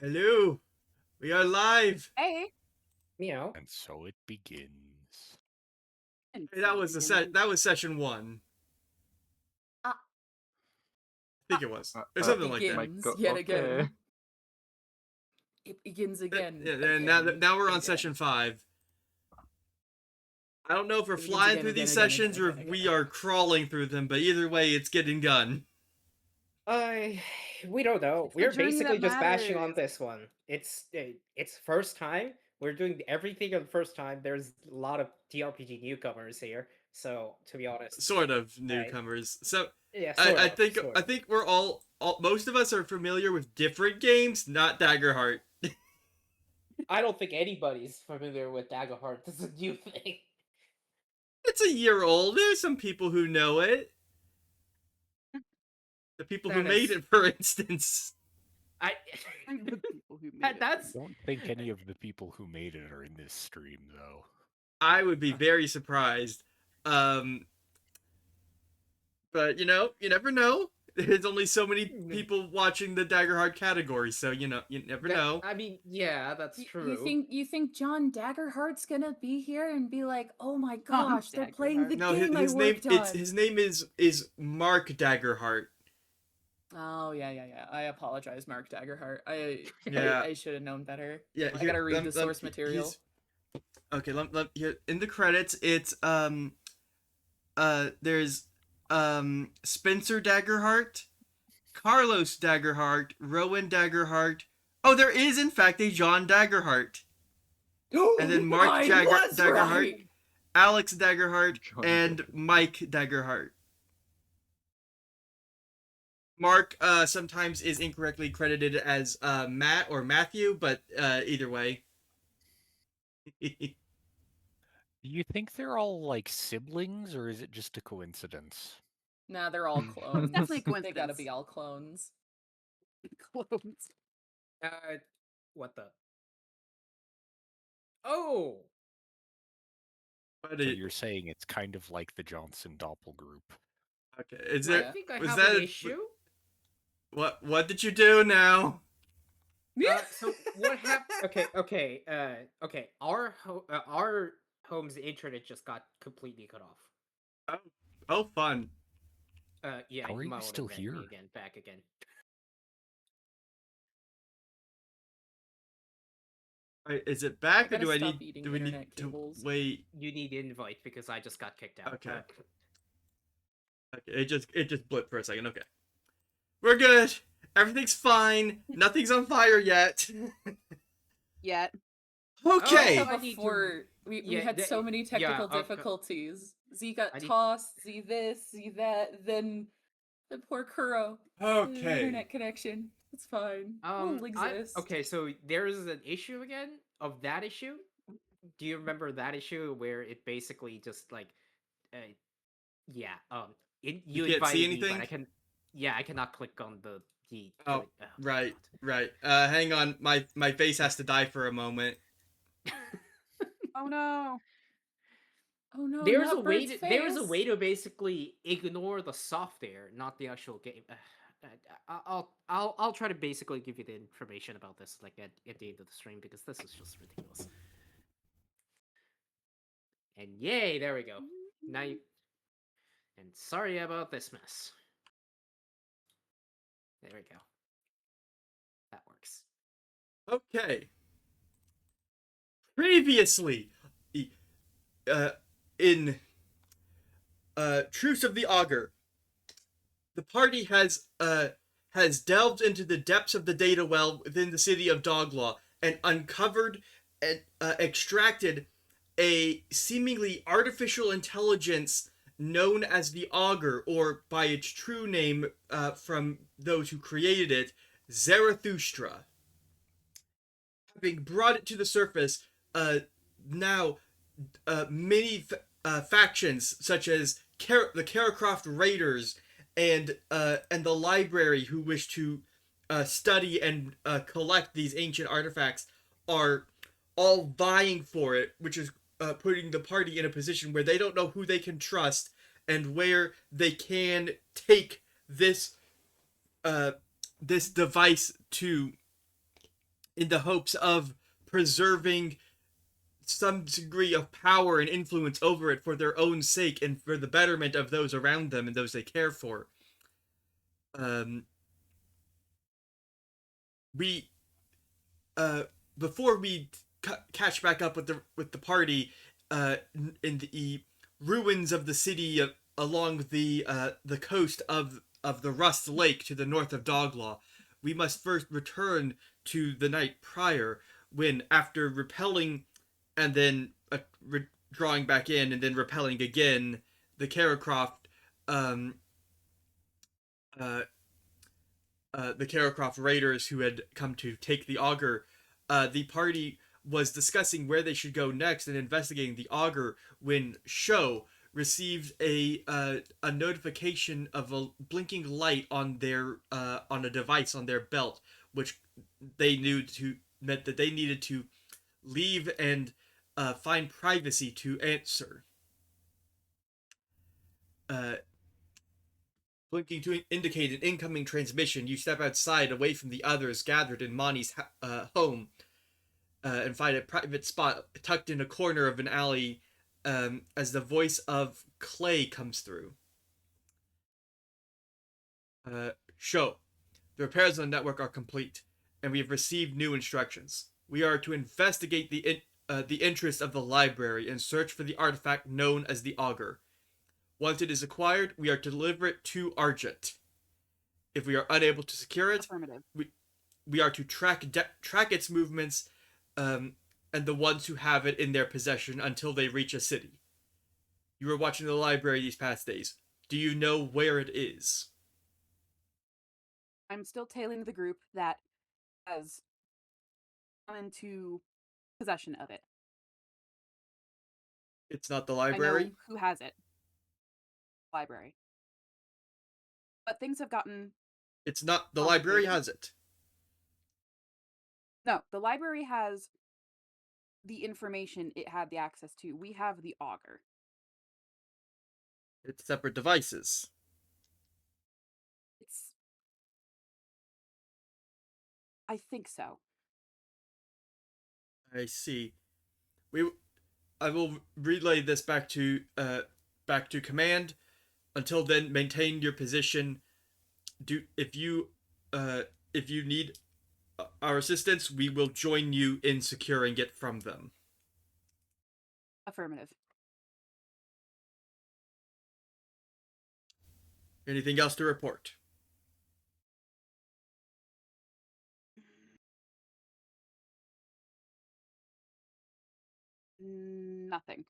Hello, we are live. Hey. Meow. And so it begins. Hey, that was that was session 1. Uh, I think it was, or something like that. begins yet again. It begins again. And now we're on session 5. I don't know if we're flying through these sessions or if we are crawling through them, but either way, it's getting done. We don't know. We're basically just bashing on this one. It's first time. We're doing everything on the first time. There's a lot of TRPG newcomers here, so to be honest, Sort of newcomers. So yeah, I think we're all most of us are familiar with different games, not DaggerHeart. I don't think anybody's familiar with DaggerHeart. This is a new thing. It's a year old. There's some people who know it. The people who made it, for instance. I don't think any of the people who made it are in this stream, though. I would be very surprised. But you never know. There's only so many people watching the DaggerHeart category, so you never know. I mean, yeah, that's true. You think John Daggerheart's gonna be here and be like, "Oh my gosh, they're playing the game his I worked on." His name is Mark DaggerHeart. Oh yeah. I apologize, Mark Daggerheart. I should have known better. Yeah, I gotta read the source material. Okay, here in the credits, it's there's Spencer Daggerheart, Carlos Daggerheart, Rowan Daggerheart. Oh, there is in fact a John Daggerheart. And then Mark Daggerheart, right. Alex Daggerheart, and Mike Daggerheart. Mark sometimes is incorrectly credited as Matt or Matthew, but either way. Do you think they're all like siblings, or is it just a coincidence? Nah, they're all clones. Definitely coincidence. They gotta be all clones. Clones. What the? Oh! So you're saying it's kind of like the Johnson Doppel group. Okay, is there? I think I have an issue. What did you do now? So what happened? Okay. Our home's internet just got completely cut off. Oh, fun. Yeah. How are you still here? Back again. Is it back, or do we need to wait? You need invite because I just got kicked out. Okay. Okay, it just blipped for a second. Okay. We're good. Everything's fine. Nothing's on fire yet. Yet. Okay. We had so many technical difficulties. Z got tossed, Z this, Z that, then the poor Kuro. Okay. Internet connection. It's fine. We'll exist. Okay, so there's an issue again of that issue. Do you remember that issue where it basically just like, you can't see anything? But I cannot click on the. Right. Hang on, my face has to die for a moment. Oh no. Oh no. There's a way to basically ignore the software, not the actual game. I'll try to basically give you the information about this like at the end of the stream because this is just ridiculous. And yay, there we go. Now you. And sorry about this mess. There we go. That works. Okay. Previously, in Truce of the Augur, the party has delved into the depths of the data well within the city of Doglaw and uncovered and extracted a seemingly artificial intelligence known as the Augur, or by its true name from those who created it, Zarathustra. Having brought it to the surface, now many factions such as the Caracroft Raiders and the Library, who wish to study and collect these ancient artifacts, are all vying for it, which is putting the party in a position where they don't know who they can trust and where they can take this this device to. in the hopes of preserving some degree of power and influence over it for their own sake and for the betterment of those around them and those they care for. Um, we before we catch back up with the party in the ruins of the city along the coast of the Rust Lake to the north of Doglaw, we must first return to the night prior, when after repelling and then drawing back in and then repelling again, the Caracroft um, the Caracroft raiders who had come to take the Augur, the party was discussing where they should go next and investigating the Augur when Sho received a notification of a blinking light on their on a device on their belt, which they knew to meant that they needed to leave and find privacy to answer. Blinking to indicate an incoming transmission, you step outside away from the others gathered in Mani's home and find a private spot tucked in a corner of an alley as the voice of Clay comes through. Show. The repairs on the network are complete, and we have received new instructions. We are to investigate the interest of the library and search for the artifact known as the Augur. Once it is acquired, we are to deliver it to Argent. If we are unable to secure it, we are to track its movements and the ones who have it in their possession until they reach a city. You were watching the library these past days. Do you know where it is? I'm still tailing the group that has come into possession of it. It's not the I library? know who has it. Library. But things have gotten... It's not. The library has it. No, the library has the information it had the access to. We have the Augur. It's separate devices. I think so. I see. I will relay this back to command. Until then, maintain your position. If you need our assistance, we will join you in securing it from them. Affirmative. Anything else to report? Nothing.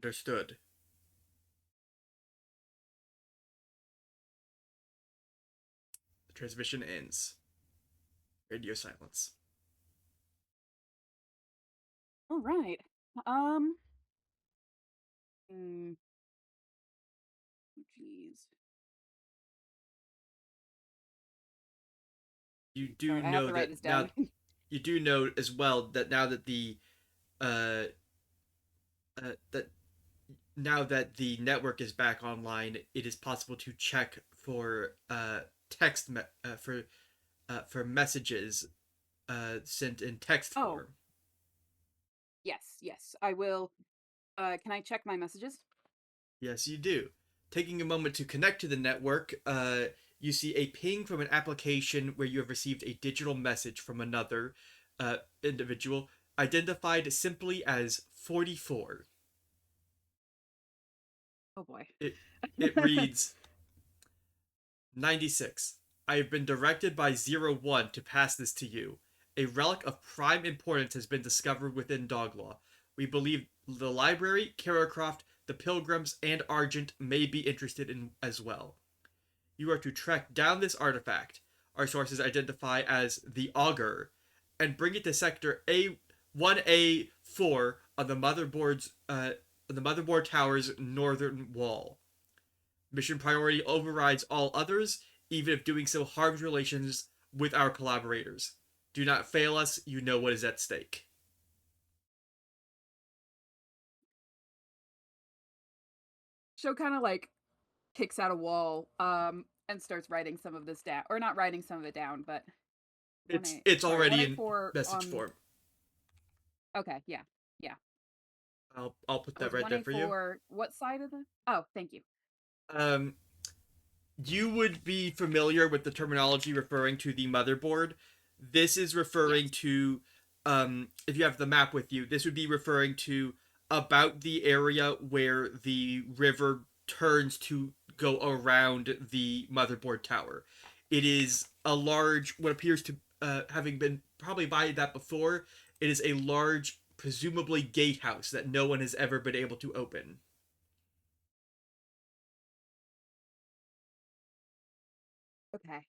Understood. The transmission ends. Radio silence. All right. Jeez. You do Sorry, know that now. You do know as well that now that the now that the network is back online, it is possible to check for for messages sent in text form. Yes, I will. Can I check my messages? Yes, you do. Taking a moment to connect to the network, you see a ping from an application where you have received a digital message from another individual, identified simply as 44. Oh boy. It reads, 96. I have been directed by 01 to pass this to you. A relic of prime importance has been discovered within Doglaw. We believe the library, Caracroft, the Pilgrims, and Argent may be interested in as well. You are to track down this artifact, our sources identify as the Augur, and bring it to Sector A1A4 on the Motherboard Tower's northern wall. Mission priority overrides all others, even if doing so harms relations with our collaborators. Do not fail us, you know what is at stake. Sho kind of like kicks out a wall, and starts writing some of this down, or not writing some of it down, but it's already in message form. Okay, yeah. I'll put that right there for 1A4, what side of the? Oh, thank you. You would be familiar with the terminology referring to the motherboard. This is referring to, if you have the map with you, this would be referring to about the area where the river turns to go around the motherboard tower. It is a large, what appears to, having been probably by that before, it is a large, presumably gatehouse that no one has ever been able to open. Okay.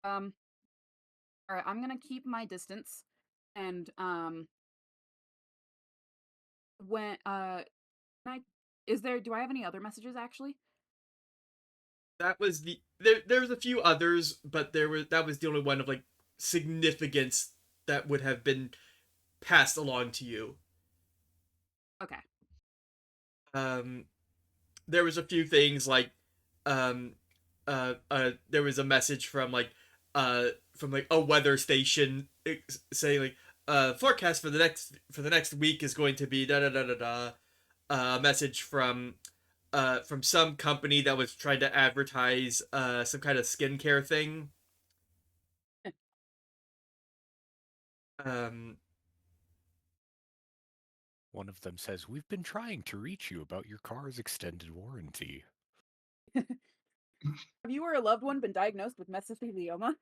All right, I'm gonna keep my distance, and when do I have any other messages actually? That was there was a few others, but that was the only one of like significance that would have been passed along to you. Okay. There was a few things like there was a message from like a weather station saying like forecast for the next week is going to be da da da da da. A message from some company that was trying to advertise some kind of skincare thing. One of them says, "We've been trying to reach you about your car's extended warranty." Have you or a loved one been diagnosed with mesothelioma?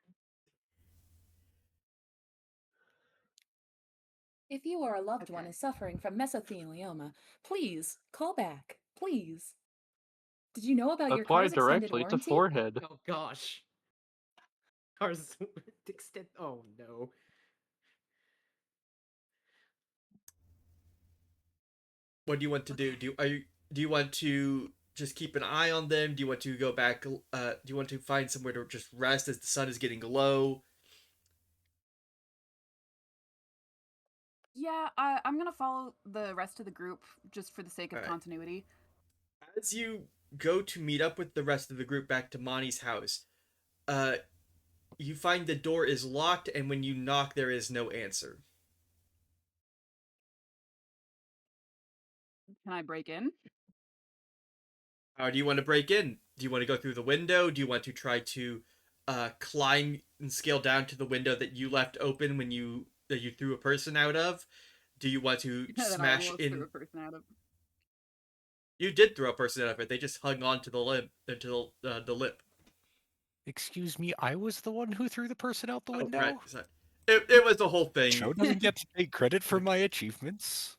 If you or a loved one is suffering from mesothelioma, please call back. Please. Did you know about your Apply car's extended directly to warranty? forehead. Oh gosh. Car's extend. Oh no. What do you want to do? Do you want to just keep an eye on them? Do you want to go back? Do you want to find somewhere to just rest as the sun is getting low? Yeah, I'm gonna follow the rest of the group just for the sake of continuity. As you go to meet up with the rest of the group back to Monty's house, you find the door is locked, and when you knock, there is no answer. Can I break in? How do you want to break in? Do you want to go through the window? Do you want to try to climb and scale down to the window that you left open when you threw a person out of? Do you want to smash in? Threw a person out of. You did throw a person out of it. They just hung on to the lip until the lip. Excuse me, I was the one who threw the person out the window? Right. Sorry. It was the whole thing. Joe doesn't get to take credit for my achievements.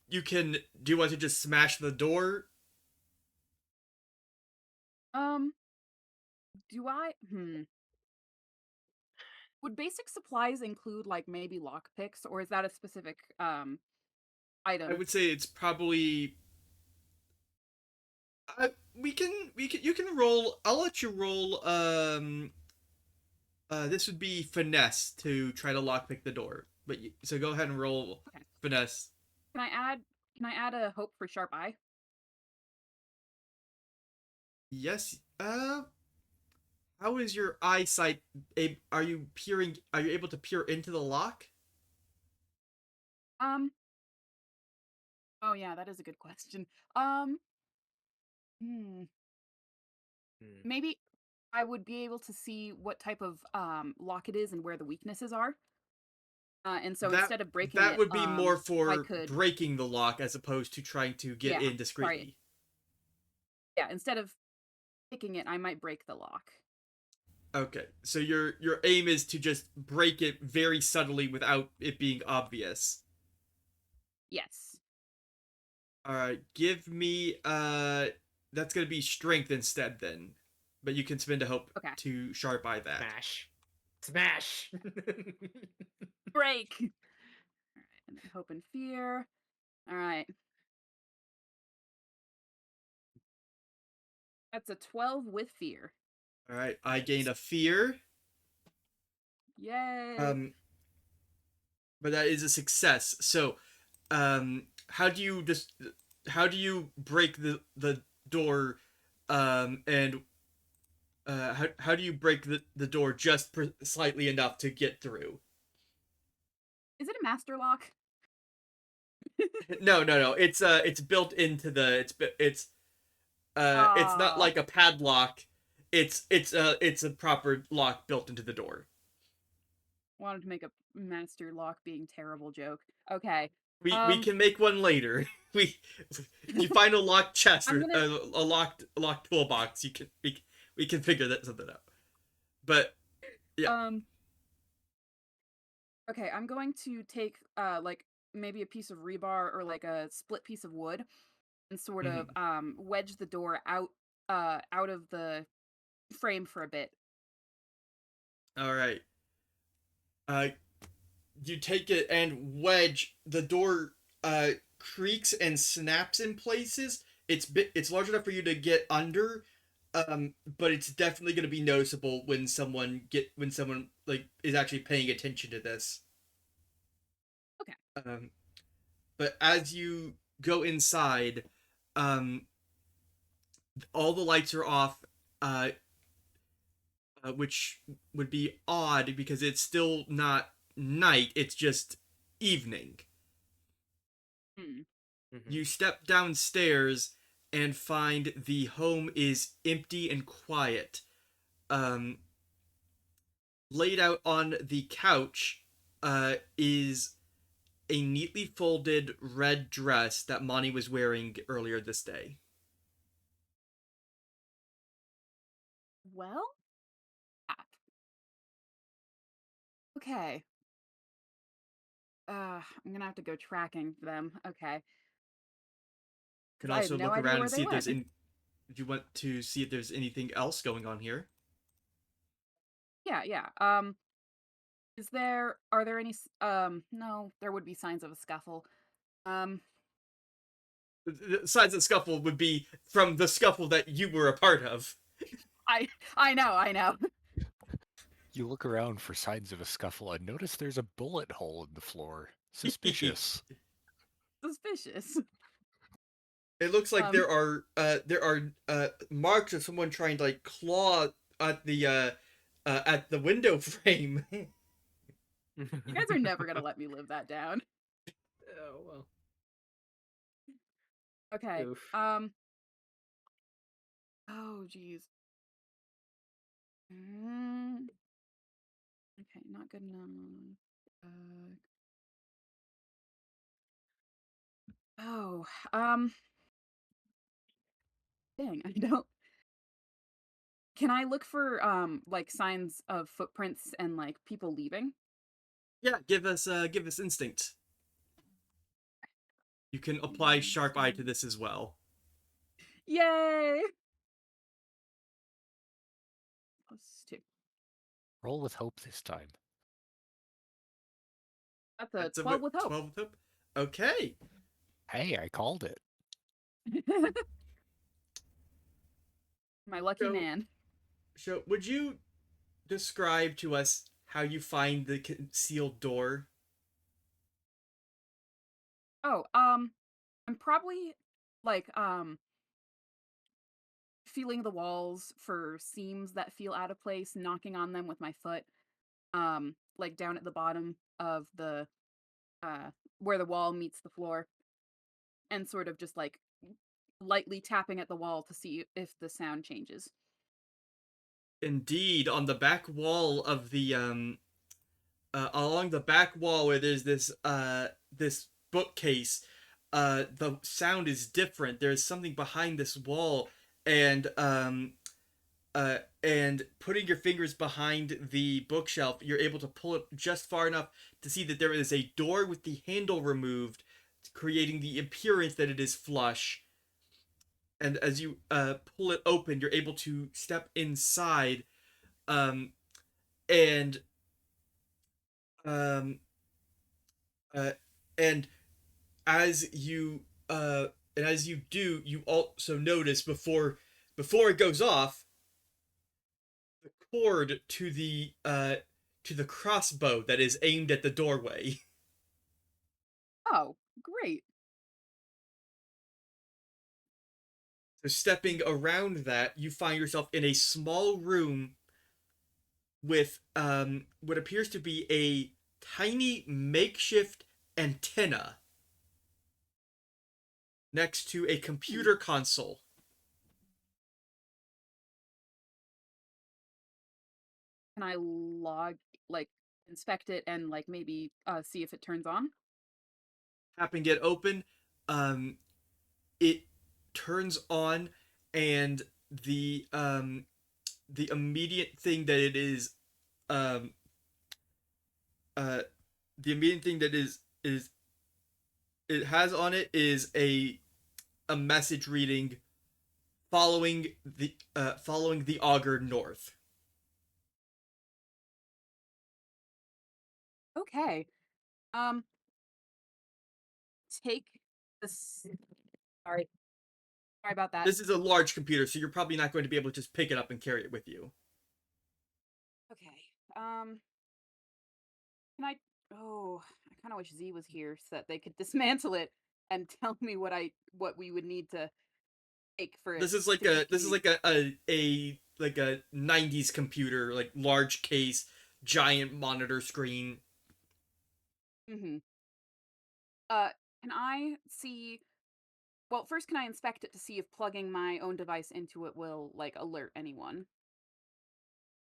You can. Do you want to just smash the door? Do I? Would basic supplies include like maybe lockpicks, or is that a specific item? I would say it's probably. You can roll. I'll let you roll. This would be finesse to try to lockpick the door. So go ahead and roll finesse. Can I add a hope for sharp eye? Yes. How is your eyesight? Are you able to peer into the lock? Oh yeah, that is a good question. Maybe I would be able to see what type of lock it is and where the weaknesses are. And so instead of breaking that it, would be more for could... breaking the lock as opposed to trying to get in discreetly. Right. Yeah, instead of picking it, I might break the lock. Okay, so your aim is to just break it very subtly without it being obvious. Yes. All right, give me that's gonna be strength instead then, but you can spend a hope to sharp eye that. Smash. Break. All right, and then hope and fear. All right. That's a 12 with fear. All right, I gain a fear. Yay. But that is a success. So, how do you just how do you break the door, and how do you break the door just slightly enough to get through? Is it a master lock? No. It's built into the it's not like a padlock. It's a proper lock built into the door. Wanted to make a master lock being terrible joke. Okay. We can make one later. You find a locked chest or gonna... a locked toolbox. We can figure that something out. But yeah. Okay, I'm going to take like maybe a piece of rebar or like a split piece of wood and sort of wedge the door out of the frame for a bit. All right. You take it and wedge the door. Creaks and snaps in places. It's large enough for you to get under, but it's definitely going to be noticeable when someone like is actually paying attention to this. Okay. But as you go inside, all the lights are off, which would be odd because it's still not night, it's just evening. You step downstairs and find the home is empty and quiet. Laid out on the couch is a neatly folded red dress that Monty was wearing earlier this day. Well, okay. I'm gonna have to go tracking them. Okay. You can also look around and see if there's any. Do you want to see if there's anything else going on here? Yeah. Are there any no, there would be signs of a scuffle. The signs of scuffle would be from the scuffle that you were a part of. I know. You look around for signs of a scuffle and notice there's a bullet hole in the floor. Suspicious. Suspicious. It looks like there are marks of someone trying to like claw at the window frame. You guys are never gonna let me live that down. Oh well. Okay. Oof. Oh geez. Okay, not good enough. Oh, dang, I don't. Can I look for like signs of footprints and like people leaving? Yeah, give us instinct. You can apply sharp eye to this as well. Yay! +2. Roll with hope this time. That's a 12 with hope. 12 with hope. Okay. Hey, I called it. My lucky man. So, would you describe to us how you find the concealed door? Oh, I'm probably like feeling the walls for seams that feel out of place, knocking on them with my foot. Like down at the bottom of the where the wall meets the floor, and sort of just like lightly tapping at the wall to see if the sound changes. Indeed, on the back wall of the along the back wall where there's this bookcase, the sound is different. There's something behind this wall, and putting your fingers behind the bookshelf, you're able to pull it just far enough to see that there is a door with the handle removed, creating the appearance that it is flush. And as you pull it open, you're able to step inside, and um, and as you do, you also notice before it goes off, the cord to the crossbow that is aimed at the doorway. Oh, great. So stepping around that, you find yourself in a small room with what appears to be a tiny makeshift antenna next to a computer console. Can I inspect it and maybe see if it turns on? Tapping it open, it turns on, and the immediate thing that it is um uh the immediate thing that is it has on it is a message reading following the Augur north. Okay. Um, take this. Sorry. Sorry about that. This is a large computer, so you're probably not going to be able to just pick it up and carry it with you. Okay. Can I? Oh, I kind of wish Z was here so that they could dismantle it and tell me what we would need to take for it. This is like a 90s computer, like large case, giant monitor screen. Mm-hmm. Can I see? Well, first, can I inspect it to see if plugging my own device into it will alert anyone?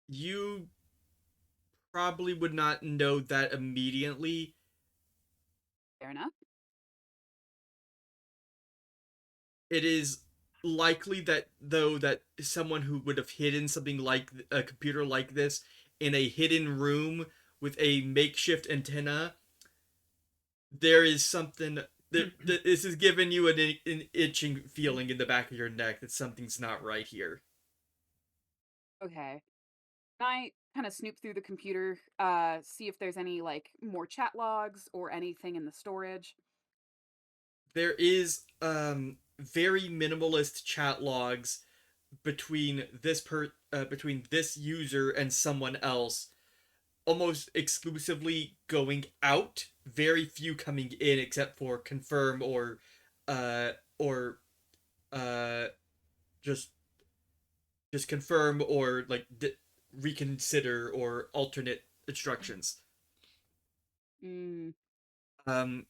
You probably would not know that immediately. Fair enough. It is likely that someone who would have hidden something like a computer like this in a hidden room with a makeshift antenna, there is something this is giving you an itching feeling in the back of your neck that something's not right here. Okay. Can I kind of snoop through the computer, see if there's any more chat logs or anything in the storage? There is very minimalist chat logs between between this user and someone else, almost exclusively going out, very few coming in except for confirm or uh just confirm or reconsider or alternate instructions. Mm. um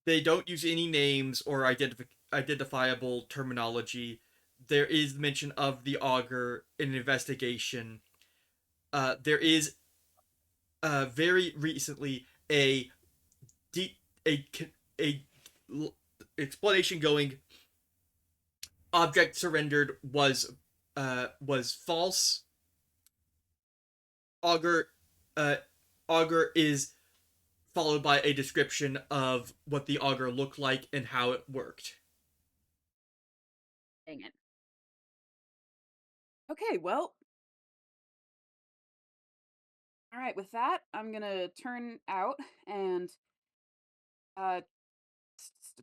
they don't use any names or identifiable terminology. There is mention of the Augur in an investigation. There is very recently a deep a explanation going. Object surrendered was false. Augur Augur is followed by a description of what the Augur looked like and how it worked. Dang it. Okay, well. All right, with that, I'm gonna turn out and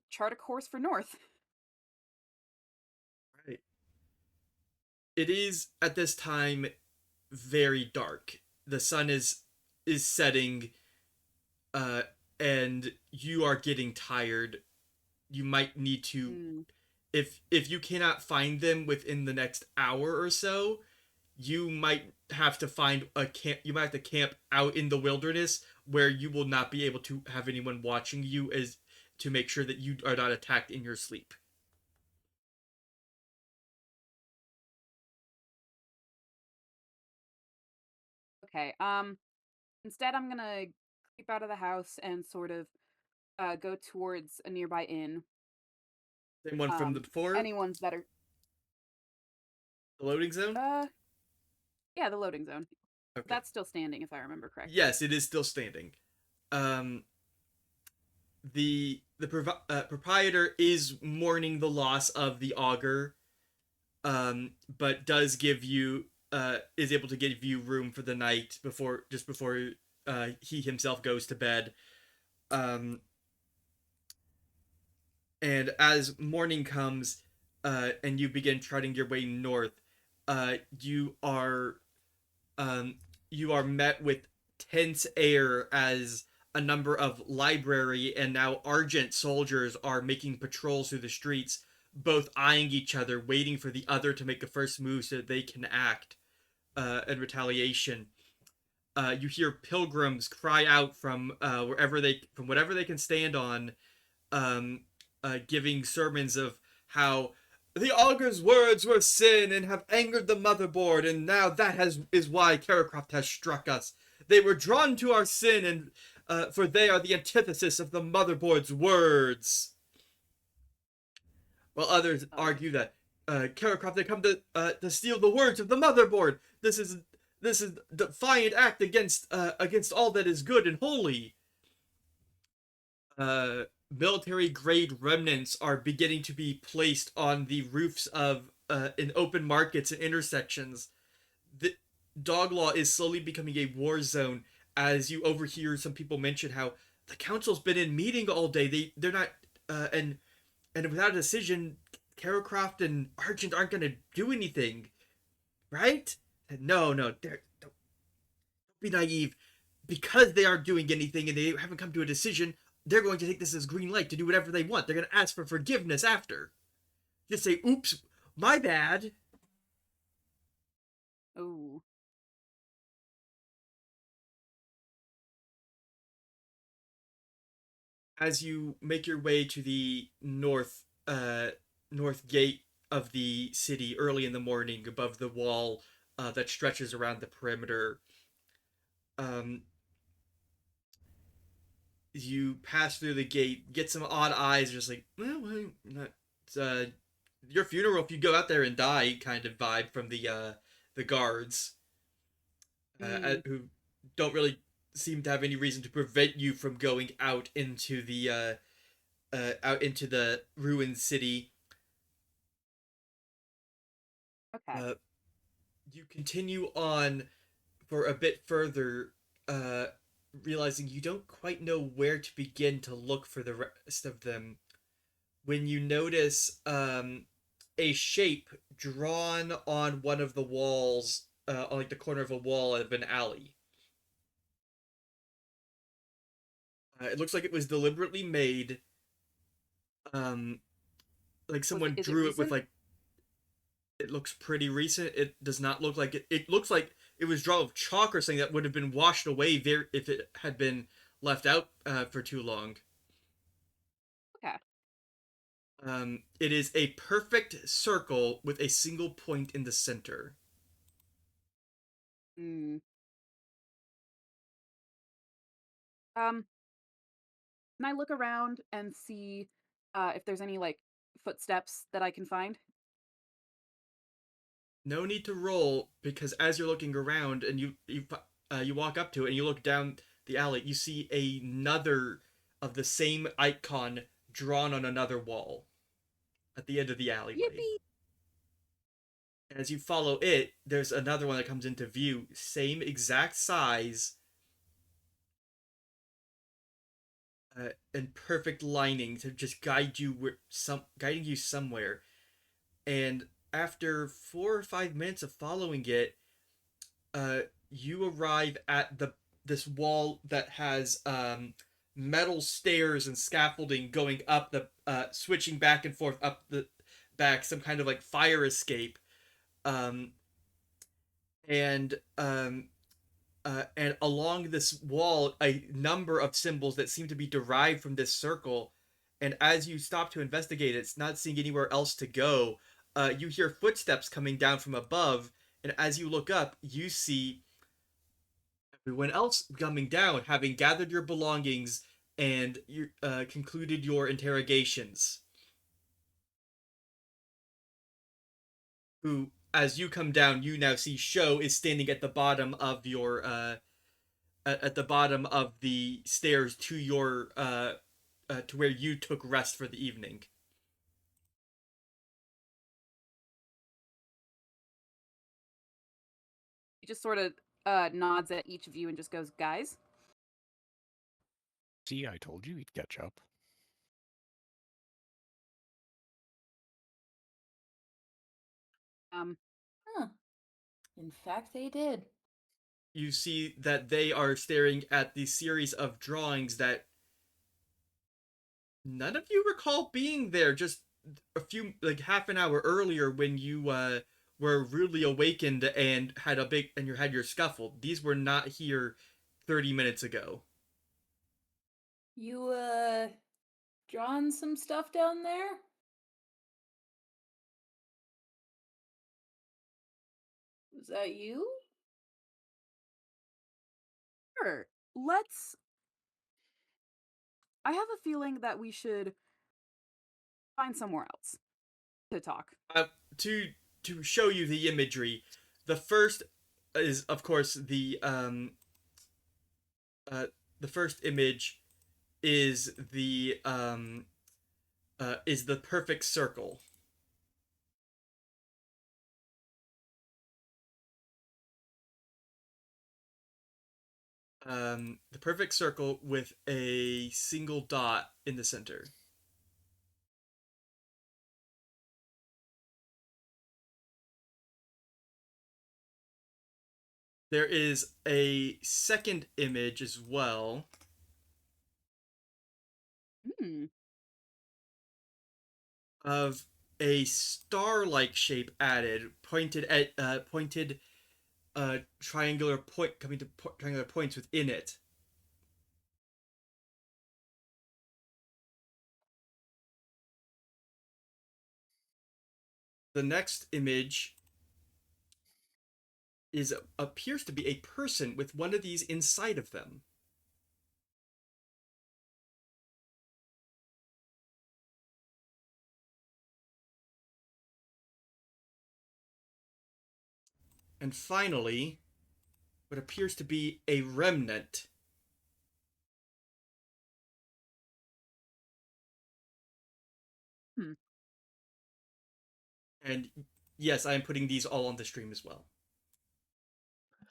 chart a course for north. Right. It is at this time very dark. The sun is setting, uh, and you are getting tired. You might need to, if you cannot find them within the next hour or so, you might have to find a camp. You might have to camp out in the wilderness where you will not be able to have anyone watching you, as to make sure that you are not attacked in your sleep. Okay. Instead, I'm gonna creep out of the house and sort of go towards a nearby inn. Same one from the before. Any ones that are The loading zone. Yeah, the loading zone. Okay. That's still standing, if I remember correctly. Yes, it is still standing. The proprietor is mourning the loss of the Augur, but does give you is able to give you room for the night before he himself goes to bed. And as morning comes, and you begin trotting your way north, you are met with tense air as a number of library and now Argent soldiers are making patrols through the streets, both eyeing each other, waiting for the other to make the first move so that they can act in retaliation. You hear pilgrims cry out from whatever they can stand on, giving sermons of how the Augur's words were sin and have angered the Motherboard, and now is why Caracroft has struck us. They were drawn to our sin, and for they are the antithesis of the Motherboard's words. While others argue that Caracroft had come to steal the words of the Motherboard. This is a defiant act against all that is good and holy. Military grade remnants are beginning to be placed on the roofs of in open markets and intersections. The Doglaw is slowly becoming a war zone as you overhear some people mention how the council's been in meeting all day. They're not and without a decision, Caracroft and Argent aren't going to do anything, right? No, don't be naive. Because they aren't doing anything and they haven't come to a decision, they're going to take this as green light to do whatever they want. They're going to ask for forgiveness after. Just say, oops, my bad. Oh. As you make your way to the north gate of the city early in the morning above the wall that stretches around the perimeter, you pass through the gate, get some odd eyes, just like, well, not your funeral if you go out there and die kind of vibe from the guards, who don't really seem to have any reason to prevent you from going out into the ruined city. Okay. You continue on for a bit further, realizing you don't quite know where to begin to look for the rest of them, when you notice a shape drawn on one of the walls, on like the corner of a wall of an alley. It looks like it was deliberately made. Like someone drew it with like. It looks pretty recent. It does not look like it. It looks like it was drawn with chalk or something that would have been washed away there if it had been left out for too long. Okay. It is a perfect circle with a single point in the center. Hmm. Can I look around and see if there's any like footsteps that I can find? No need to roll, because as you're looking around and you walk up to it and you look down the alley, you see another of the same icon drawn on another wall at the end of the alleyway. Yippee! As you follow it, there's another one that comes into view, same exact size, and perfect lining to just guiding you somewhere. And after 4 or 5 minutes of following it, you arrive at this wall that has metal stairs and scaffolding going up switching back and forth up the back, some kind of like fire escape. And along this wall, a number of symbols that seem to be derived from this circle. And as you stop to investigate it, it's not seeing anywhere else to go. You hear footsteps coming down from above, and as you look up, you see everyone else coming down, having gathered your belongings and you concluded your interrogations. Who, as you come down, you now see Sho is standing at the bottom of your at the bottom of the stairs to your to where you took rest for the evening. He just sort of nods at each of you and just goes, "Guys." See, I told you he'd catch up. Huh. In fact, they did. You see that they are staring at the series of drawings that none of you recall being there, just a few like half an hour earlier when you were rudely awakened and had your scuffle. These were not here 30 minutes ago. You drawing some stuff down there? Was that you? Sure. I have a feeling that we should find somewhere else to talk. To show you the imagery, the first is of course the first image is the perfect circle. The perfect circle with a single dot in the center. There is a second image as well. Of a star-like shape added, pointed triangular point coming to triangular points within it. The next image appears to be a person with one of these inside of them. And finally, what appears to be a remnant. And yes, I am putting these all on the stream as well.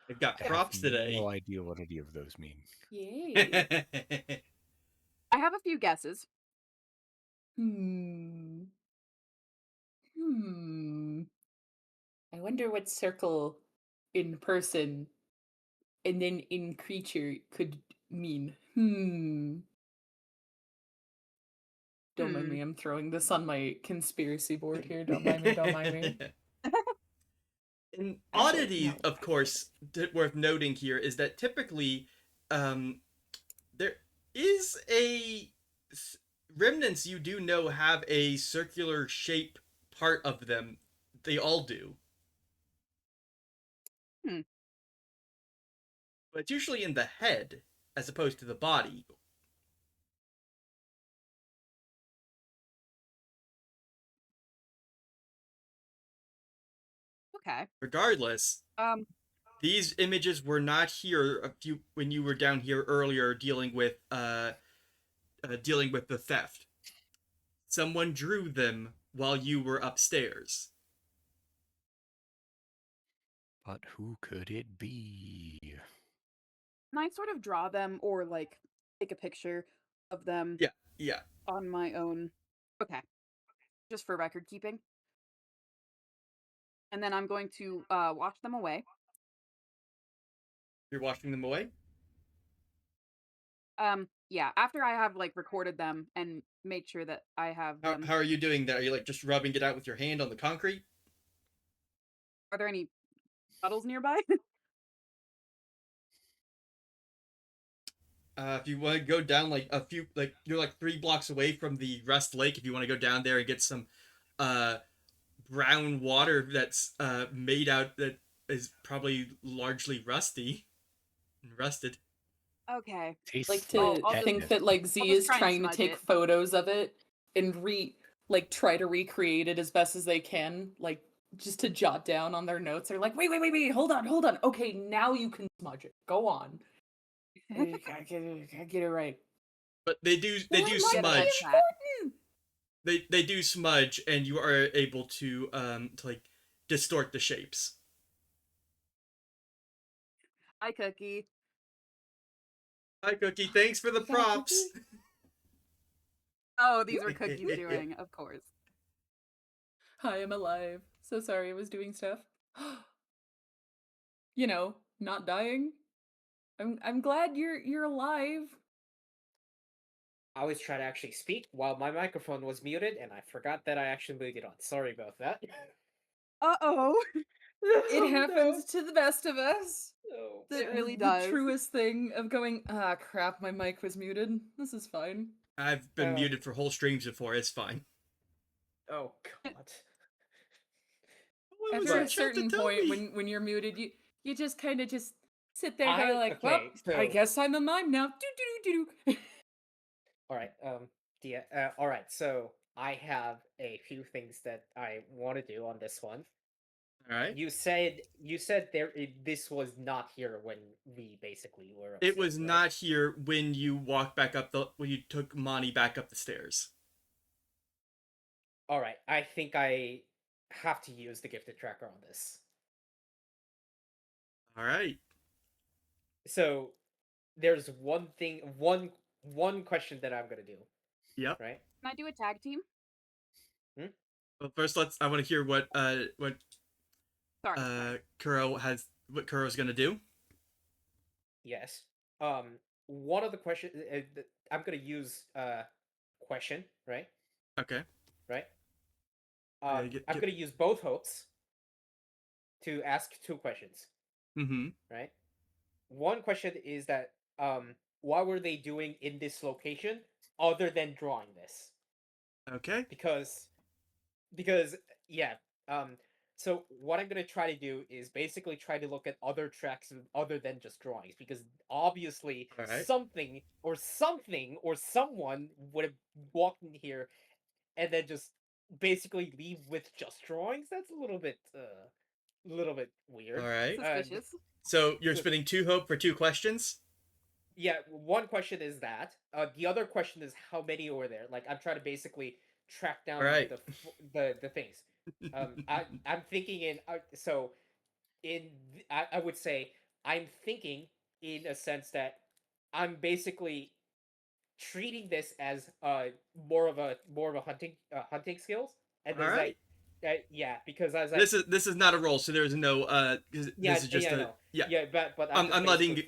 They've got props today. No idea what any of those mean. Yay. I have a few guesses. I wonder what circle in person and then in creature could mean. Don't mind me, I'm throwing this on my conspiracy board here. Don't mind me, don't mind me. An oddity, of course, worth noting here is that typically there is a remnants you do know have a circular shape part of them. They all do. But it's usually in the head as opposed to the body. Okay. Regardless, these images were not here when you were down here earlier dealing with the theft. Someone drew them while you were upstairs. But who could it be? Can I sort of draw them or like take a picture of them? Yeah. On my own. Okay. Just for record keeping. And then I'm going to wash them away. You're washing them away? Yeah, after I have like recorded them and made sure that I have them. How are you doing that? Are you like just rubbing it out with your hand on the concrete? Are there any puddles nearby? If you want to go down like a few, like you're like 3 blocks away from the Rust Lake. If you want to go down there and get some brown water that's made out that is probably largely rusty and rusted. Okay. Like to think that like Z is trying to take photos of it and try to recreate it as best as they can, like just to jot down on their notes. They're like, wait, hold on. Okay, now you can smudge it. Go on. I get it right. But they do smudge. They do smudge, and you are able to like distort the shapes. Hi, Cookie. Hi, Cookie. Thanks for the props. Oh, these were Cookie's doing, of course. Hi, I'm alive. So sorry I was doing stuff. You know, not dying. I'm glad you're alive. I was trying to actually speak while my microphone was muted, and I forgot that I actually moved it on. Sorry about that. Uh-oh. It happens to the best of us. No. The, It really the does. truest thing of going, ah, crap, my mic was muted. This is fine. I've been muted for whole streams before. It's fine. Oh god. What was After in a chat to certain tell point, me? when you're muted, you just kind of just sit there, kind of like, okay, well, I so- guess I'm a mime now. Do. All right. All right. So I have a few things that I want to do on this one. All right. You said this was not here when we basically were. It Upstairs, was right? not here when you walked back up when you took Monty back up the stairs. All right. I think I have to use the gifted tracker on this. All right. So there's one question that I'm gonna do. Yep. Right. Can I do a tag team? Well, first I want to hear what Sorry. what Kuro's gonna do. Yes. One of the questions I'm gonna use question, right? Okay. Right. Yeah, I'm gonna use both hopes to ask two questions. Mm-hmm. Right. One question is that what were they doing in this location other than drawing this? Okay. Because yeah. So what I'm gonna try to do is basically try to look at other tracks other than just drawings, because obviously Alright. something or someone would have walked in here and then just basically leave with just drawings. That's a little bit weird. All right. Suspicious. So you're spending 2 hope for 2 questions. Yeah, one question is that. The other question is how many were there. Like, I'm trying to basically track down Alright. the things. I'm thinking I would say I'm thinking in a sense that I'm basically treating this as more of a hunting skills, and there's Alright. yeah, because as This is not a roll, so there's no yeah, this is just yeah, a no. yeah. Yeah, but I'm letting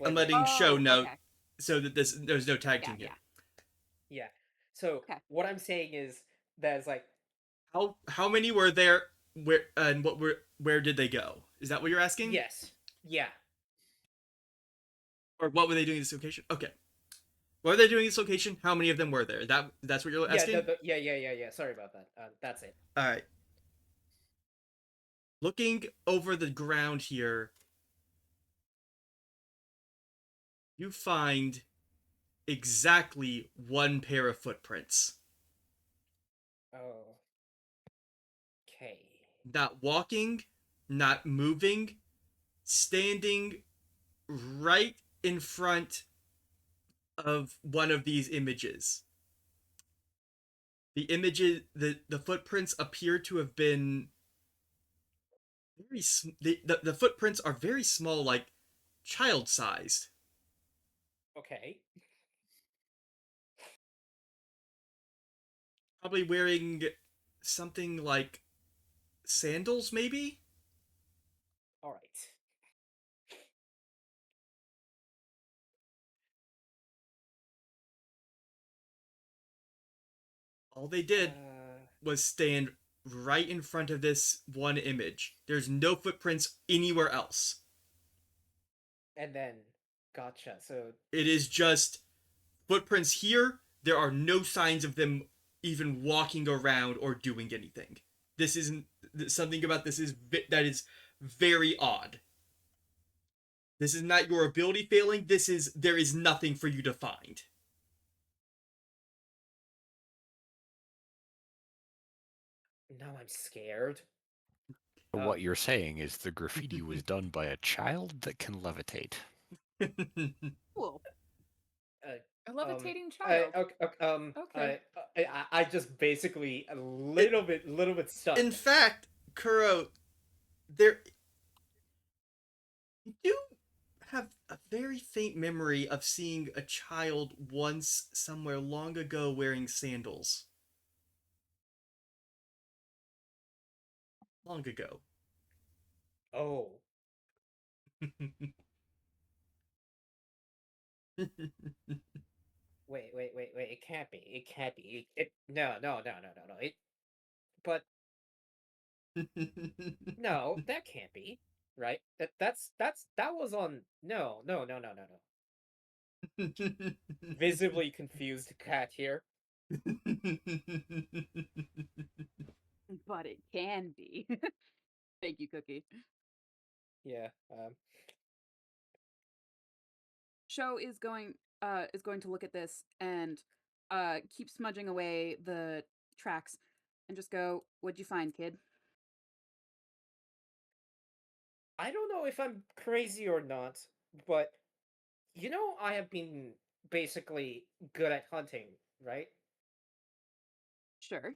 show Oh, note okay. so that there's no tag Yeah, team here. yeah. Yeah. So Okay. what I'm saying is that it's like, How many were there? Where did they go? Is that what you're asking? yes, yeah, Or what were they doing in this location? Okay. What were they doing in this location? How many of them were there? That's what you're asking? yeah. Sorry about that. That's it. All right. Looking over the ground here, you find exactly 1 pair of footprints. Oh. Okay. Not walking, not moving, standing right in front of one of these images. The footprints appear to have been the footprints are very small, like child-sized. Okay. Probably wearing something like sandals, maybe? All right. All they did was stand right in front of this one image. There's no footprints anywhere else. And then, gotcha. So It is just footprints here. There are no signs of them even walking around or doing anything. This isn't something about this is that is very odd. This is not your ability failing. There is nothing for you to find. now I'm scared. What you're saying is the graffiti was done by a child that can levitate. Cool. A levitating child. Okay. I just basically a little bit stuck. In fact, Kuro, there you do have a very faint memory of seeing a child once somewhere long ago wearing sandals. Long ago. Oh. Wait. It can't be. It can't be. No. But no, that can't be. Right? That was on. No. Visibly confused cat here. But it can be. Thank you, Cookie. Yeah. Show is going to look at this and keep smudging away the tracks and just go, "What'd you find, kid?" I don't know if I'm crazy or not, but I have been basically good at hunting, right? Sure.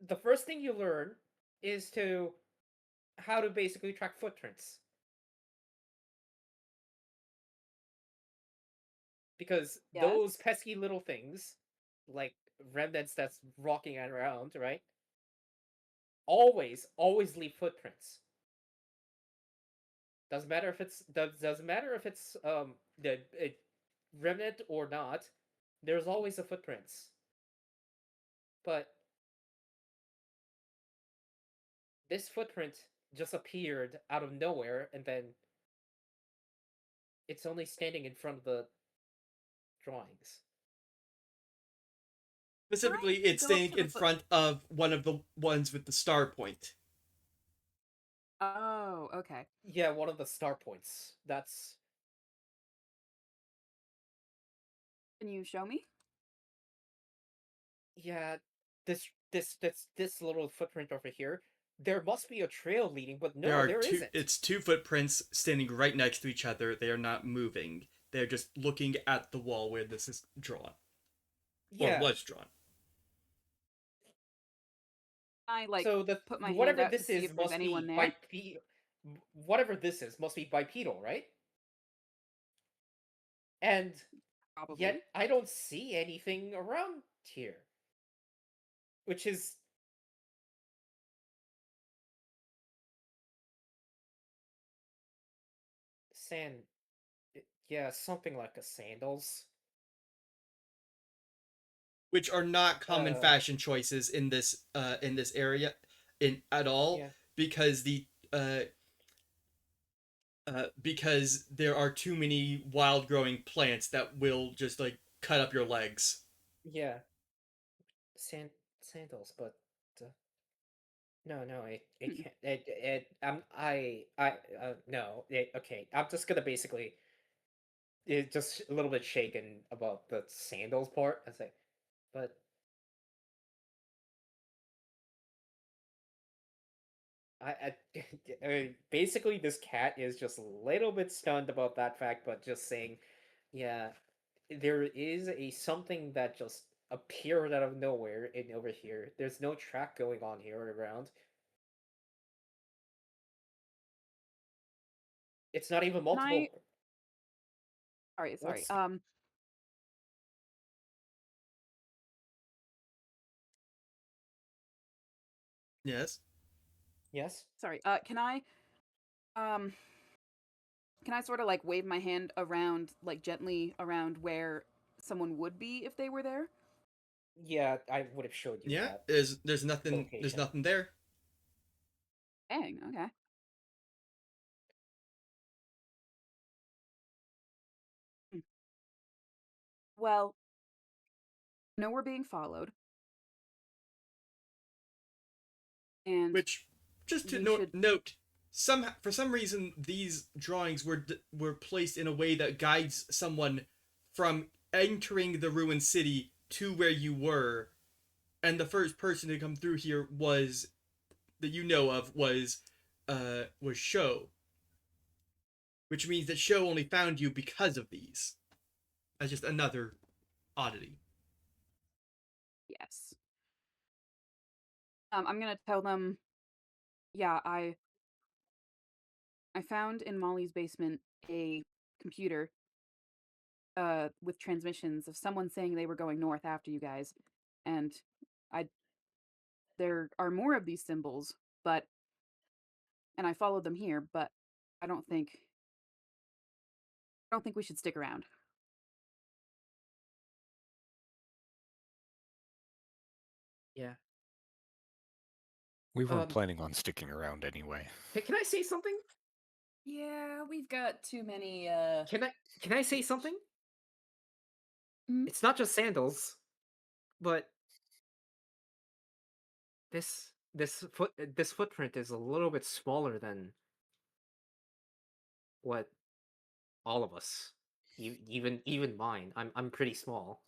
The first thing you learn is how to basically track footprints. Because those Yes. pesky little things, like remnants that's rocking around, right? Always leave footprints. Doesn't matter if it's the remnant or not. There's always a footprints. But this footprint just appeared out of nowhere, and then it's only standing in front of the drawings. Specifically, it's staying in front of one of the ones with the star point. Oh, okay. Yeah, one of the star points. That's. Can you show me? Yeah, this little footprint over here. There must be a trail leading, but no, there two. isn't. It's two footprints standing right next to each other. They are not moving. They're just looking at the wall where this is drawn. Yeah. Or was drawn. I so put my whatever hand out this to see is if there's must anyone be there. whatever this is must be bipedal, right? And Probably. yet I don't see anything around here, which is sand. Yeah, something like a sandals. Which are not common fashion choices in this area at all, Yeah. because because there are too many wild growing plants that will just like cut up your legs. Yeah. Sandals, but no, it can't. No. Okay, I'm just gonna basically just a little bit shaken about the sandals part. I say, but I mean, basically this cat is just a little bit stunned about that fact, but just saying, yeah, there is a something that just appeared out of nowhere in over here. There's no track going on here around. It's not even multiple. Sorry. What's- Yes. Yes. Sorry. Can I sort of like wave my hand around, like gently around where someone would be if they were there? Yeah, I would have showed you Yeah. that. There's nothing. There's Location. nothing there. Dang. Okay. Well, no, we're being followed. And Which, just to note, for some reason these drawings were placed in a way that guides someone from entering the ruined city to where you were, and the first person to come through here was that you know of was Show, which means that Show only found you because of these. That's just another oddity. yes. I'm gonna tell them, yeah, I found in Molly's basement a computer with transmissions of someone saying they were going north after you guys. And I there are more of these symbols, but and I followed them here, but I don't think we should stick around. We weren't planning on sticking around anyway. Can I say something? Yeah, we've got too many. Can I say something? Hmm? It's not just sandals, but this footprint is a little bit smaller than what all of us. Even mine. I'm pretty small.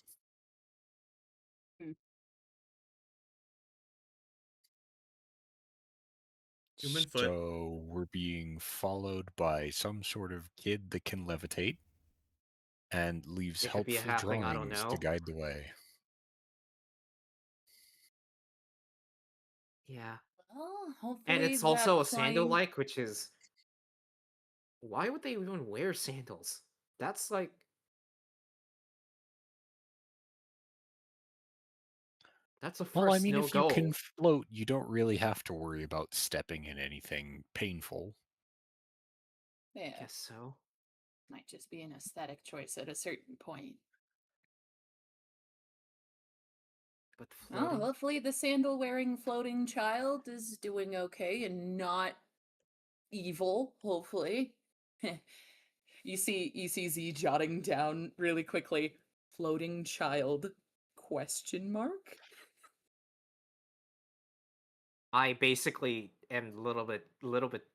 Human foot. So we're being followed by some sort of kid that can levitate and leaves It could be a helpful halfling, I don't drawings to know. guide the way. Yeah. Well, hopefully And it's that also a sign- sandal-like, which is... Why would they even wear sandals? That's like... That's a Well, I first mean, if you no-go. can float, you don't really have to worry about stepping in anything painful. Yeah, Guess so. might just be an aesthetic choice at a certain point. But Oh, floating... hopefully the sandal-wearing floating child is doing okay and not evil. Hopefully, you see Z jotting down really quickly. Floating child? Question mark. I basically am a little bit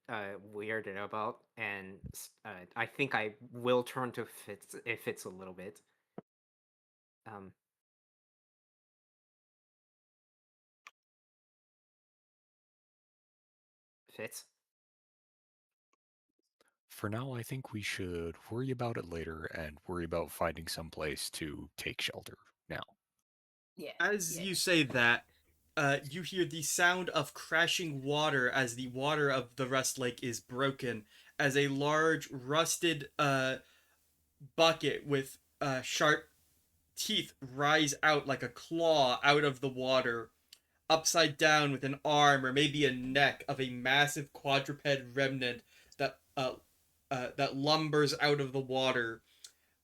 weirded about, and I think I will turn to Fitz if it's a little bit. Um, Fitz. For now, I think we should worry about it later and worry about finding some place to take shelter now. Yeah. As yeah. you say that, you hear the sound of crashing water as the water of the rest lake is broken, as a large rusted bucket with sharp teeth rise out like a claw out of the water, upside down with an arm or maybe a neck of a massive quadruped remnant that lumbers out of the water,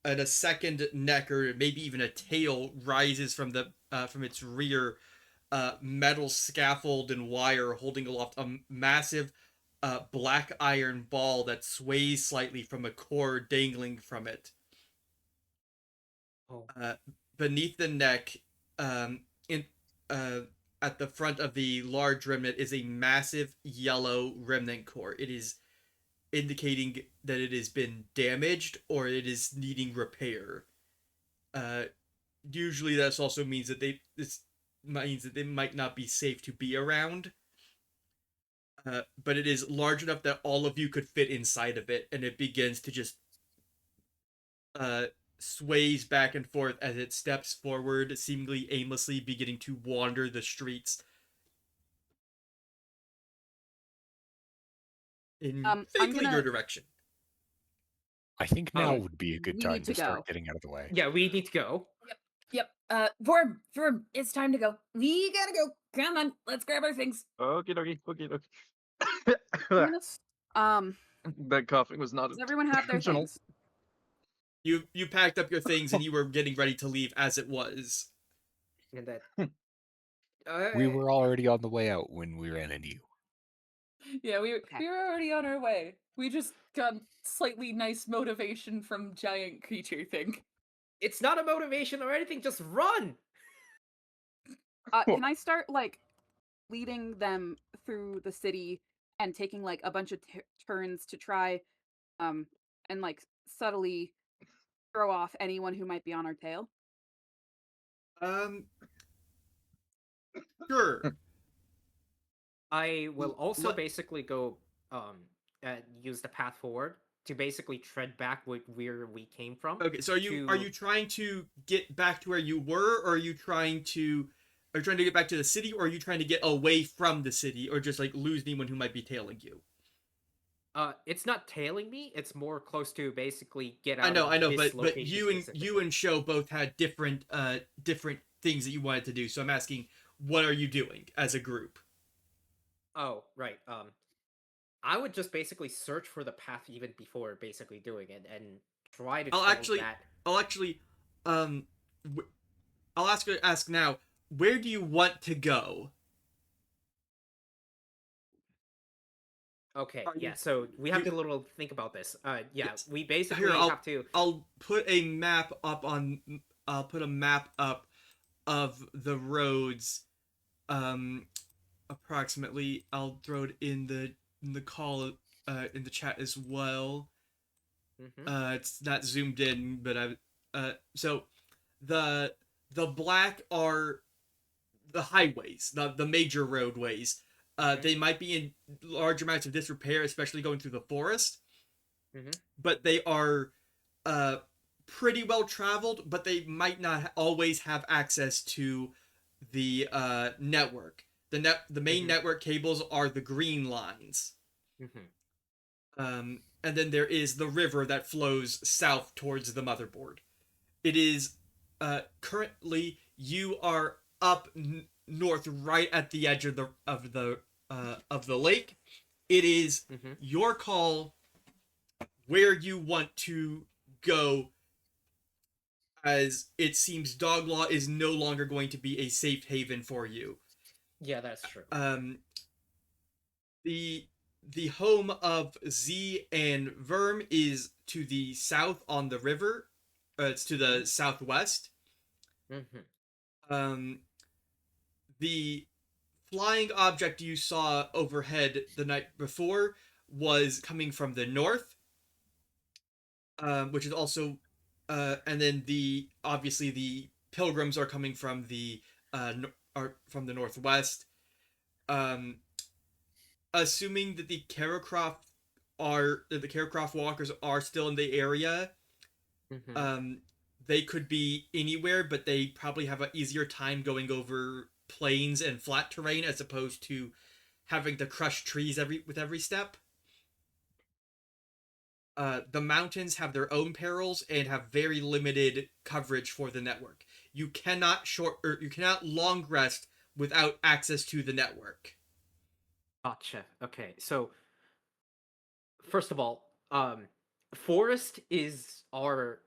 and a second neck or maybe even a tail rises from its rear, metal scaffold and wire holding aloft a massive black iron ball that sways slightly from a cord dangling from it. Oh. Beneath the neck, in uh, at the front of the large remnant, is a massive yellow remnant core. It is indicating that it has been damaged or it is needing repair. Uh, Usually, this also means that they might not be safe to be around. But it is large enough that all of you could fit inside of it, and it begins to just uh, sways back and forth as it steps forward, seemingly aimlessly beginning to wander the streets in I'm vaguely your gonna. direction. I think now Um, would be a good we time need to to start go. getting out of the way. Yeah, we need to go. Yep. Vorm, it's time to go. We gotta go. Come on, let's grab our things. Okie dokie, okie Yes. dokie. That coughing was not Does everyone have their intentional. things? You packed up your things and you were getting ready to leave as it was. And that... We were already on the way out when we ran into you. Yeah, we Okay. were already on our way. We just got slightly nice motivation from giant creature thing. It's not a motivation or anything, just run! Can I start like leading them through the city and taking like a bunch of turns to try and like subtly throw off anyone who might be on our tail? Sure. I will also Let- basically go use the path forward to basically tread back where we came from. Okay, so are you trying to get back to where you were, or are you trying to get back to the city, or are you trying to get away from the city, or just like lose anyone who might be tailing you? It's not tailing me. It's more close to basically get out. I know, this but location you specifically. and Show both had different things that you wanted to do. So I'm asking, what are you doing as a group? Oh, right. I would just basically search for the path even before basically doing it and try to I'll follow actually, that. um, I'll ask now. Where do you want to go? Okay, Are yeah. you- So we have you- to little think about this. Yeah, Yes. we basically Here, have to. I'll put a map up on. I'll put a map up of the roads. Approximately. I'll throw it in the call. In the chat as well. It's not zoomed in, but so the black are the highways, the major roadways. They might be in large amounts of disrepair, especially going through the forest. But they are pretty well traveled, but they might not always have access to the network. The main network cables are the green lines. And then there is the river that flows south towards the motherboard. It is currently you are up north, right at the edge of the lake. It is your call where you want to go, as it seems Doglaw is no longer going to be a safe haven for you. Yeah, that's true. The home of Z and Verm is to the south on the river. It's to the southwest. The flying object you saw overhead the night before was coming from the north, which is also, and then obviously the pilgrims are coming from the northwest. Assuming that the Karakroft walkers are still in the area, they could be anywhere, but they probably have an easier time going over plains and flat terrain as opposed to having to crush trees with every step. The mountains have their own perils and have very limited coverage for the network. You cannot long rest without access to the network. Gotcha. Okay, so first of all, forest is our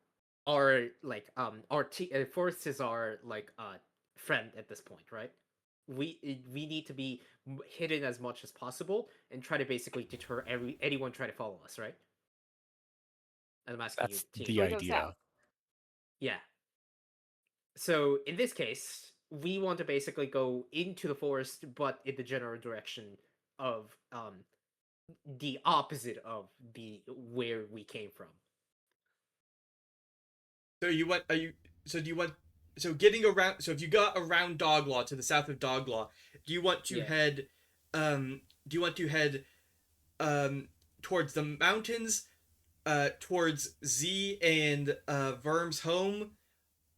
forest is our friend at this point, right? We need to be hidden as much as possible and try to basically deter anyone trying to follow us, right? And I'm asking That's you, the team. idea. Yeah. So in this case, we want to basically go into the forest, but in the general direction of the opposite of where we came from. So you want are you so do you want so getting around so if you got around Doglaw to the south of Doglaw, do you want to head towards the mountains, towards Z and Verm's home,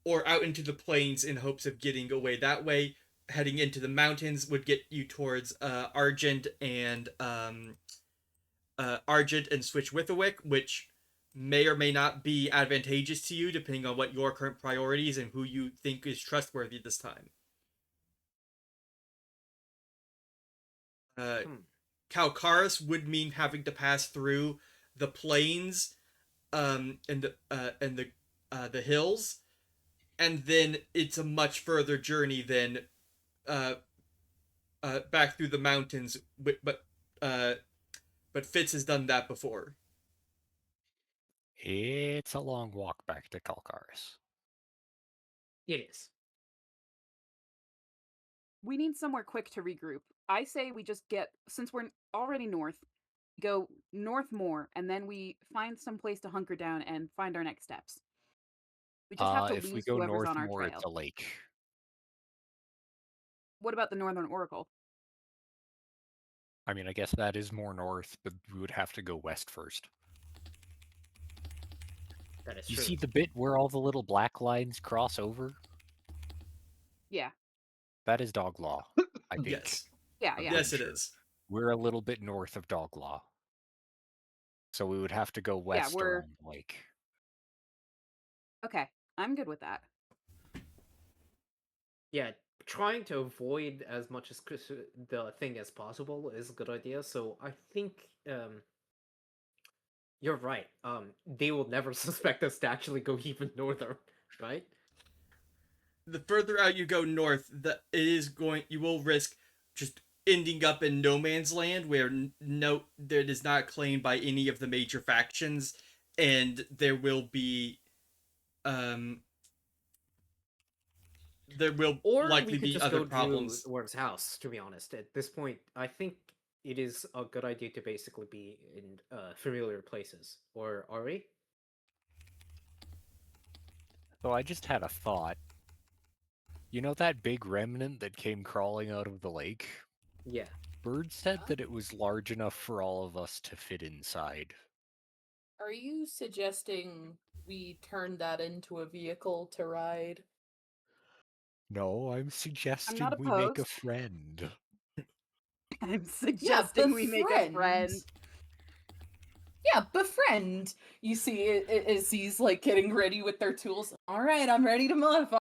or out into the plains in hopes of getting away that way? Heading into the mountains would get you towards Argent and Switch Witherwick, which may or may not be advantageous to you depending on what your current priorities and who you think is trustworthy this time. Calcaris would mean having to pass through the plains, and the hills, and then it's a much further journey than back through the mountains. But Fitz has done that before. It's a long walk back to Calcaris. It is. We need somewhere quick to regroup. I say we just since we're already north, go north more, and then we find some place to hunker down and find our next steps. We just have to If we lose go whoever's north on our more, trail. it's a lake. What about the Northern Oracle? I mean, I guess that is more north, but we would have to go west first. That is You true. see the bit where all the little black lines cross over? Yeah. That is Doglaw, I think. Yes. Yeah, I'm yeah. Yes, it pretty sure. is. We're a little bit north of Doglaw. So we would have to go west around the lake. Okay, I'm good with that. Yeah, trying to avoid as much as the thing as possible is a good idea. So I think you're right. They will never suspect us to actually go even northern, right? The further out you go north, you will risk just ending up in no man's land where that is not claimed by any of the major factions, and there will be there will Or likely we could be just other go to problems. Org's house, to be honest. At this point, I think it is a good idea to basically be in familiar places. Or are we? So I just had a thought. You know that big remnant that came crawling out of the lake? Yeah. Bird said that it was large enough for all of us to fit inside. Are you suggesting we turn that into a vehicle to ride? No, I'm suggesting not we make a opposed. friend. I'm suggesting we make a friend. Yeah, befriend. You see, as he's like getting ready with their tools. All right, I'm ready to modify.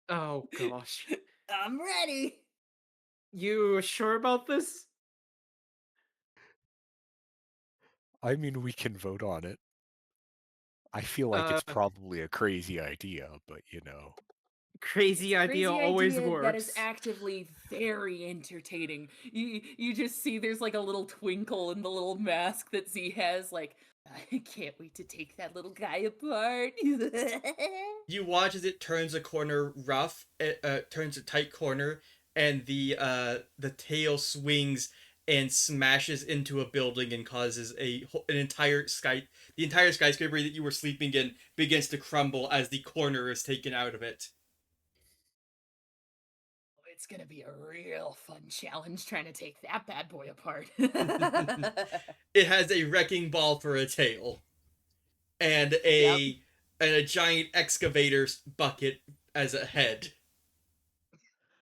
Oh gosh. I'm ready. You sure about this? I mean, we can vote on it. I feel like it's probably a crazy idea, but you know. Crazy idea always works. That is actively very entertaining. You just see there's like a little twinkle in the little mask that Z has. Like, I can't wait to take that little guy apart. You watch as it turns a corner rough, turns a tight corner, and the tail swings and smashes into a building and causes the entire skyscraper that you were sleeping in begins to crumble as the corner is taken out of it. It's gonna be a real fun challenge trying to take that bad boy apart. It has a wrecking ball for a tail, and a giant excavator bucket as a head.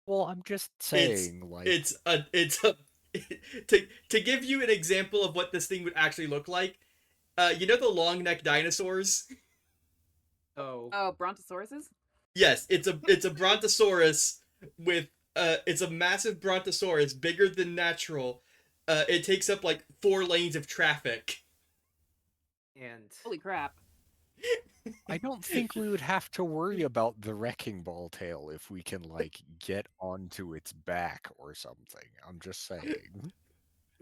Well, I'm just saying, it's a to give you an example of what this thing would actually look like. You know the long neck dinosaurs? Oh, brontosauruses? Yes, it's a brontosaurus with it's a massive brontosaurus, bigger than natural. It takes up like 4 lanes of traffic. And holy crap. I don't think we would have to worry about the wrecking ball tail if we can, like, get onto its back or something. I'm just saying.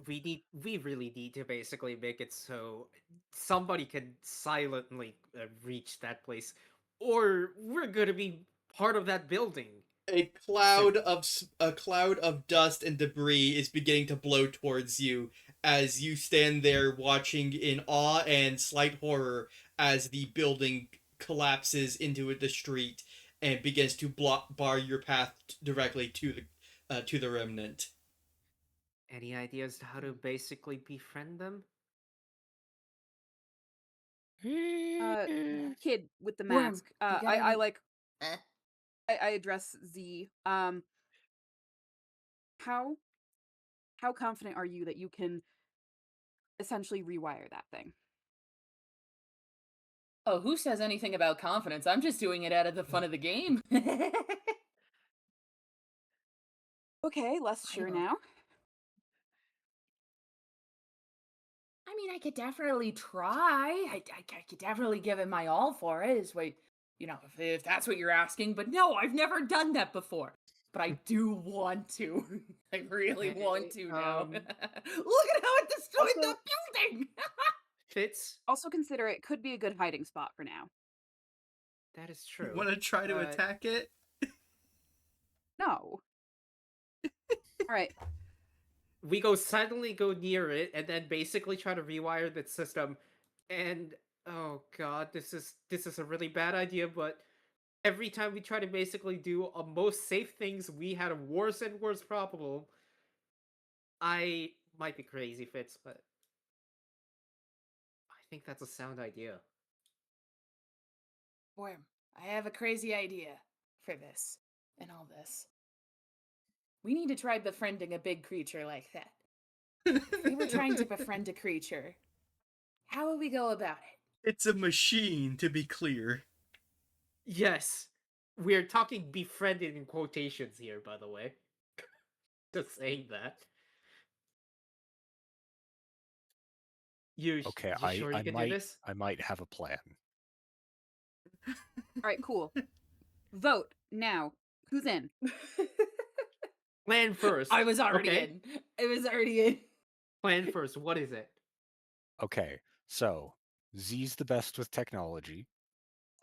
we really need to basically make it so somebody can silently reach that place, or we're gonna be part of that building. A cloud of dust and debris is beginning to blow towards you as you stand there watching in awe and slight horror as the building collapses into the street and begins to bar your path directly to the remnant. Any ideas to how to basically befriend them? Kid with the Worm, mask. you got I any- like I address Z. How confident are you that you can essentially rewire that thing? Oh, who says anything about confidence? I'm just doing it out of the fun of the game. Okay, less sure now. I mean, I could definitely try. I could definitely give it my all for it. Is what, if that's what you're asking. But no, I've never done that before. But I do want to. I really want to now. Look at how it destroyed the building! Fitz? Also consider it could be a good hiding spot for now. That is true. Want to try to attack it? No. Alright. We suddenly go near it and then basically try to rewire the system, and oh god, this is a really bad idea, but every time we try to basically do a most safe things, we had a worse and worse problem. I might be crazy, Fitz, but I think that's a sound idea. Worm, I have a crazy idea for this and all this. We need to try befriending a big creature like that. If we were trying to befriend a creature, how would we go about it? It's a machine, to be clear. Yes, we're talking befriended in quotations here, by the way. Just saying that. Okay, you sure you can do this? I might have a plan. Alright, cool. Vote now. Who's in? Plan first. I was already okay? in. It was already in. Plan first. What is it? Okay, so Z's the best with technology.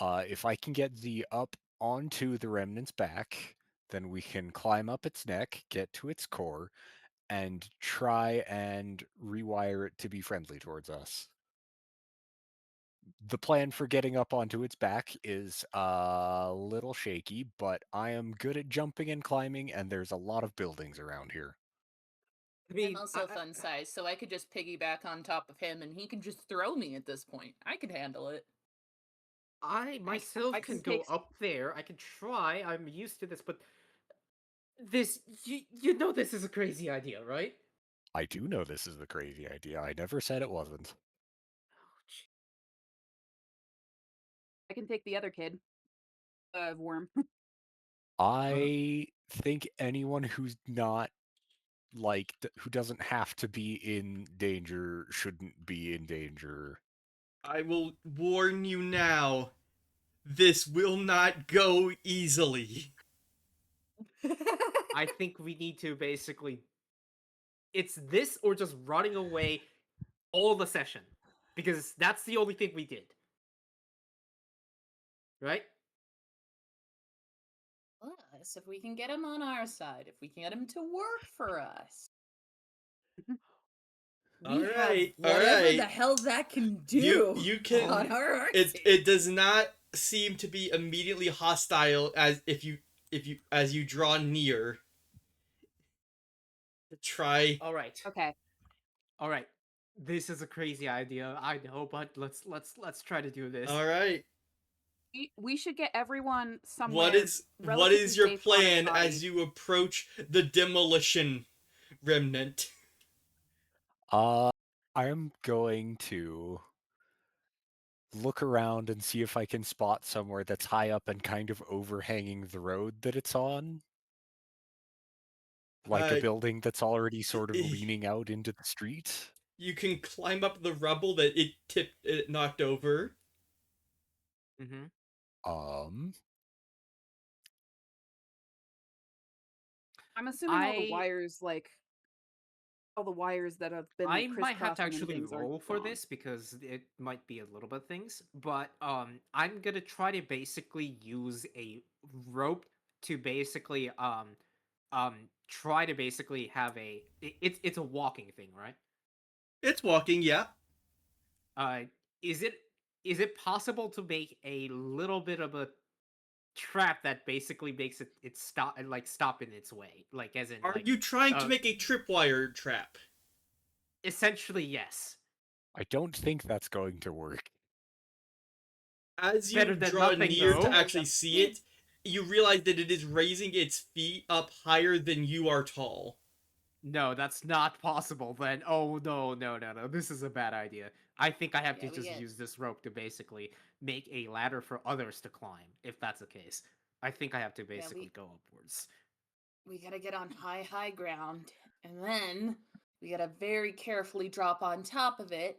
If I can get Z up onto the remnant's back, then we can climb up its neck, get to its core, and try and rewire it to be friendly towards us. The plan for getting up onto its back is a little shaky, but I am good at jumping and climbing, and there's a lot of buildings around here. I mean, I'm also fun size, so I could just piggyback on top of him, and he can just throw me at this point. I could handle it. I myself I can can go take- up there. I can try. I'm used to this, but this you know this is a crazy idea, right? I do know this is the crazy idea. I never said it wasn't. I can take the other kid. Worm. I think anyone who's not like who doesn't have to be in danger shouldn't be in danger. I will warn you now. This will not go easily. I think we need to basically. It's this or just running away all the session, because that's the only thing we did, right? Plus, if we can get him on our side, if we can get him to work for us. All We have right, all whatever right. the hell that can do You can. on our It does not seem to be immediately hostile as if you as you draw near. Try. All right. Okay. All right. This is a crazy idea, I know, but let's try to do this. All right. We should get everyone somewhere. What is relatively your safe on its plan body. as you approach the demolition remnant? I'm going to look around and see if I can spot somewhere that's high up and kind of overhanging the road that it's on. Like a building that's already sort of leaning out into the street. You can climb up the rubble that it knocked over. Mm-hmm. I'm assuming all the wires that have been I might have to crisscrossing and actually things are roll for gone. this because it might be a little bit things, but I'm gonna try to basically use a rope to basically try to basically have it's a walking thing, right? It's walking, yeah. Uh, is it possible to make a little bit of a trap that basically makes it stop in its way, like as in Are like you trying to make a tripwire trap? essentially yes. I don't think that's going to work. As you Better than draw nothing, near though. to actually see it, you realize that it is raising its feet up higher than you are tall. No, that's not possible then. Oh, no. This is a bad idea. I think I have to just use this rope to basically make a ladder for others to climb, if that's the case. I think I have to basically go upwards. We gotta get on high ground, and then we gotta very carefully drop on top of it.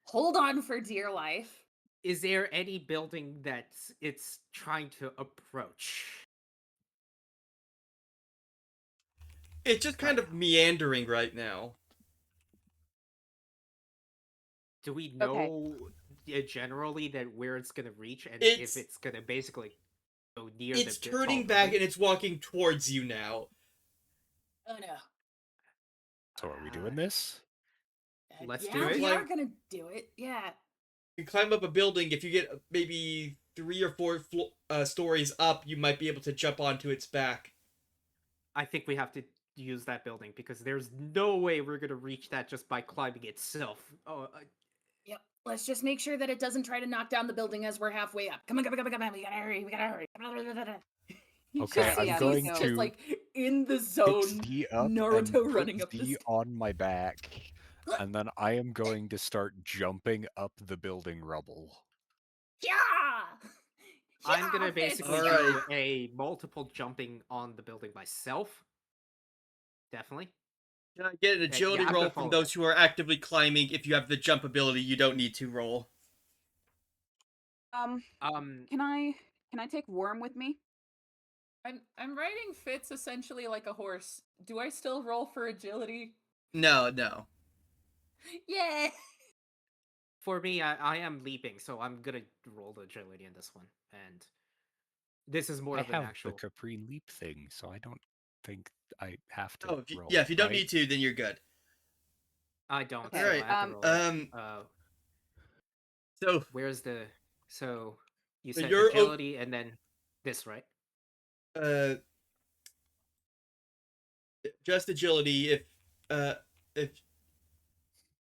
Hold on for dear life. Is there any building that it's trying to approach? It's just kind of meandering right now. Do we know generally that where it's gonna reach, and if it's gonna basically go near the It's turning back and it's walking towards you now. Oh no. So are we doing this? Let's yeah, do it. we are gonna do it. Yeah. You climb up a building. If you get maybe 3 or 4 stories up, you might be able to jump onto its back. I think we have to use that building because there's no way we're gonna reach that just by climbing itself. Yep. Let's just make sure that it doesn't try to knock down the building as we're halfway up. Come on. We gotta hurry. Okay, I'm going just to like in the zone. pick up Naruto and running put up the Z on my back, and then I am going to start jumping up the building rubble. Yeah. I'm gonna basically All do right. a multiple jumping on the building myself. Definitely. Can I get an agility I'm roll gonna from follow those who are actively climbing? If you have the jump ability, you don't need to roll. Can I take Worm with me? I'm riding Fitz essentially like a horse. Do I still roll for agility? No. Yeah. For me, I am leaping, so I'm gonna roll the agility in this one, and this is more I of an have actual. the Capri leap thing, so I don't think I have to Oh, roll. if you don't right? need to, then you're good. I don't, Okay, so Alright, I have to roll it. So Where's the? So you So said you're agility, and then this, right? uh just agility if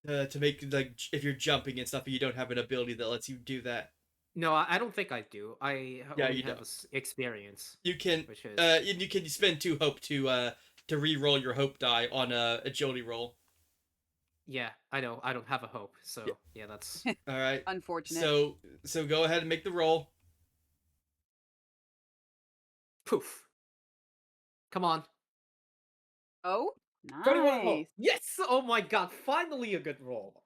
to make like if you're jumping and stuff, and you don't have an ability that lets you do that. No, I don't think I do. I Yeah, only you have don't. experience, You can which is you can spend 2 hope to re-roll your hope die on a agility roll. yeah. I know. I don't have a hope, Yeah. so yeah, that's All right. Unfortunate. So go ahead and make the roll. poof. Come on. Oh, 21 hope. nice. Yes! Oh my god, finally a good roll.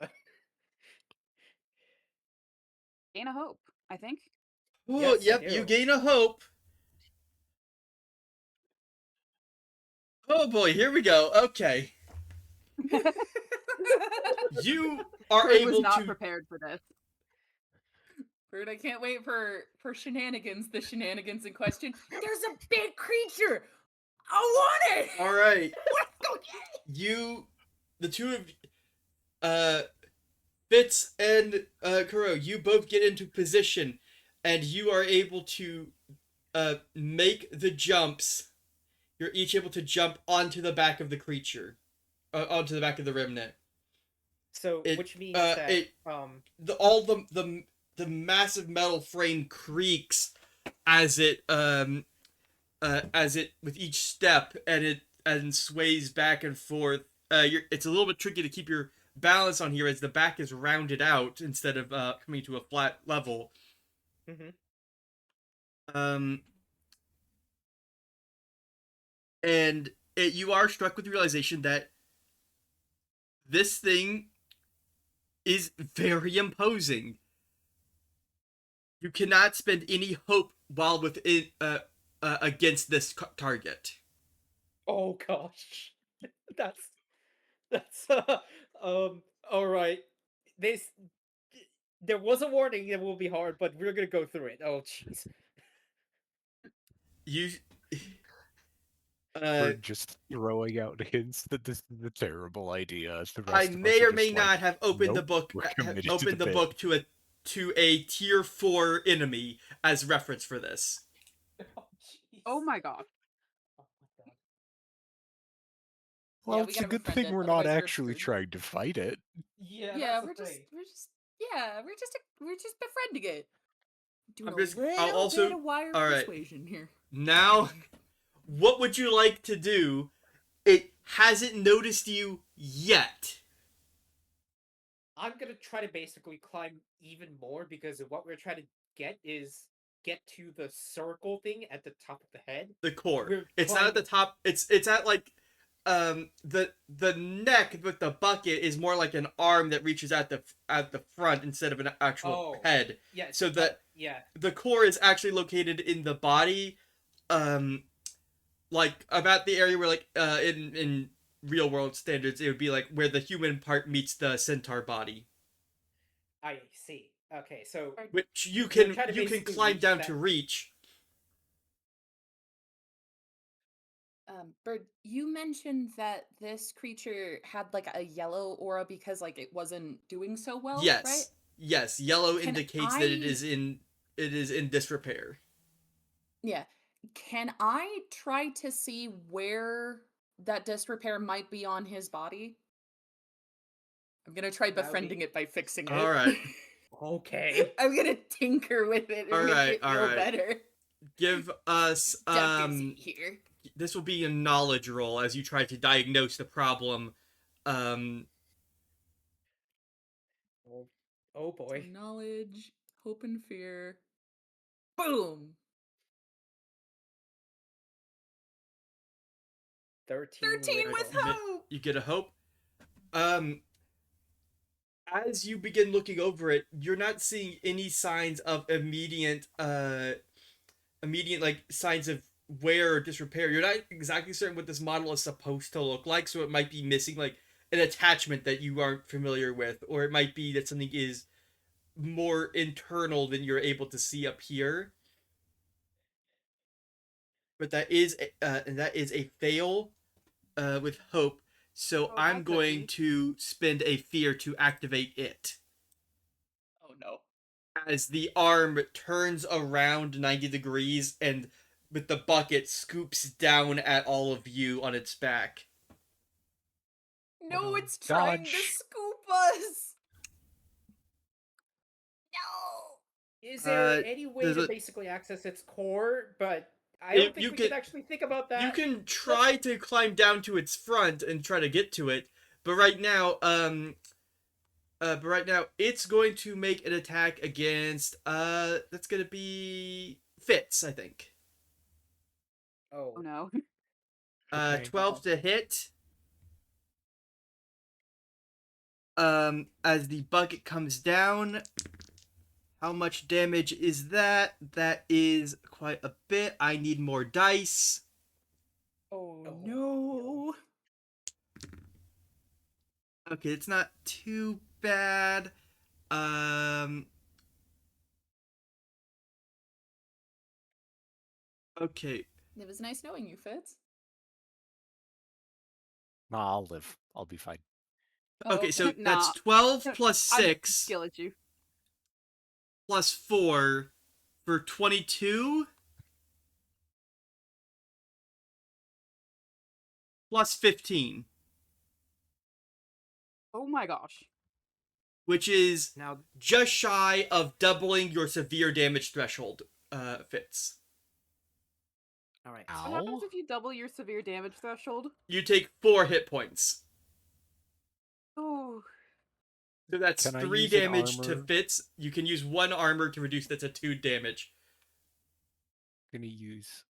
Gain a hope, I think. Oh, Yes, I yep, you do. gain a hope. Oh boy, here we go. Okay. You are Bird was able not to prepared for this. Bird, I can't wait for shenanigans. The shenanigans in question. There's a big creature. I want it. All right. Let's go get it. The two of Fitz and Kuro, you both get into position, and you are able to make the jumps. You're each able to jump onto the back of the creature, onto the back of the remnant. So, It, which means that the massive metal frame creaks as it with each step, and sways back and forth. It's a little bit tricky to keep your balance on here as the back is rounded out instead of coming to a flat level. And you are struck with the realization that this thing is very imposing. You cannot spend any hope while within against this target. Oh gosh. That's all right. This there was a warning it will be hard, but we're going to go through it. Oh jeez. You We're just throwing out hints that this is a terrible idea. The I rest of us may are or may just like, not have opened the "Nope, book we're committed opened to the the book to a tier 4 enemy as reference for this. Oh jeez. Oh my god. Oh my god. Well, Yeah, we it's a gotta good befriend thing it, we're not otherwise we're actually screwed. trying to fight it. Yeah, Yeah, that's the thing. we're just befriending it. Doing I'll a also little bit of wire all right. persuasion here. Now, what would you like to do? It hasn't noticed you yet. I'm gonna try to basically climb even more because what we're trying to get to the circle thing at the top of the head. The core. We're It's not at the top. It's at like the neck with the bucket is more like an arm that reaches at the front instead of an actual head. Yeah. So yeah. the core is actually located in the body, like about the area where like in real world standards it would be like where the human part meets the centaur body. I see. Okay, so Which you we're can trying to basically climb reach down that- to reach. Bird, you mentioned that this creature had like a yellow aura because like it wasn't doing so well, Yes. right? Yes, yellow Can indicates that it is in disrepair. Yeah. Can I try to see where that disrepair might be on his body? I'm gonna try That would befriending be- it by fixing it. All right. Okay. I'm gonna tinker with it and All make right, it all feel right. better. Give us Delicacy here. this will be a knowledge roll as you try to diagnose the problem. Oh boy. Knowledge, hope and fear. Boom! 13 with hope! You get a hope. As you begin looking over it, you're not seeing any signs of immediate like signs of wear or disrepair. You're not exactly certain what this model is supposed to look like, so it might be missing like an attachment that you aren't familiar with, or it might be that something is more internal than you're able to see up here. But that is a fail with hope. So Oh, I'm that could going be. to spend a fear to activate it. Oh no. As the arm turns around 90 degrees and with the bucket scoops down at all of you on its back. No, no. it's trying to Dodge. scoop us. No. Is there Uh, any way there's to a basically access its core? But I you, don't think you we can could actually think about that. you can try to climb down to its front and try to get to it, but right now it's going to make an attack against that's gonna be Fitz, I think. Oh, Oh no. Okay. 12 to hit. As the bucket comes down, how much damage is that? That is quite a bit. I need more dice. Oh Oh, no. Okay, it's not too bad. Um. Okay. It was nice knowing you, Fitz. Nah, I'll live. I'll be fine. Okay, Oh, so Nah. that's 12 No, plus I'm 6 skill at you. plus 4 for 22 plus 15, Oh my gosh. which is now just shy of doubling your severe damage threshold, Fitz. all right. What happens Ow. if you double your severe damage threshold? You take 4 hit points. Oh. So that's Can I 3 use an damage to armor? Fitz. You can use 1 armor to reduce that to 2 damage. Gonna use.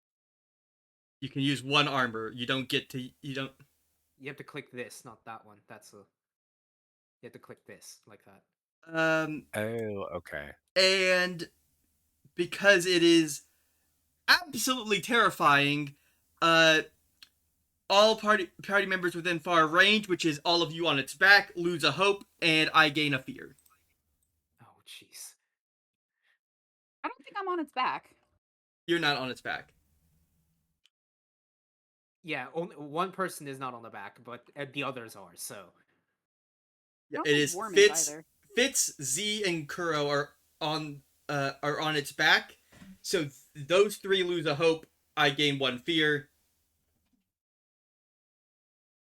You can use 1 armor. You don't. You have to click this, not that one. That's a. You have to click this like that. Oh, okay. And because it is absolutely terrifying, all party members within far range, which is all of you on its back, lose a hope, and I gain a fear. Oh, jeez. I don't think I'm on its back. You're not on its back. Yeah, only one person is not on the back, but the others are. So I don't It think is Worm Fitz, is either. Fitz, Z, and Kuro are on its back. So those 3 lose a hope. I gain 1 fear.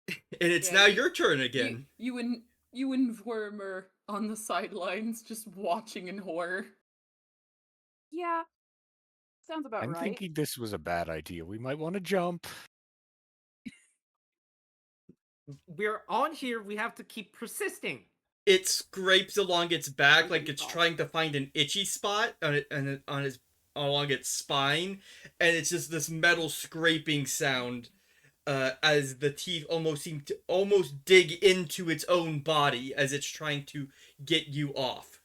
And it's Yeah, now your turn again. You and Worm are on the sidelines just watching in horror. Yeah. Sounds about I'm right. thinking this was a bad idea. We might want to jump. we're on here. We have to keep persisting. It scrapes along its back Oh like my it's God. trying to find an itchy spot along its spine, and it's just this metal scraping sound as the teeth almost seem to almost dig into its own body as it's trying to get you off.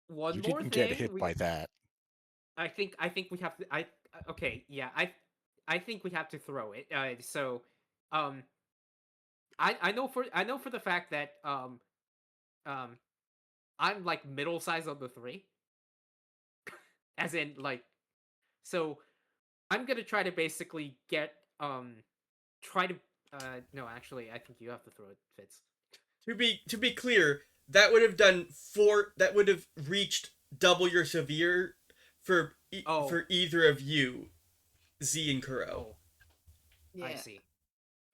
One You more didn't thing. get hit by that. I think we have to. Okay. Yeah. I think we have to throw it. So, I know for the fact that I'm like middle size of the 3, as in like, so I'm gonna try to basically get try to no, actually I think you have to throw it, Fitz. To be clear, that would have done 4. That would have reached double your severe for for either of you, Z and Kuro. Oh, Yeah. I see.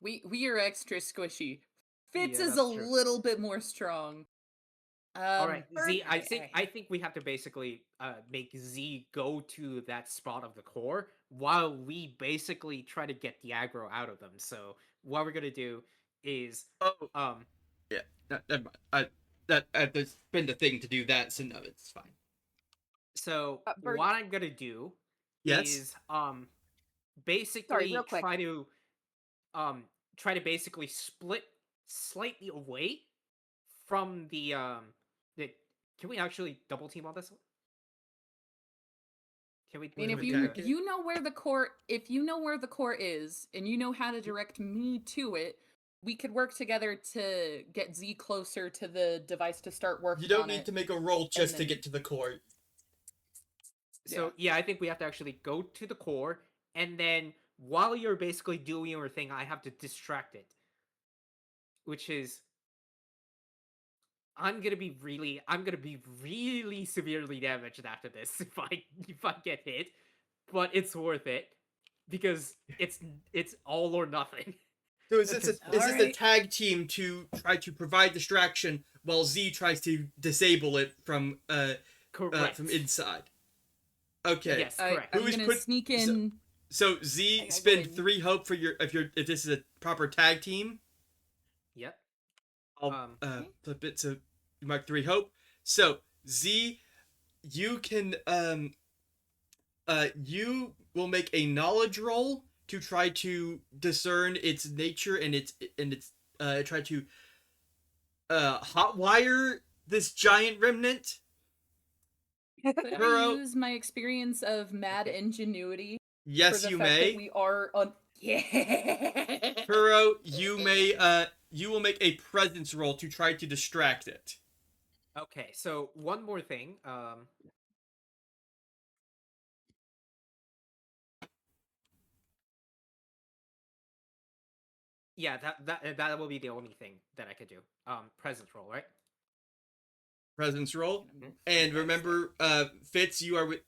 We are extra squishy. Fitz Yeah, is a that's true. little bit more strong. All right, Z. I I think we have to basically make Z go to that spot of the core while we basically try to get the aggro out of them. So what we're gonna do is Yeah, never mind. There's been the thing to do that, so no, it's fine. So Bert- what I'm gonna do Yes. is basically real quick. try to basically split slightly away from the can we actually double team on this one? Can we? I mean, if Okay. you know where the core, if you know where the core is, and you know how to direct me to it, we could work together to get Z closer to the device to start working You don't on need it. to make a roll just to then- get to the core. So yeah, I think we have to actually go to the core, and then while you're basically doing your thing, I have to distract it, which is I'm gonna be really severely damaged after this if I get hit, but it's worth it because it's all or nothing. So is this a Alright. tag team to try to provide distraction while Z tries to disable it from Correct. from inside? Okay. Yes, correct. I'm Who is gonna put- sneak in. So Z Okay, go spend ahead. 3 hope for if this is a proper tag team. Yep. I'll flip it so you mark 3 hope. So Z, you can you will make a knowledge roll to try to discern its nature and its try to hotwire this giant remnant. Could Kuro- I use my experience of mad ingenuity? Yes, for the you fact may. That we are on. Yeah. Kuro, you may you will make a presence roll to try to distract it. Okay, so one more thing. Yeah, that will be the only thing that I could do. Presence roll, right? Presence roll. Mhm. And remember, Fitz, you are with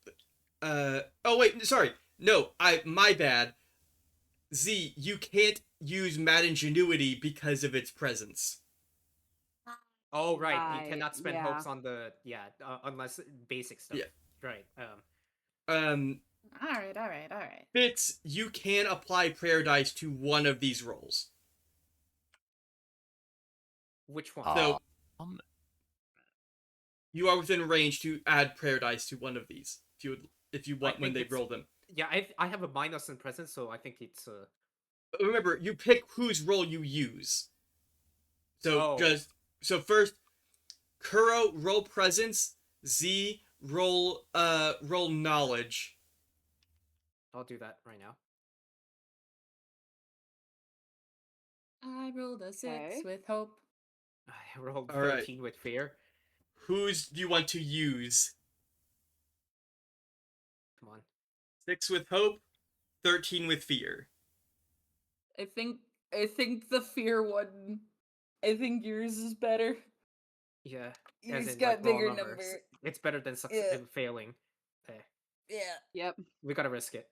oh wait, sorry. No, my bad. Z, you can't use mad ingenuity because of its presence. Oh right, you Right, cannot spend yeah. hopes on the unless basic stuff. Yeah. Right. All right. Fitz, you can apply prayer dice to one of these rolls. Which one? So Um, you are within range to add prayer dice to one of these if you want I when think they it's- roll them. Yeah, I have a minus in presence, so I think it's Remember, you pick whose roll you use. So Oh. so first, Kuro roll presence, Z roll knowledge. I'll do that right now. I rolled a 6 Okay. with hope. I rolled All right. 13 with fear. Whose do you want to use? Come on. 6 with hope, 13 with fear. I think the fear one. I think yours is better. Yeah. Yours as in, got like, raw bigger numbers. number. It's better than Yeah. failing. Yeah. Yep. We gotta risk it.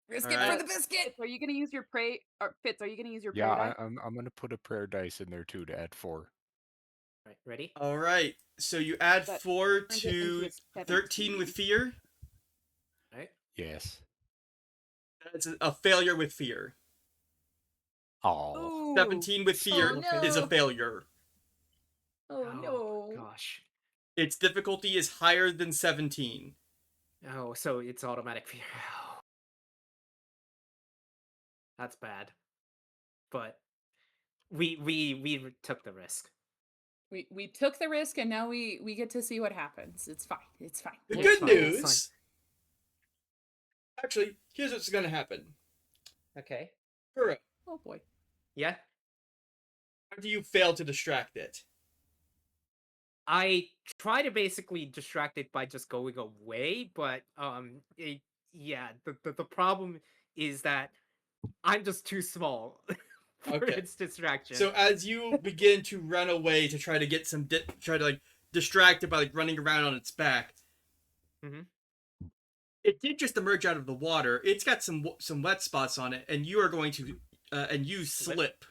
Risk All it right. for the biscuit. Fitz, are you gonna use your pray? Or Fitz, are you gonna use your yeah, prayer die? I'm gonna put a prayer dice in there too to add 4. Right, ready? All right. So you add That 4 turns it into to a 13 with 17. fear. Right? Yes. That's a failure with fear. Oh. 17 with fear Oh, is a no. failure. Oh no. Gosh. Its difficulty is higher than 17. Oh, so it's automatic fear. That's bad. But we took the risk. We took the risk and now we get to see what happens. It's fine. It's fine. The It's good fine, it's news. Actually, here's what's gonna happen. Okay. Kuro, Oh boy. Yeah. how do you fail to distract it? I try to basically distract it by just going away, but the problem is that I'm just too small for Okay. its distraction. So as you begin to run away to try to get some try to like distract it by like running around on its back, Mhm. it did just emerge out of the water. It's got some wet spots on it, and you are going to and you slip.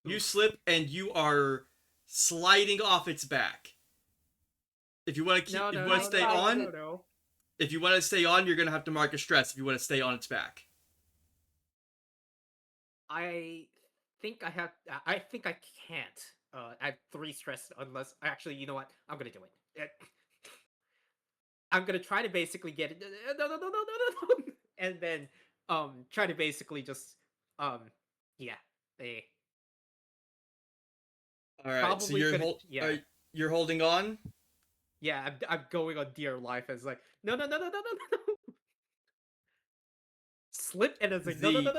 You slip and you are sliding off its back. If you want to keep, if you want to stay on, No. if you want to stay on, you're gonna have to mark a stress. If you want to stay on its back. I think I have. I think I can't. I have 3 stress unless. Actually, you know what? I'm gonna do it. I'm gonna try to basically get it. No, and then try to basically just yeah. All right. So Probably you're gonna- yeah. you're holding on. Yeah, I'm going on dear life. It's like, no. Slip, and it's like, no.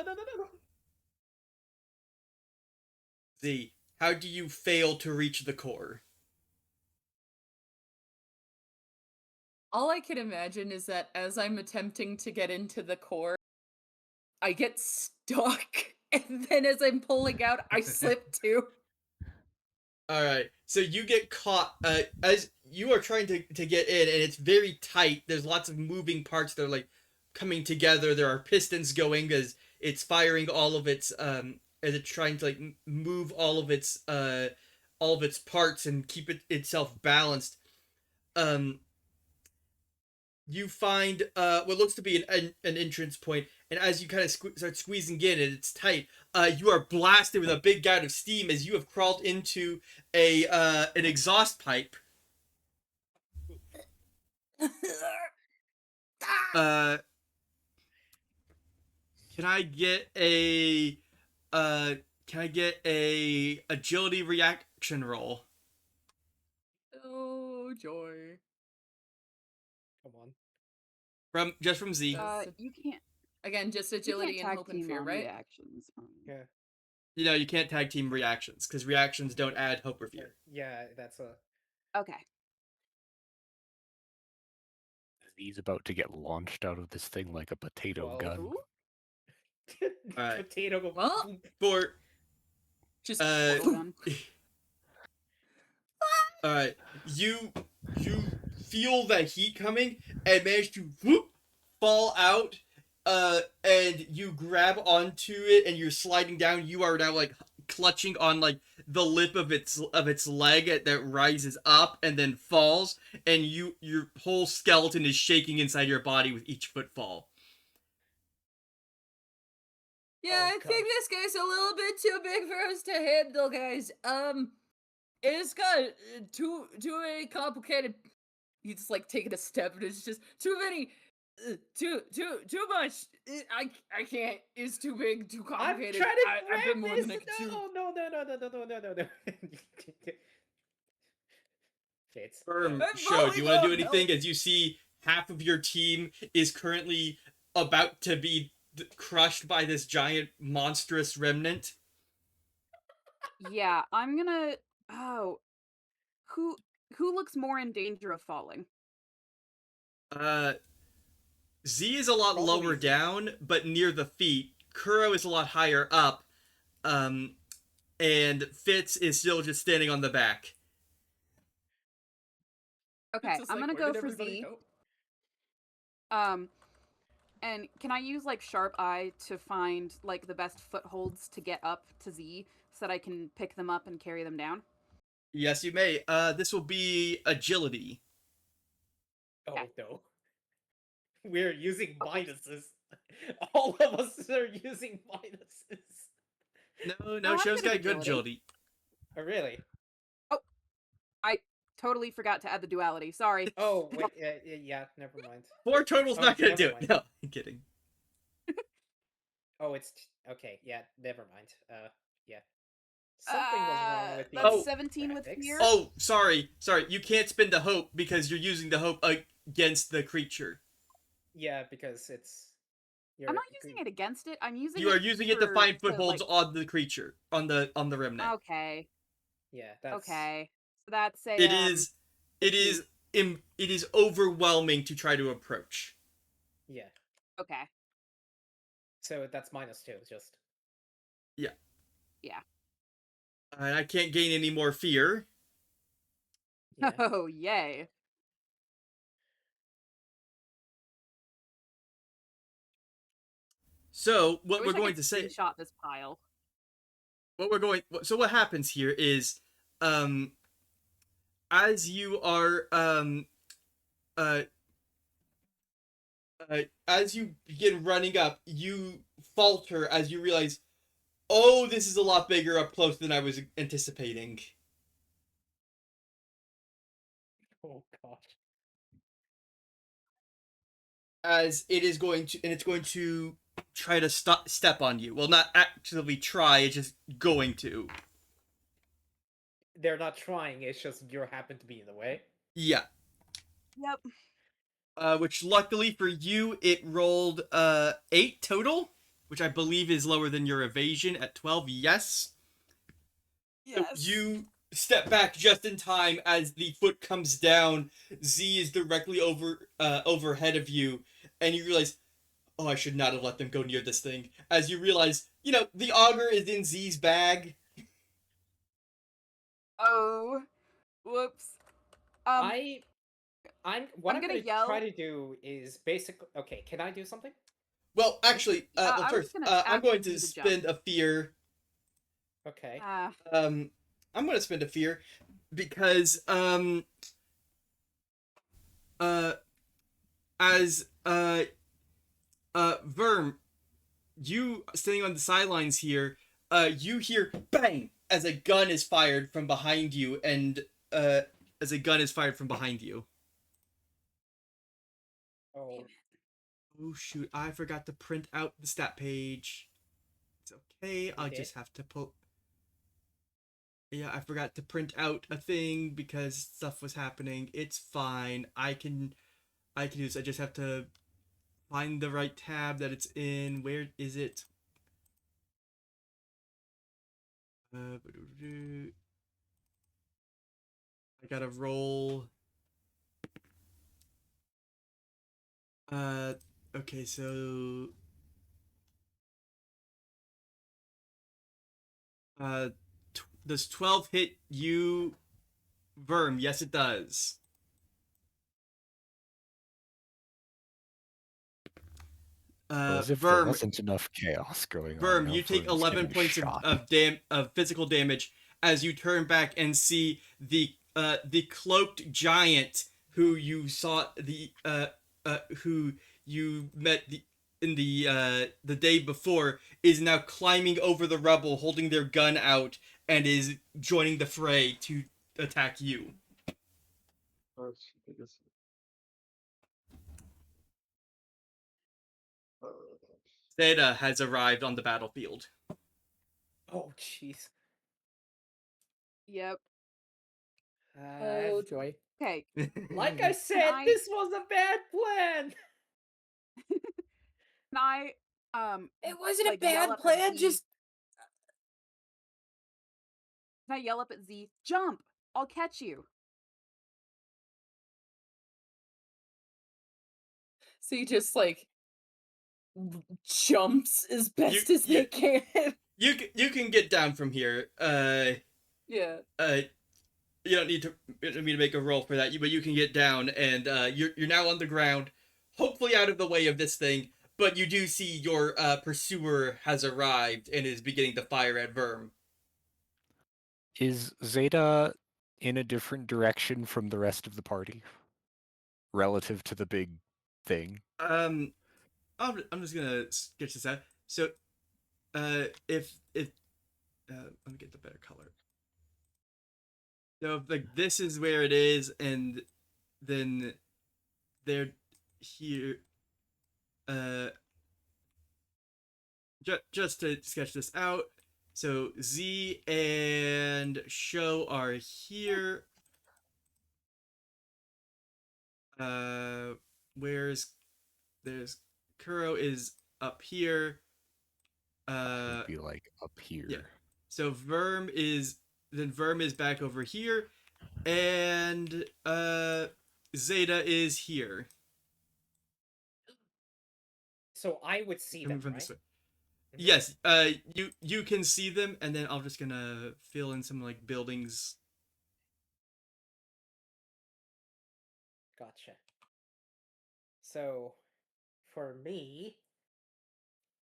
Z, how do you fail to reach the core? All I can imagine is that as I'm attempting to get into the core, I get stuck, and then as I'm pulling out, I slip too. All right, so you get caught as you are trying to get in, and it's very tight. There's lots of moving parts that are like coming together. There are pistons going as it's firing all of its as it's trying to like move all of its parts and keep itself balanced. You find what looks to be an entrance point, and as you kind of start squeezing in and it's tight, you are blasted with a big gout of steam as you have crawled into an exhaust pipe. Can I get a agility reaction roll Oh, joy. Come on. from Z? You can't. Again, just You agility can't and tag hope and team fear, on right? reactions. Yeah. You know, you can't tag team reactions because reactions don't add hope or fear. Yeah, that's a. Okay. He's about to get launched out of this thing like a potato Well, gun. Ooh. Alright. Potato. Well, For just Gun. all right, you feel that heat coming and manage to whoop, fall out, and you grab onto it and you're sliding down. You are now like clutching on like the lip of its leg that rises up and then falls, and your whole skeleton is shaking inside your body with each footfall. Yeah, Oh, I think this guy's a little bit too big for us to handle, guys. It's got too many complicated. He's like taking a step, and it's just too many, too much. I can't. It's too big, too I'm complicated. trying to I've grab been more this. than I can chew. No. Fits. Firm I'm show. Do you want to do falling off, anything help. as you see half of your team is currently about to be crushed by this giant monstrous remnant? Yeah, I'm gonna. Oh, who looks more in danger of falling? Z is a lot Probably lower Z. down, but near the feet. Kuro is a lot higher up, and Fitz is still just standing on the back. Okay, Just I'm like, gonna where go did for everybody Z. go? And can I use like sharp eye to find like the best footholds to get up to Z so that I can pick them up and carry them down? Yes, you may. This will be agility. Oh Okay. no. We're using minuses. All of us are using minuses. No, I'm Show's good at got good agility. agility. Oh really? I totally forgot to add the duality. Sorry. Oh wait, yeah, never mind. 4 total's Oh, not gonna never do it. mind. No, I'm kidding. Oh, it's okay. Yeah, never mind. Yeah. Something was wrong with the That's 17 with graphics. fear. Oh, sorry. You can't spend the hope because you're using the hope against the creature. Yeah, because it's. I'm not using it against it. I'm using You it. are using it to find footholds like... on the creature, on the remnant. Okay. Yeah, that's. Okay. So that's a. It is overwhelming to try to approach. Yeah. Okay. So that's -2, just. Yeah. Yeah. And I can't gain any more fear. Yeah. Oh yay. So I what wish we're I going could to say, screenshot this pile. what happens here is, as you are, as you begin running up, you falter as you realize, oh, this is a lot bigger up close than I was anticipating. Oh gosh. As it's going to try to step on you. Well, not actively try, it's just going to. They're not trying. It's just you happen to be in the way. Yeah. Yep. Which luckily for you, it rolled 8 total, which I believe is lower than your evasion at 12. Yes. So Yes. you step back just in time as the foot comes down. Z is directly overhead of you, and you realize, oh, I should not have let them go near this thing. As you realize, the auger is in Z's bag. Oh. Whoops. I'm gonna gonna yell. try to do is basically okay. Can I do something? Well, actually, I was first, gonna I'm ask going you to to spend a fear. Okay. I'm going to spend a fear because as Verm, you standing on the sidelines here, you hear bang as a gun is fired from behind you, and as a gun is fired from behind you. Oh. Oh shoot! I forgot to print out the stat page. It's okay. I'll just have to pull. Yeah, I forgot to print out a thing because stuff was happening. It's fine. I can do this. I just have to find the right tab that it's in. Where is it? I gotta roll. Okay, so does 12 hit you, Verm? Yes, it does. As if there Verm, wasn't enough chaos going on. Verm, Now you take Verm's 11 getting points shot. of physical damage as you turn back and see the cloaked giant who you saw who you met in the day before is now climbing over the rubble, holding their gun out, and is joining the fray to attack you. Zeta has arrived on the battlefield. Oh, jeez. Yep. Oh, Joy. Okay. Like I said, this was a bad plan. Can I it wasn't like, a yell bad up at plan. Z? Just Can I yell up at Z? Jump! I'll catch you. so he just like jumps as best as they can. You can get down from here. Yeah. You don't need me to make a roll for that, but you can get down, and you're now on the ground, hopefully out of the way of this thing. But you do see your pursuer has arrived and is beginning to fire at Verm. Is Zeta in a different direction from the rest of the party relative to the big thing? I'm just gonna sketch this out. So, if let me get the better color. So like this is where it is, and then they're here. Just to sketch this out. So Z and Show are here. There's Kuro is up here. Would be like up here. Yeah. So Verm is back over here, and Zeta is here. So I would see them, From right? this way. Yes, you can see them, and then I'm just gonna fill in some like buildings. Gotcha. So, for me,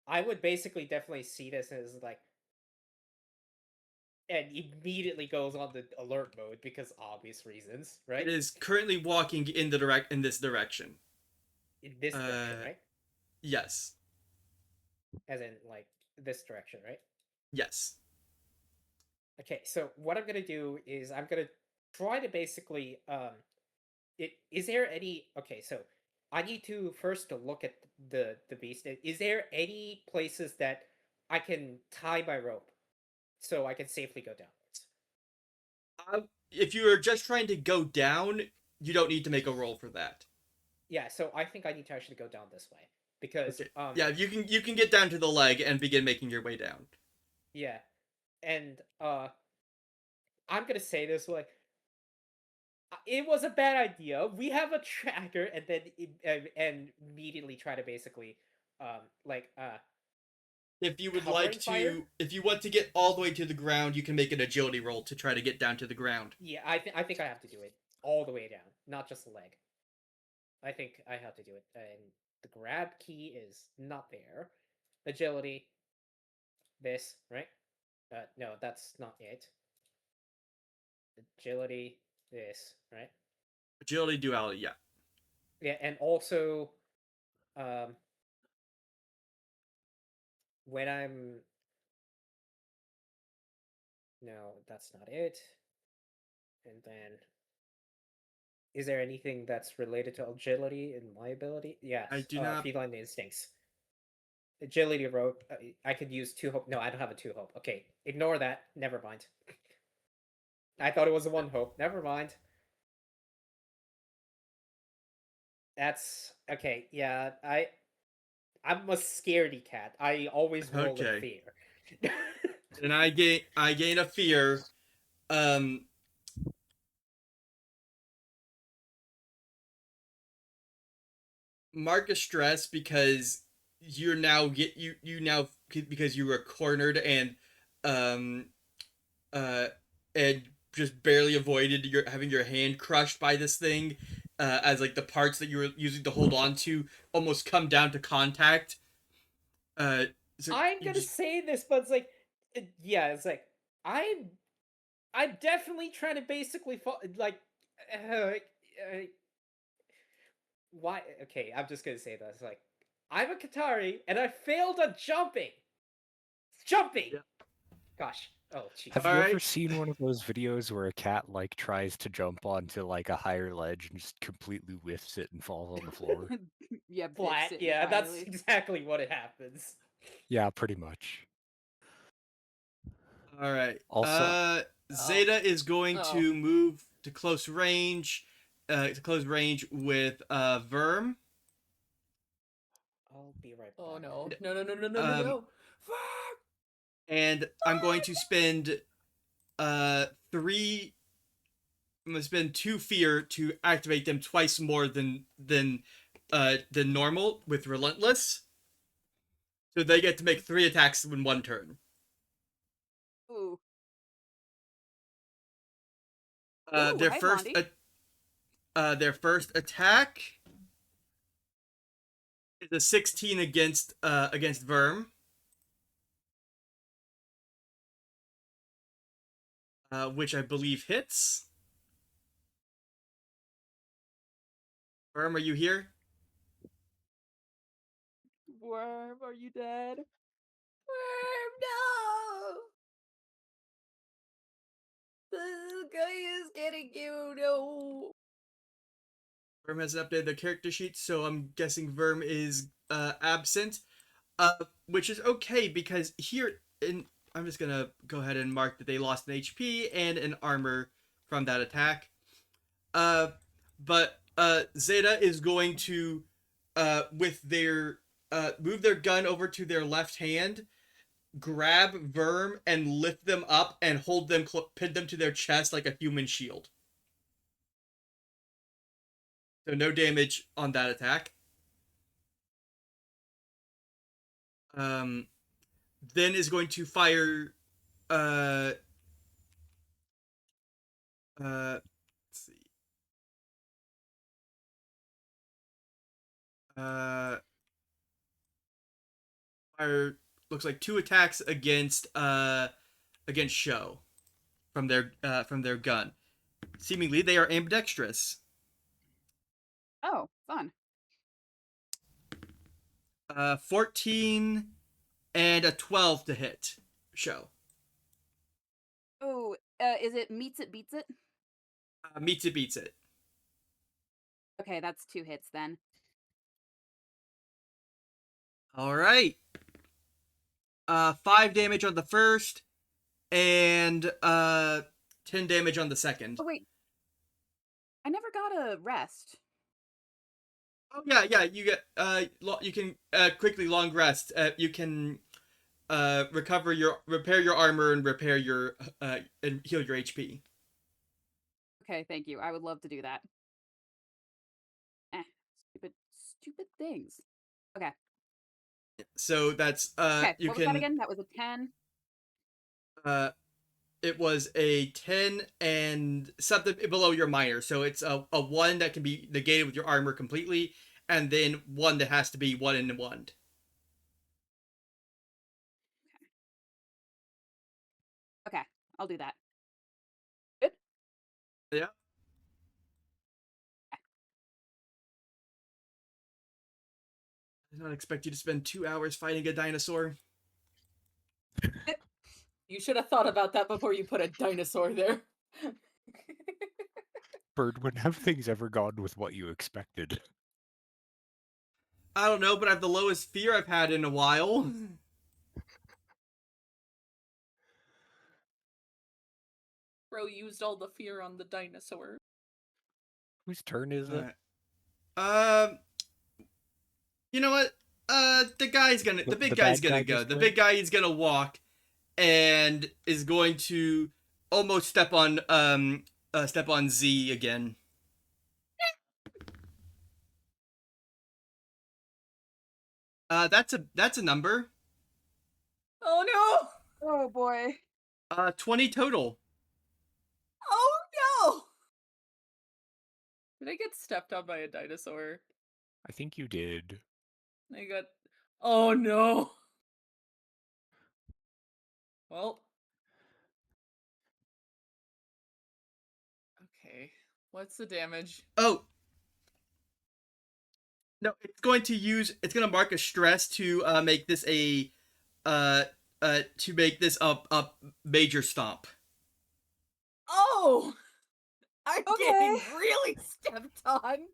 I would basically definitely see this as like, and immediately goes on the alert mode because obvious reasons, right? It is currently walking in this direction. In this direction, right? Yes. As in, like, this direction, right? Yes. Okay, so what I'm gonna do is I'm gonna try to basically is there any okay, so I need to first to look at the beast. Is there any places that I can tie my rope so I can safely go downwards? If you are just trying to go down, you don't need to make a roll for that. Yeah, so I think I need to actually go down this way because Okay. Yeah, you can get down to the leg and begin making your way down. Yeah, and I'm gonna say this way. It was a bad idea. We have a tracker, and then and immediately try to basically, like If you would covering like fire? to, if you want to get all the way to the ground, you can make an agility roll to try to get down to the ground. Yeah, I think I have to do it all the way down, not just the leg. I think I have to do it, and the grab key is not there. Agility. This right? No, that's not it. Agility. This right? Agility, duality, yeah. Yeah, and also, um, when I'm no, that's not it. And then, is there anything that's related to agility in my ability? Yes, I do not. feline instincts. Agility rope. I could use 2 hope. No, I don't have a 2 hope. Okay, ignore that. Never mind. I thought it was a 1 hope. Never mind. That's okay. Yeah, I'm a scaredy cat. I always roll in Okay. fear. And I gain a fear. Mark a stress because you're now you now because you were cornered um and just barely avoided your having your hand crushed by this thing, as like the parts that you were using to hold on to almost come down to contact. So I'm gonna say this, but it's like, yeah, it's like I'm definitely trying to basically like, uh, uh, why? Okay, I'm just gonna say this. Like, I'm a Katari, and I failed on jumping. Jumping. Yeah. Gosh. Oh, jeez. Have you Alright. ever seen one of those videos where a cat like tries to jump onto like a higher ledge and just completely whiffs it and falls on the floor? Yeah, Flat. bits it Yeah, that's entirely. exactly what it happens. Yeah, pretty much. All right. Also, Zeta is going to move to close range, with Verm. I'll be right back. Oh no! No! And I'm going to spend 3. I'm gonna spend 2 fear to activate them twice more than normal with relentless. So they get to make 3 attacks in 1 turn. Ooh. Their hi, first their first attack is a 16 against Verm. Which I believe hits. Verm, are you here? Worm, are you dead? Worm, no! This guy is getting you, no! Verm hasn't updated the character sheet, so I'm guessing Verm is absent. Which is okay because here I'm just gonna go ahead and mark that they lost an HP and an armor from that attack. But Zeta is going to with their move their gun over to their left hand, grab Verm and lift them up and hold them pin them to their chest like a human shield. So no damage on that attack. Then is going to fire let's see. Fire looks like 2 attacks against Show from their gun. Seemingly they are ambidextrous. Oh, fun. 14 and a 12 to hit Show. Oh, is it meets it, beats it? Meets it, beats it. Okay, that's 2 hits then. All right. 5 damage on the first, and 10 damage on the second. Oh wait, I never got a rest. Oh yeah, you get you can quickly long rest. You can repair your armor and repair your and heal your HP. Okay, thank you. I would love to do that. Stupid things. Okay. So that's Okay, you what was that can again? That was a 10. It was a 10 and something below your minor. So it's a 1 that can be negated with your armor completely, and then 1 that has to be 1 and 1. Okay, I'll do that. Good. Yeah. I did not expect you to spend 2 hours fighting a dinosaur. You should have thought about that before you put a dinosaur there. Bird, when have things ever gone with what you expected? I don't know, but I have the lowest fear I've had in a while. Bro used all the fear on the dinosaur. Whose turn is it? You know what? The big guy's gonna go. The big guy is gonna walk, and is going to almost step on Z again. That's a number. Oh no! Oh boy. 20 total. Oh no! Did I get stepped on by a dinosaur? I think you did. I got... Oh no! Well... Okay. What's the damage? Oh! No, it's gonna mark a stress to make this a major stomp. Oh! I'm Okay. getting really stepped on.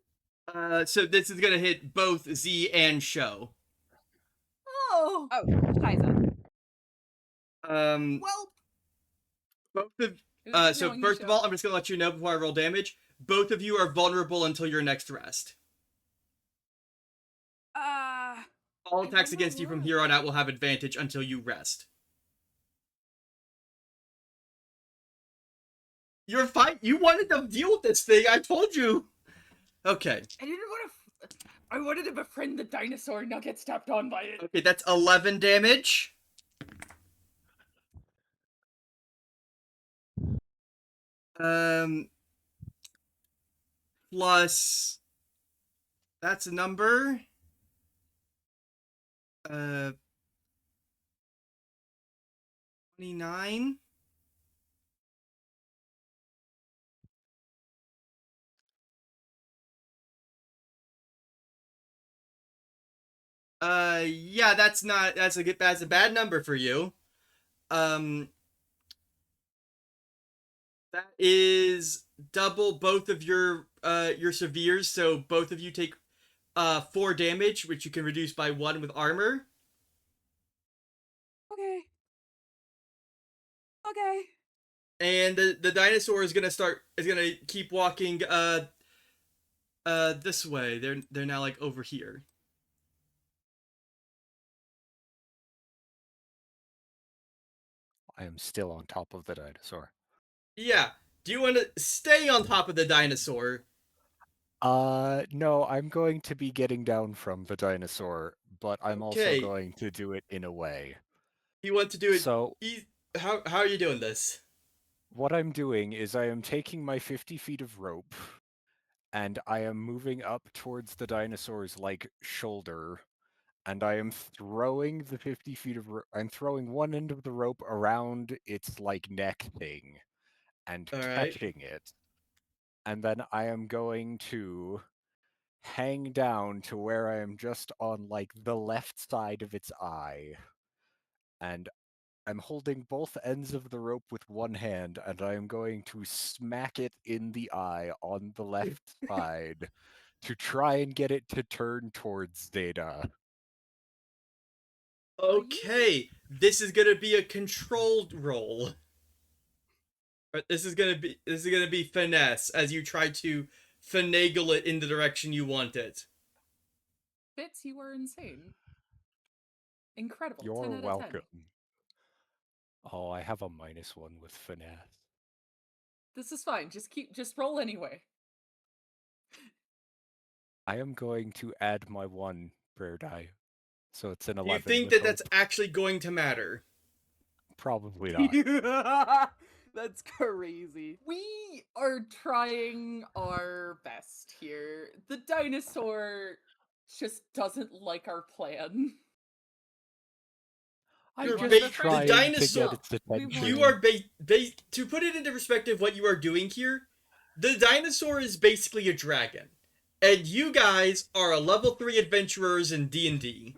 So this is gonna hit both Z and Show. Oh! Oh, Shiza. Well... Both of so knowing you, first of Show. all, I'm just gonna let you know before I roll damage. Both of you are vulnerable until your next rest. All attacks against you from here on out will have advantage until you rest. You're fine. You wanted to deal with this thing. I told you. Okay. I didn't want to... I wanted to befriend the dinosaur and not get stepped on by it. Okay, that's 11 damage. Plus... That's a number. 29. Yeah, that's a bad number for you. That is double both of your severes, so both of you take 4 damage, which you can reduce by 1 with armor. Okay. Okay. And the dinosaur is gonna keep walking this way. They're now like over here. I am still on top of the dinosaur. Yeah. Do you want to stay on top of the dinosaur? No, I'm going to be getting down from the dinosaur, but I'm Okay. also going to do it in a way. You want to do it? So, how are you doing this? what I'm doing is I am taking my 50 feet of rope, and I am moving up towards the dinosaur's, like, shoulder, and I am throwing the 50 feet of I'm throwing one end of the rope around its, like, neck thing, and All right. catching it. And then I am going to hang down to where I am just on, like, the left side of its eye. And I'm holding both ends of the rope with one hand, and I am going to smack it in the eye on the left side to try and get it to turn towards Zeta. Okay, this is gonna be a controlled roll. But this is gonna be finesse as you try to finagle it in the direction you want it. Fitz, you are insane. Incredible. You're 10 out of 10. welcome. Oh, I have a -1 with finesse. This is fine. Just roll anyway. I am going to add my 1 prayer die. So it's an 11. Do you think with that that's hope. actually going to matter? Probably not. That's crazy. We are trying our best here. The dinosaur just doesn't like our plan. I'm You're just the trying dinosaur. to get its attention. You are to put it into perspective what you are doing here, the dinosaur is basically a dragon. And you guys are a level 3 adventurers in D&D.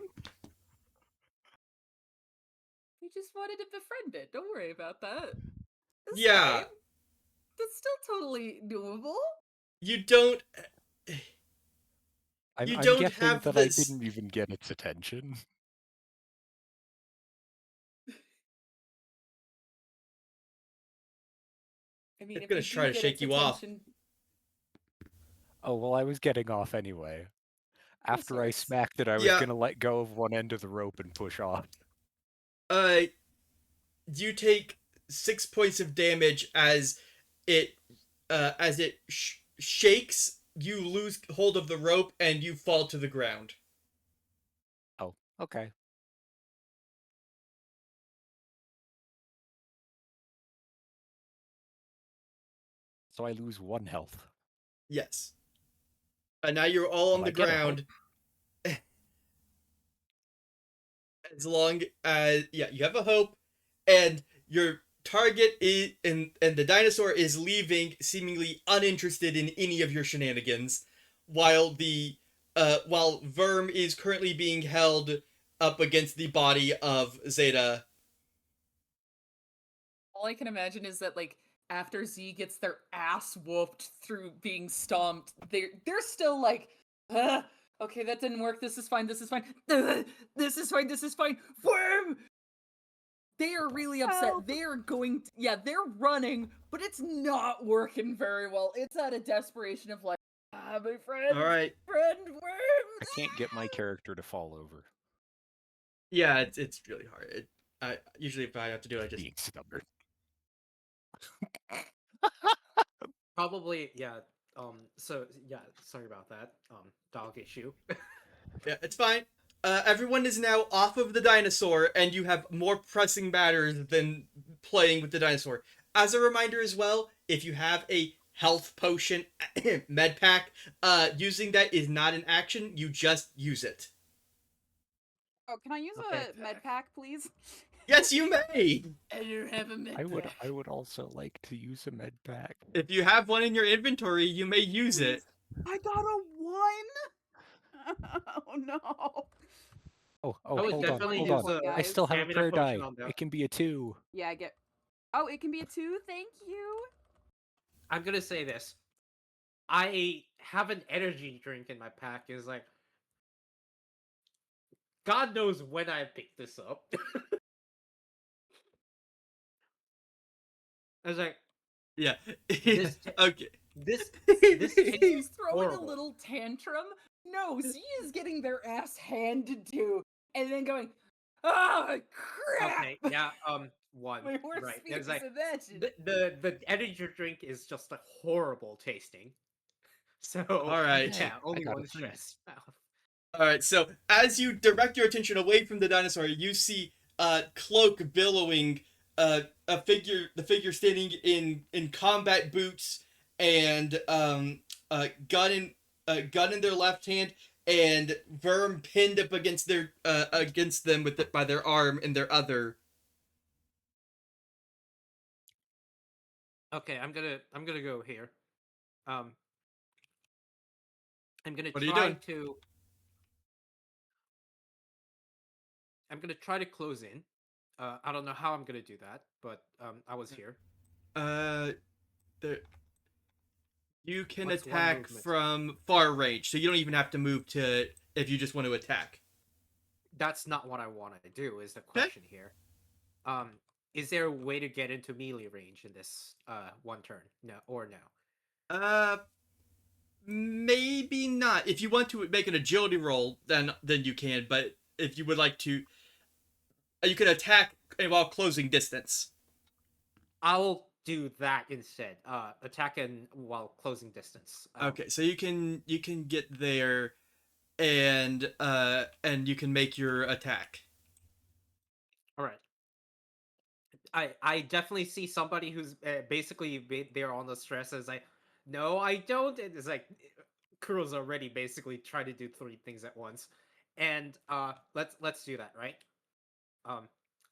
We just wanted to befriend it. Don't worry about that. It's Yeah. fine. That's still totally doable. You don't... I'm don't guessing have that this... I didn't even get its attention. I mean, It's if gonna you do try to get shake its you off. attention- Oh, well, I was getting off anyway. After I sorts. smacked it, I was Yeah. gonna let go of one end of the rope and push off. You take 6 points of damage as it shakes, you lose hold of the rope, and you fall to the ground. Oh, okay. So I lose 1 health. Yes. And now you're all on Well, the I get a ground. As long as you have a hope, and your target is and the dinosaur is leaving, seemingly uninterested in any of your shenanigans, while while Verm is currently being held up against the body of Zeta. All I can imagine is that, like, after Z gets their ass whooped through being stomped, they're still like, okay, that didn't work. This is fine. This is fine. This is fine. This is fine. Worm! They are really upset. Help. They are going. They're running, but it's not working very well. It's out of desperation of like, my friend. All right. Friend Worm. I can't get my character to fall over. Yeah, it's really hard. Usually if I have to do it, I just Being stubborn. Probably, yeah. So yeah, sorry about that. Dog issue. yeah, it's fine. Everyone is now off of the dinosaur, and you have more pressing matters than playing with the dinosaur. As a reminder as well, if you have a health potion med pack, using that is not an action. You just use it. Oh, can I use a med pack, please? Yes, you may. I don't have a med pack. I would also like to use a med pack. If you have one in your inventory, you may use it. I got a 1. Oh no. Oh, would hold on, definitely hold use on. a I still have a stamina prayer die. potion on that. It can be a 2. Yeah, I get. Oh, it can be a 2. Thank you. I'm gonna say this. I have an energy drink in my pack. Is like, God knows when I picked this up. I was like, Yeah. This- Okay. this He's throwing horrible. a little tantrum. No, Z is getting their ass handed to, and then going, "Oh crap!" Okay, yeah, one. My worst right. fears It's like, imagine. the energy drink is just like horrible tasting. So All right. yeah, only got one it. stress. All right, so as you direct your attention away from the dinosaur, you see Cloak billowing, the figure standing in combat boots and gun in their left hand, and Verm pinned up against them by their arm in their other. Okay, I'm gonna go here. I'm gonna What are you try doing? to. I'm gonna try to close in. I don't know how I'm gonna do that, but I was here. You can What's one attack movement? from far range, so you don't even have to move to if you just want to attack. That's not what I want to do. Is the question here? Is there a way to get into melee range in this one turn? No, or no? Maybe not. If you want to make an agility roll, then you can. But if you would like to, you can attack while closing distance. I'll do that instead. Attacking while closing distance. Okay, so you can get there, and you can make your attack. All right. I definitely see somebody who's basically they're on the stress as like, no, I don't. It's like Kuro's already basically trying to do 3 things at once, and let's do that, right?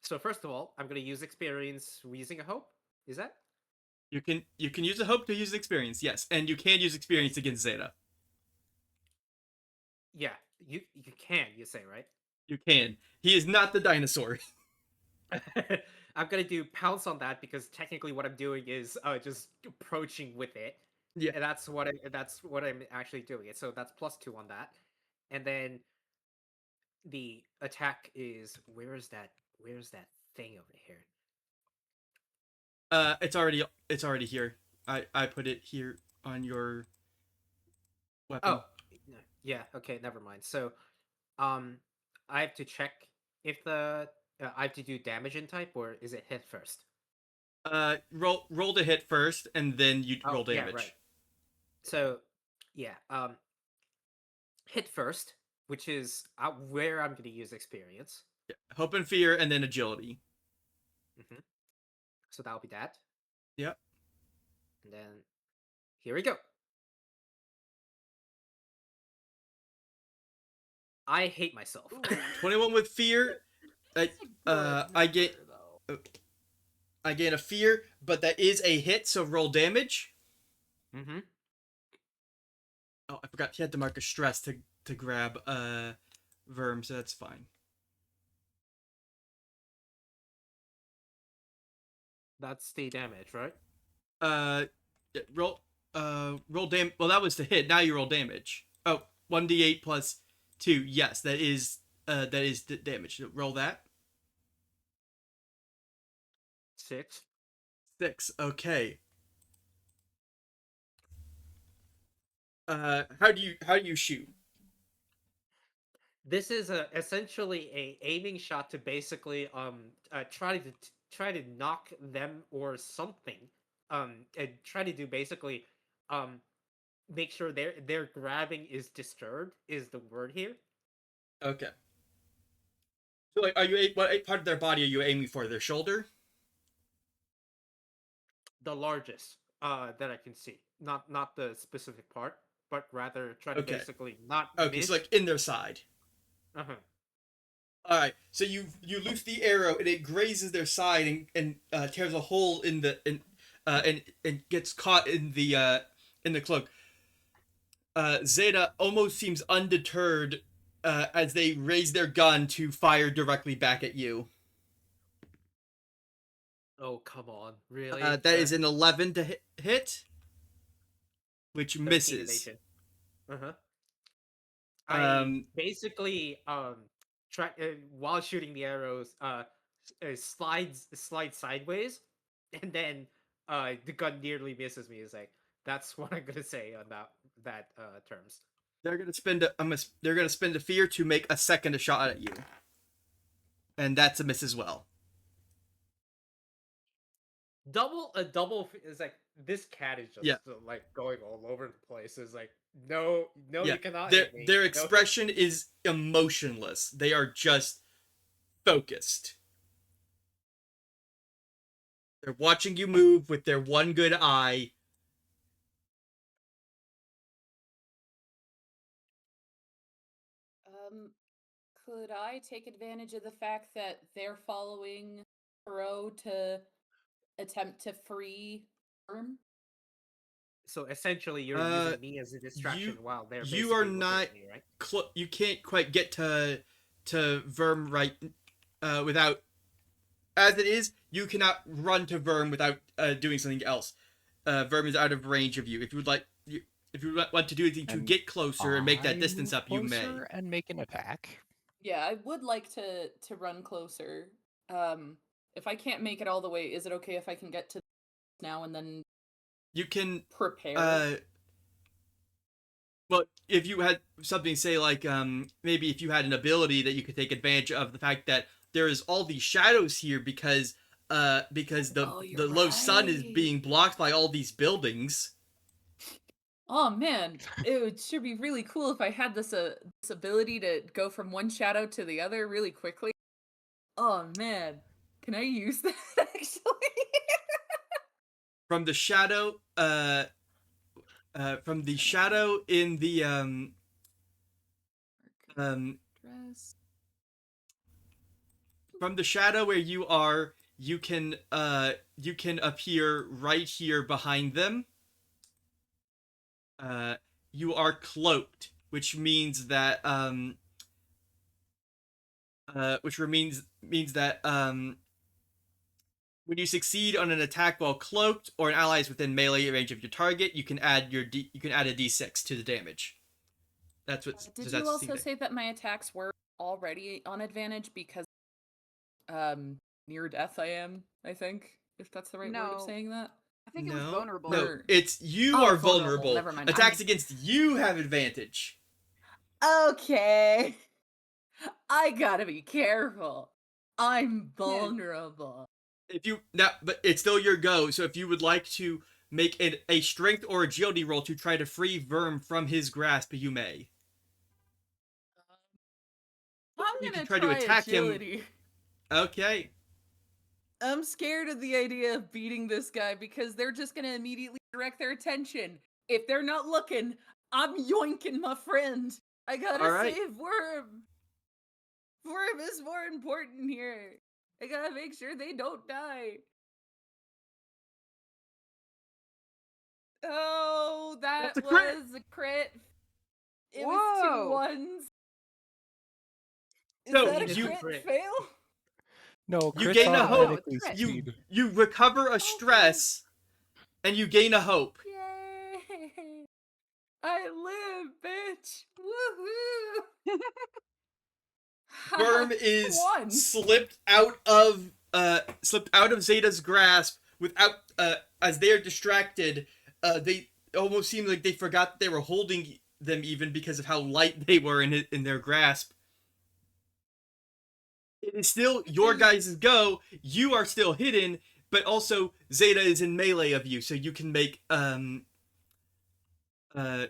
So first of all, I'm gonna use experience using a hope. Is that? You can use a hope to use experience, yes, and you can use experience against Zeta. Yeah, you can, you say, right? You can. He is not the dinosaur. I'm gonna do pounce on that because technically what I'm doing is just approaching with it. Yeah. And that's what I'm actually doing. It. So that's +2 on that. And then the attack is where's that thing over here? It's already here. I put it here on your weapon. Oh, yeah. Okay, never mind. So, I have to check if the I have to do damage in type or is it hit first? Roll to hit first, and then you roll damage. Yeah, right. So, yeah, hit first, which is where I'm going to use experience. Yeah. Hope and fear, and then agility. Mm-hmm. So that'll be that. Yep. And then here we go. I hate myself. 21 with fear. I gain a fear, but that is a hit, so roll damage. Mm-hmm. Oh, I forgot he had to mark a stress to grab Verm, so that's fine. That's the damage, right? Roll damage. Well, that was the hit. Now you roll damage. Oh, 1d8 plus 2. Yes, that is the damage. Roll that. 6. 6. Okay. How do you shoot? This is essentially a aiming shot to basically try to knock them or something and try to do basically make sure their grabbing is disturbed is the word here. Okay. So, like, what part of their body are you aiming for? Their shoulder? The largest that I can see, not the specific part, but rather try to basically not miss. So like in their side. Uh-huh. All right, so you loose the arrow and it grazes their side and tears a hole in the and gets caught in the cloak. Zeta almost seems undeterred as they raise their gun to fire directly back at you. Oh, come on, really? That is an 11 to hit, which misses. Uh-huh. I basically try while shooting the arrows slides sideways, and then the gun nearly misses me. Is like that's what I'm gonna say on that terms. They're gonna spend a fear to make a second shot at you, and that's a miss as well. A double is like this cat is just like going all over the place. Is like no, you cannot. Their expression is emotionless. They are just focused. They're watching you move with their one good eye. Could I take advantage of the fact that they're following Kuro to attempt to free Worm? So essentially, you're using me as a distraction while they're basically you are not at me, right? You can't quite get to Verm right without. As it is, you cannot run to Verm without doing something else. Verm is out of range of you. If you would like, if you want to do anything to get closer and make that distance up, you may. And make an attack. Yeah, I would like to run closer. If I can't make it all the way, is it okay if I can get to now and then you can prepare? Well, if you had something, say like maybe if you had an ability that you could take advantage of the fact that there is all these shadows here because the low sun is being blocked by all these buildings. Oh man, it should be really cool if I had this ability to go from one shadow to the other really quickly. Oh man, can I use that actually? From the shadow in the Dress. from the shadow where you are, you can appear right here behind them. You are cloaked, which means that means that when you succeed on an attack while cloaked or an ally is within melee range of your target, you can add a d6 to the damage. That's what. Did you also say that my attacks were already on advantage because near death I am? I think, if that's the right word of saying that. I think it was vulnerable. No, it's you are vulnerable. Never mind. Attacks against you have advantage. Okay. I gotta be careful. I'm vulnerable. But it's still your go. So if you would like to make a strength or agility roll to try to free Verm from his grasp, you may. I'm gonna try to attack agility. Him. Okay. I'm scared of the idea of beating this guy because they're just gonna immediately direct their attention. If they're not looking, I'm yoinking my friend. I gotta save Worm. Worm is more important here. I gotta make sure they don't die. Oh, that was a crit. It was 2 1s. Is that a crit fail? No, you gain a hope. You recover a stress, and you gain a hope. Yay! I live, bitch! Woohoo! Worm is slipped out of Zeta's grasp without as they are distracted. They almost seem like they forgot they were holding them even because of how light they were in their grasp. It is still your guys' go. You are still hidden, but also Zeta is in melee of you, so you can make I'm gonna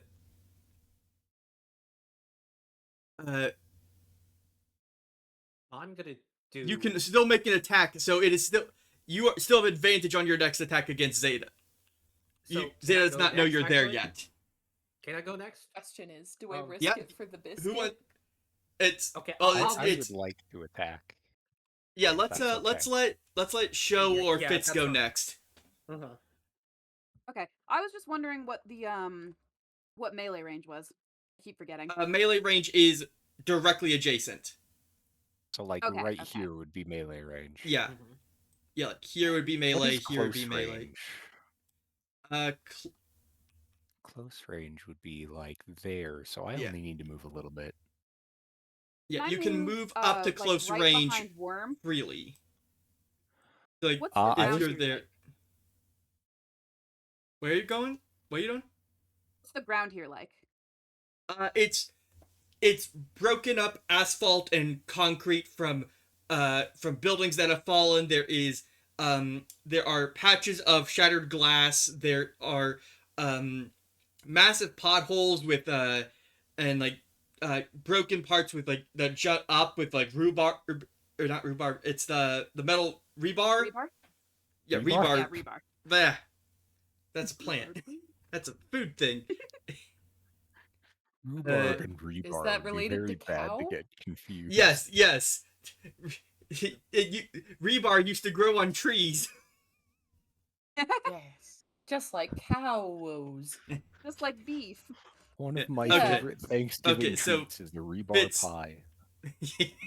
do. You can still make an attack, so it is still you still have advantage on your next attack against Zeta. So Zeta does not know you're there yet. Can I go next? Question is, do I risk it for the biscuit? It's okay. I would like to attack. Yeah, let's let Show or Fitz go next. Okay, I was just wondering what the what melee range was. I keep forgetting. Melee range is directly adjacent. So like here would be melee range. Yeah. Yeah, like here would be melee, here would be melee. Close range would be like there, so I only need to move a little bit. Yeah, you can move up to close range freely. So, like, if you're there. Where are you going? What are you doing? What's the ground here like? It's broken up asphalt and concrete from buildings that have fallen. There are patches of shattered glass. There are massive potholes with broken parts with like that jut up with like rhubarb or not rhubarb. It's the metal rebar. Rebar? Yeah, rebar. Yeah, rebar. Bah. That's a plant. That's a food thing. Rhubarb and rebar. Is that related to cow? Bad to get confused. Yes. Rebar used to grow on trees. Yes. Just like cows. Just like beef. One of my favorite Thanksgiving treats is the rebar pie.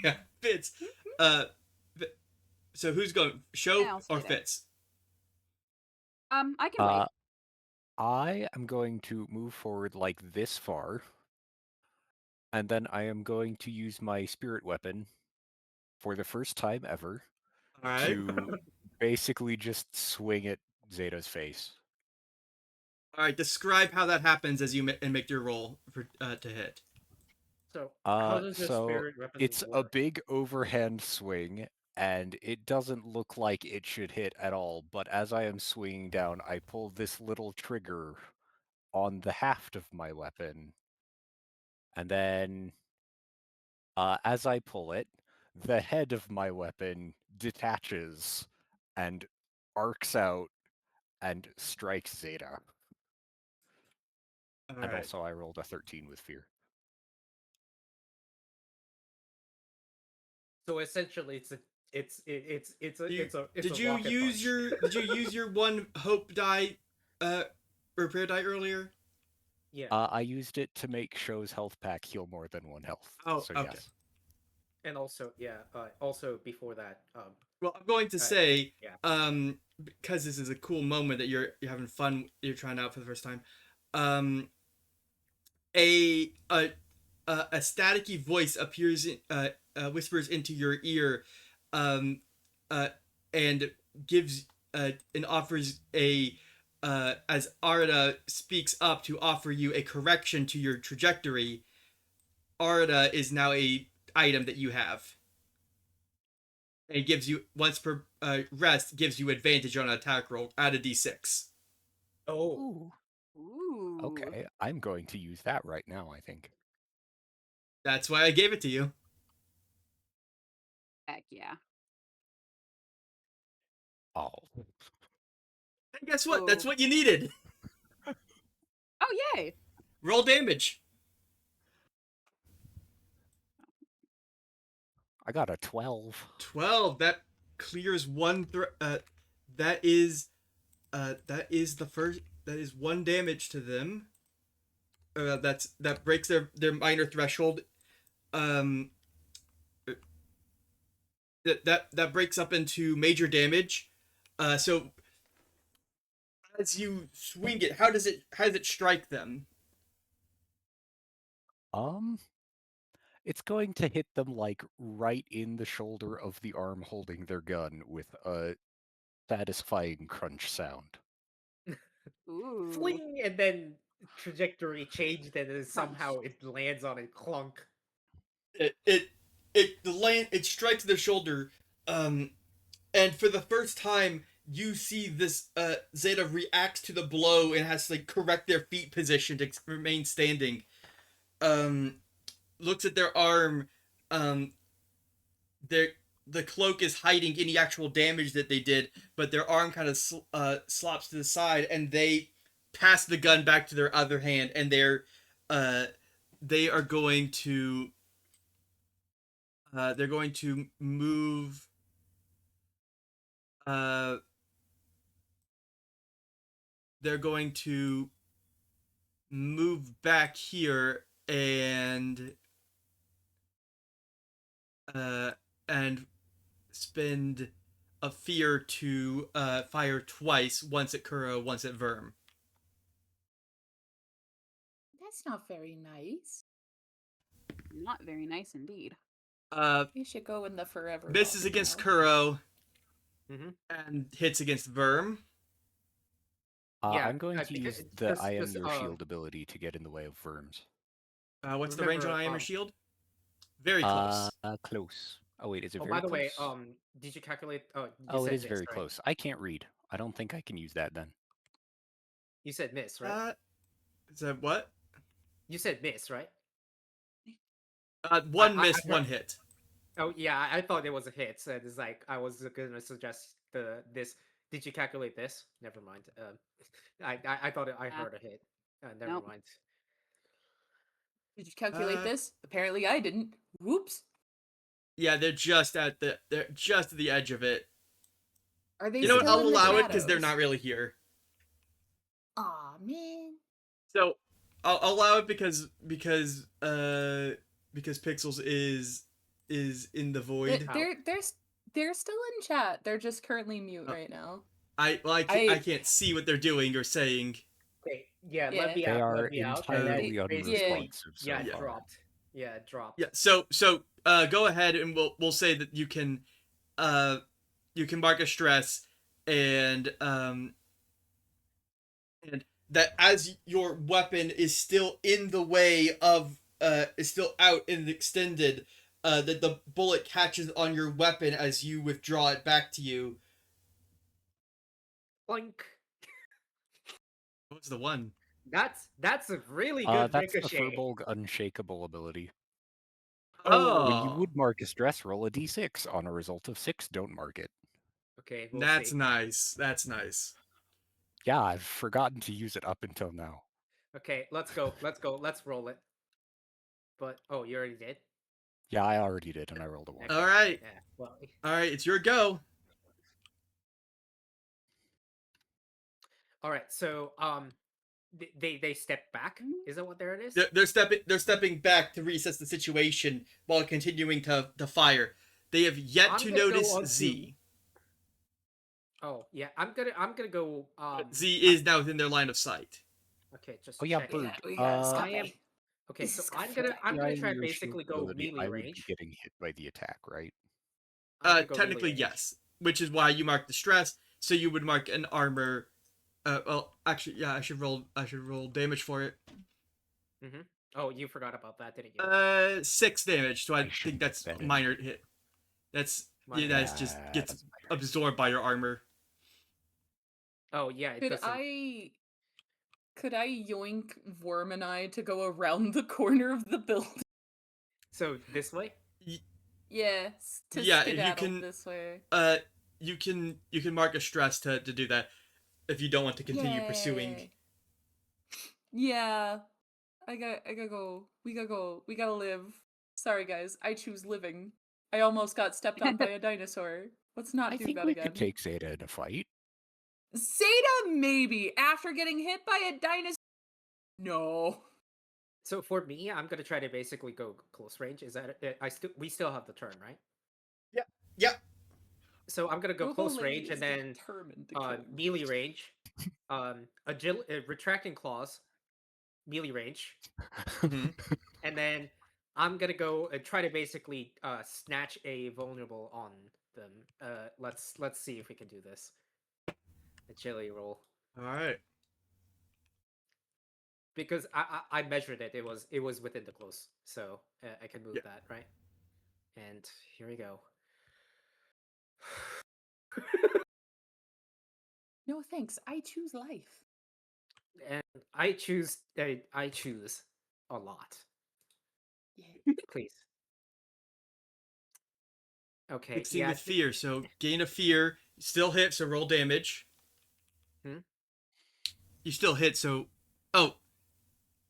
Yeah, Fitz. So who's going? Show or Fitz? I can wait. I am going to move forward like this far. And then I am going to use my spirit weapon for the first time ever to basically just swing at Zeta's face. All right, describe how that happens as you make your roll for to hit. So how does the So spirit weapon it's a work? big overhand swing, and it doesn't look like it should hit at all, but as I am swinging down, I pull this little trigger on the haft of my weapon, and then as I pull it, the head of my weapon detaches and arcs out and strikes Zeta. All And right. also I rolled a 13 with fear. So essentially, it's Did a you rocket use punch. did you use your one hope die, repair die earlier? Yeah. I used it to make Show's health pack heal more than 1 health. Oh, So okay. yes. And also, also before that, Well, I'm going to Uh, say, yeah. because this is a cool moment that you're having fun, you're trying out for the first time. A staticky voice appears, whispers into your ear, um, uh, and gives and offers as Arda speaks up to offer you a correction to your trajectory. Arda is now a item that you have. And gives you once per rest gives you advantage on an attack roll. Add a d6. Oh, Ooh. Ooh. Okay, I'm going to use that right now, I think. That's why I gave it to you. Heck yeah. Oh. And guess what? That's Oh. what you needed. Oh yay! Roll damage. I got a 12. 12. That clears one that is the first. That is 1 damage to them. That breaks their minor threshold. Um, that breaks up into major damage. So as you swing it, how does it strike them? It's going to hit them like right in the shoulder of the arm holding their gun with a satisfying crunch sound. Ooh. fling, and then trajectory changed, and then somehow it lands on a clunk. It strikes their shoulder, and for the first time you see this Zeta reacts to the blow and has to like correct their feet position to remain standing. Looks at their arm. um the cloak is hiding any actual damage that they did, but their arm kind of slops to the side, and they pass the gun back to their other hand, and they are going to move. They're going to move back here and uh, and spend a fear to fire twice, once at Kuro, once at Verm. That's not very nice. Not very nice indeed. We should go in the forever. Misses bomb against now. Kuro Mm-hmm. and hits against Verm. Yeah, I'm going to use the because- I am because, your shield ability to get in the way of Verms. What's the range on Remember, I am your shield? Very close. Close. Oh wait, is it Oh, very by the way, close? did you calculate? Oh, you Oh, it said is miss, very right? close. I can't read. I don't think I can use that then. You said miss, right? Is that what? You said miss, right? One I miss, heard- one hit. Oh yeah, I thought it was a hit. So it's like I was gonna suggest this. Did you calculate this? Never mind. I thought I heard a hit. Never Nope. mind. Did you calculate Uh, this? Apparently I didn't. Whoops. Yeah, they're just at the edge of it. Are they You know what? still I'll in the allow it because they're shadows? not really here. Aw, man. So I'll allow it because Pixels is in the void. They're still in chat. They're just currently mute right now. I can't see what they're doing or saying. Okay, yeah, Yeah. let me They out. are Let me out. entirely And then unresponsive so yeah, it far. dropped. Yeah, it dropped. Yeah. So go ahead and we'll say that you can mark a stress and that as your weapon is still in the way of is still out and extended, that the bullet catches on your weapon as you withdraw it back to you. Blink. What's the one? That's a really good That's the ricochet. Furbolg Unshakable ability. Oh, When you would mark a stress, roll a d6. On a result of 6, don't mark it. Okay, we'll that's see. nice. That's nice. Yeah, I've forgotten to use it up until now. Okay, let's go. Let's go. Let's roll it. But oh, you already did? Yeah, I already did, and I rolled a 1. Okay. All right, Yeah. Well. all right. It's your go. All right. So they step back. Is that what there it is? They're stepping back to reassess the situation while continuing to fire. They have yet to notice Z. Oh yeah, I'm gonna go. Z is now within their line of sight. Okay, just Oh yeah, check. Bird. I am. Okay, This so is I'm good. gonna try Your and shield basically go ability, melee I would be range. getting hit by the attack, right? I'm gonna go Technically, melee range. yes. Which is why you mark the stress. So you would mark an armor. Well, actually, yeah. I should roll damage for it. Mm-hmm. Oh, you forgot about that, didn't you? 6 damage. So I think shouldn't that's have a been minor hit. That's Minor that's hit. just Yeah, gets that's minor. absorbed by your armor. Oh yeah, it Could doesn't. Could I yoink Worm and I to go around the corner of the building? So this way. Yes, to Yeah, you skedaddle can- this way. You can mark a stress to do that if you don't want to continue pursuing. Yay. Yeah, I gotta go. We gotta go. We gotta live. Sorry, guys. I choose living. I almost got stepped on by a dinosaur. Let's not I do think that we again. could take Zeta in a fight. Zeta, maybe after getting hit by a dinosaur. No. So for me, I'm gonna try to basically go close range. Is that it? We still have the turn, right? Yeah. So I'm gonna go Google close lady range is and then determined to kill me. melee range, retracting claws, melee range, Mhm. and then I'm gonna go and try to basically snatch a vulnerable on them. Let's see if we can do this. Agility roll. All right. Because I measured it. It was within the close, so I can move that, right? And here we go. No thanks. I choose life. And I choose a lot. Yeah. Please. Okay. 16 Yeah. with fear, so gain a fear. Still hit, so roll damage. You still hit, so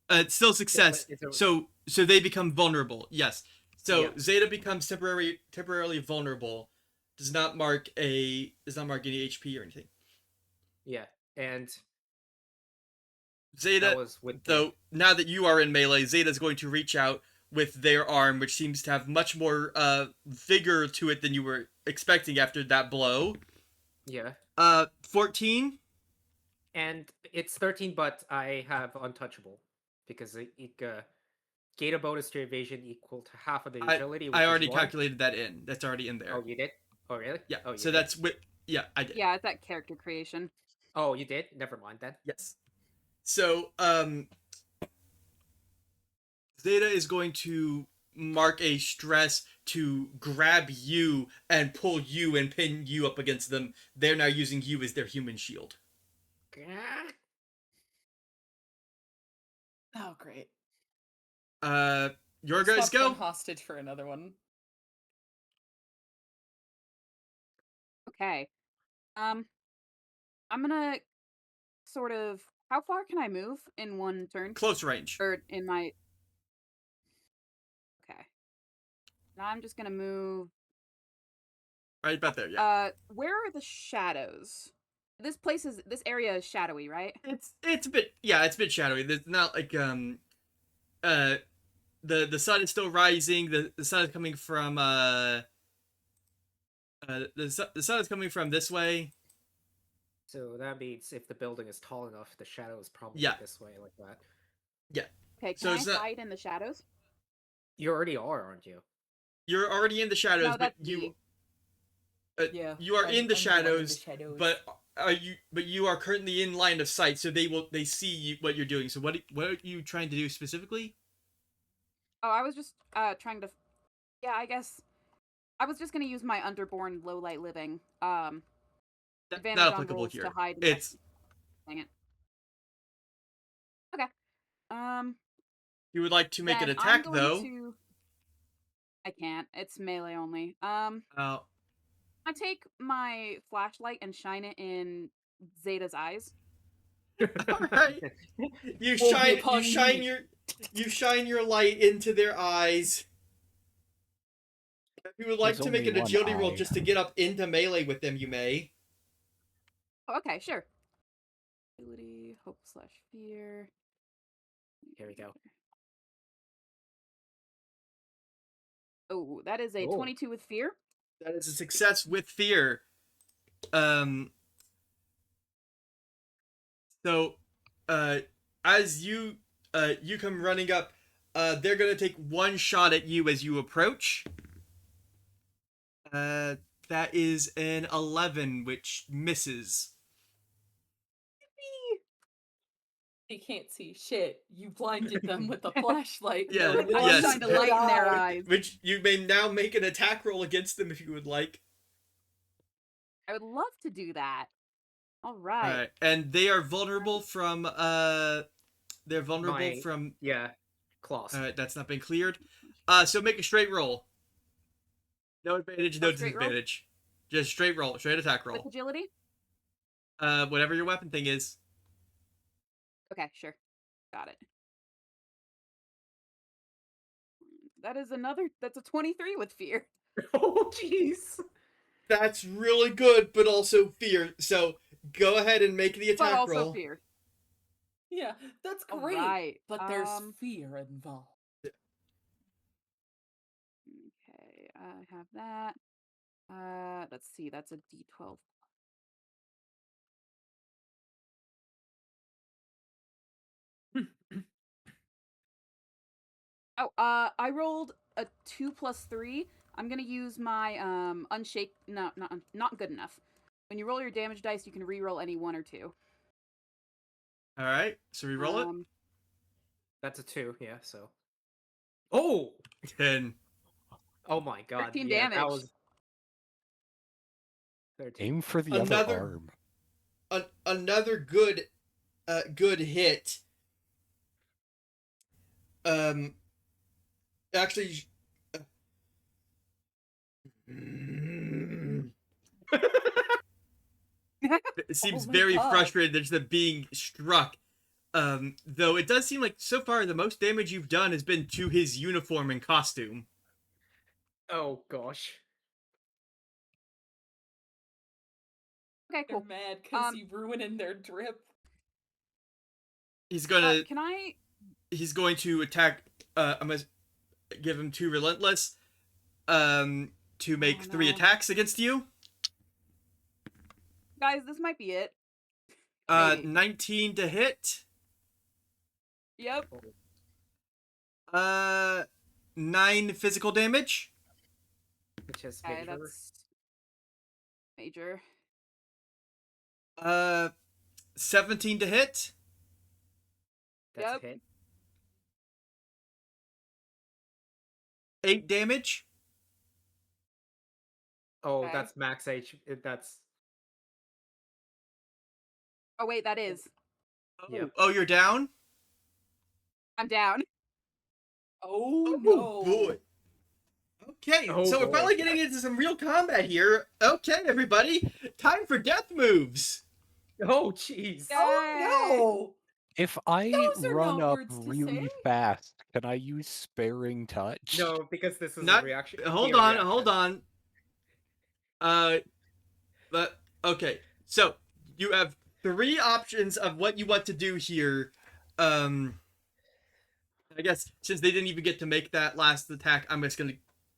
it's still success. So they become vulnerable. Yes. So Yeah. Zeta becomes temporarily vulnerable. Does not mark any HP or anything. Yeah, and Zeta, that was with though, now that you are in melee, Zeta's going to reach out with their arm, which seems to have much more vigor to it than you were expecting after that blow. Yeah. 14. And it's 13, but I have untouchable because it gain a bonus to evasion equal to half of the agility. I already calculated that in. That's already in there. Oh, you did? Oh, really? Yeah. Oh, you so did? that's with. Yeah, I did. Yeah, it's that character creation. Oh, you did? Never mind then. Yes. So Zeta is going to mark a stress to grab you and pull you and pin you up against them. They're now using you as their human shield. Oh, great. Your guys Swapped go. one hostage for another one. Okay. I'm gonna sort of. How far can I move in one turn? Close range. Or in my. Okay. Now I'm just gonna move. Right about there. Yeah. Where are the shadows? This area is shadowy, right? It's a bit. Yeah, it's a bit shadowy. There's not like the sun is still rising. The sun is coming from the sun is coming from this way. So that means if the building is tall enough, the shadow is probably this way, like that. Yeah. Okay, So can I hide in the shadows? You already are, aren't you? You're already in the shadows, No, but that's me. you are in the shadows, but are you? But you are currently in line of sight, so they see you, what you're doing. So what are you trying to do specifically? Oh, I was just trying to. Yeah, I guess I was just gonna use my underborn low light living. That's Advantage not on applicable rolls to here. hide. It's Dang it. Okay. you would like to make an Then attack I'm going though. to. I can't. It's melee only. Oh, I take my flashlight and shine it in Zeta's eyes. all right. You Will be shine upon me. you shine your light into their eyes. If you would like There's to make only an one agility roll eye. just to get up into melee with them, you may. Oh, okay, sure. Ability, hope / fear. Here we go. Oh, that is a 22 with fear. That is a success with fear. So, as you come running up, they're gonna take one shot at you as you approach. That is an 11, which misses. They can't see shit. You blinded them with a flashlight. Yeah, Their I one yes. shined a light in their eye. eyes. Which you may now make an attack roll against them if you would like. I would love to do that. All right. Alright, and they are vulnerable from they're vulnerable from Yeah, claws. alright, that's not been cleared. So make a straight roll. No advantage, no straight roll? disadvantage. Just straight roll, straight attack With roll. agility? Whatever your weapon thing is. Okay, sure. Got it. That's a 23 with fear. Oh, jeez. That's really good, but also fear. So go ahead and make the But attack also roll. fear. Yeah, that's All great. right. But there's fear involved. Okay, I have that. Let's see, that's a D12. Oh, I rolled a 2 plus 3. I'm gonna use my unshake. No, not good enough. When you roll your damage dice, you can re-roll any 1 or 2. Alright, so re-roll it. That's a 2, yeah, so. Oh! 10. Oh my god. 13 yeah, damage. That was 13. Aim for the other arm. Another good hit. Actually, it seems very frustrated that they're being struck. Though it does seem like so far the most damage you've done has been to his uniform and costume. Oh gosh. Okay, They're cool. mad because you ruining their drip. He's gonna. Can I? He's going to attack. I'm gonna give him 2 relentless. To make 3 attacks against you. Guys, this might be it. Maybe. 19 to hit. Yep. 9 physical damage. Which is Okay, major. that's major. 17 to hit. That's Yep. a hit. 8 damage. Oh, Okay. that's max H. That's. Oh wait, that is. Yep. Oh, you're down? I'm down. Oh no. Boy. Okay, Oh, so we're boy. finally getting into some real combat here. Okay, everybody, time for death moves. Oh, jeez. Oh If I Those are run not up words to really say. fast, can I use sparing touch? No, because this is Not. a reaction. Hold a on, reaction. hold on. But okay, so you have 3 options of what you want to do here. I guess since they didn't even get to make that last attack, I'm just gonna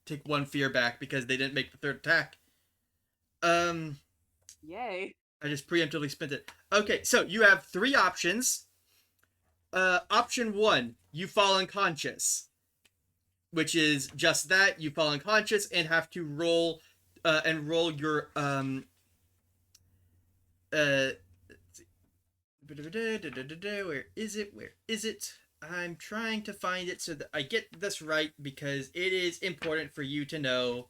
take 1 fear back because they didn't make the 3rd attack. Yay. I just preemptively spent it. Okay, so you have 3 options. Option 1, you fall unconscious, which is just that, you fall unconscious and have to roll your let's see. Where is it? Where is it? I'm trying to find it so that I get this right because it is important for you to know.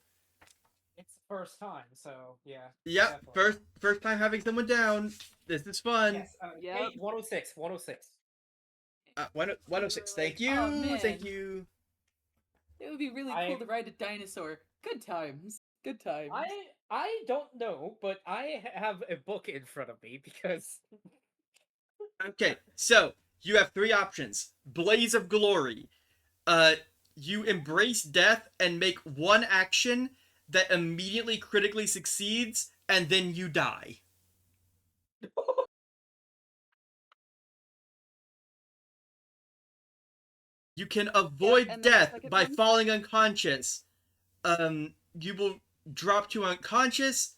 It's the first time, so yeah. Yep, definitely. first time having someone down. This is fun. Yes. Yep. Hey, 106. 106. 106. Thank you. Oh, man. Thank you. It would be really cool to ride a dinosaur. Good times. Good times. I don't know, but I have a book in front of me because Okay, so you have three options. Blaze of Glory. You embrace death and make one action that immediately critically succeeds, and then you die. You can avoid and then the death second by one? falling unconscious. You will drop to unconscious,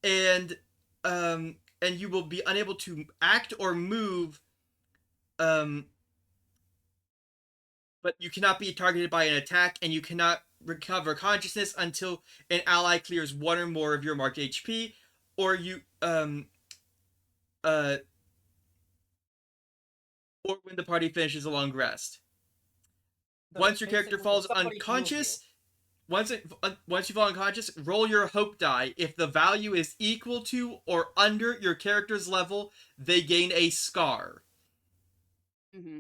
and you will be unable to act or move. But you cannot be targeted by an attack, and you cannot recover consciousness until an ally clears one or more of your marked HP, or or when the party finishes a long rest. So Once your character basically, falls somebody can move unconscious, once you fall unconscious, roll your hope die. If the value is equal to or under your character's level, they gain a scar, Mm-hmm.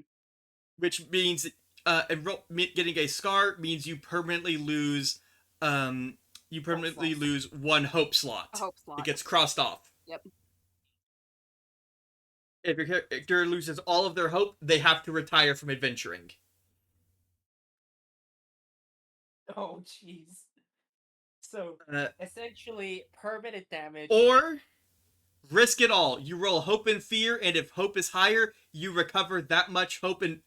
which means getting a scar means you permanently lose one hope slot. A hope slot. It gets crossed off. Yep. If your character loses all of their hope, they have to retire from adventuring. Oh, jeez. So essentially, permanent damage. Or risk it all. You roll hope and fear, and if hope is higher, you recover that much hope and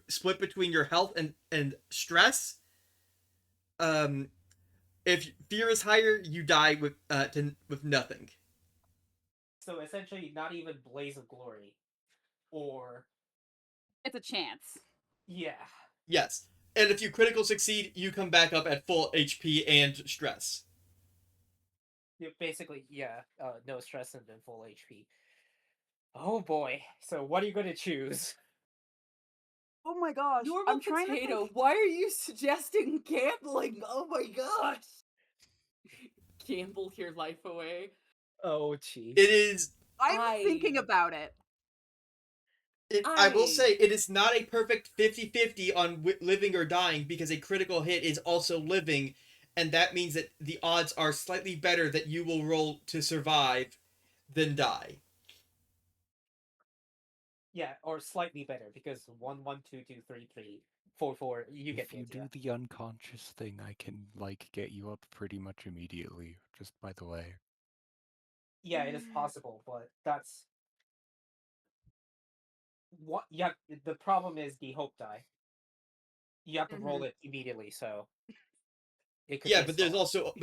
split between your health and stress. If fear is higher, you die with nothing. So essentially, not even Blaze of Glory, or It's a chance. yeah. Yes, and if you critical succeed, you come back up at full HP and stress. Basically, yeah. No stress and then full HP. Oh boy. So what are you gonna choose? Oh my gosh. Normal I'm trying potato, to think. why are you suggesting gambling? Oh my gosh. Gamble your life away. Oh jeez. It is. I'm thinking about it. I will say it is not a perfect 50-50 on living or dying because a critical hit is also living, and that means that the odds are slightly better that you will roll to survive than die. Yeah, or slightly better because 1, 1, 2, 2, 3, 3, 4, 4. You get If you the do idea. the unconscious thing, I can get you up pretty much immediately. Just by the way. Yeah, it is possible, but that's what. Yeah, the problem is the hope die. You have to roll it immediately, so it could. Yeah, but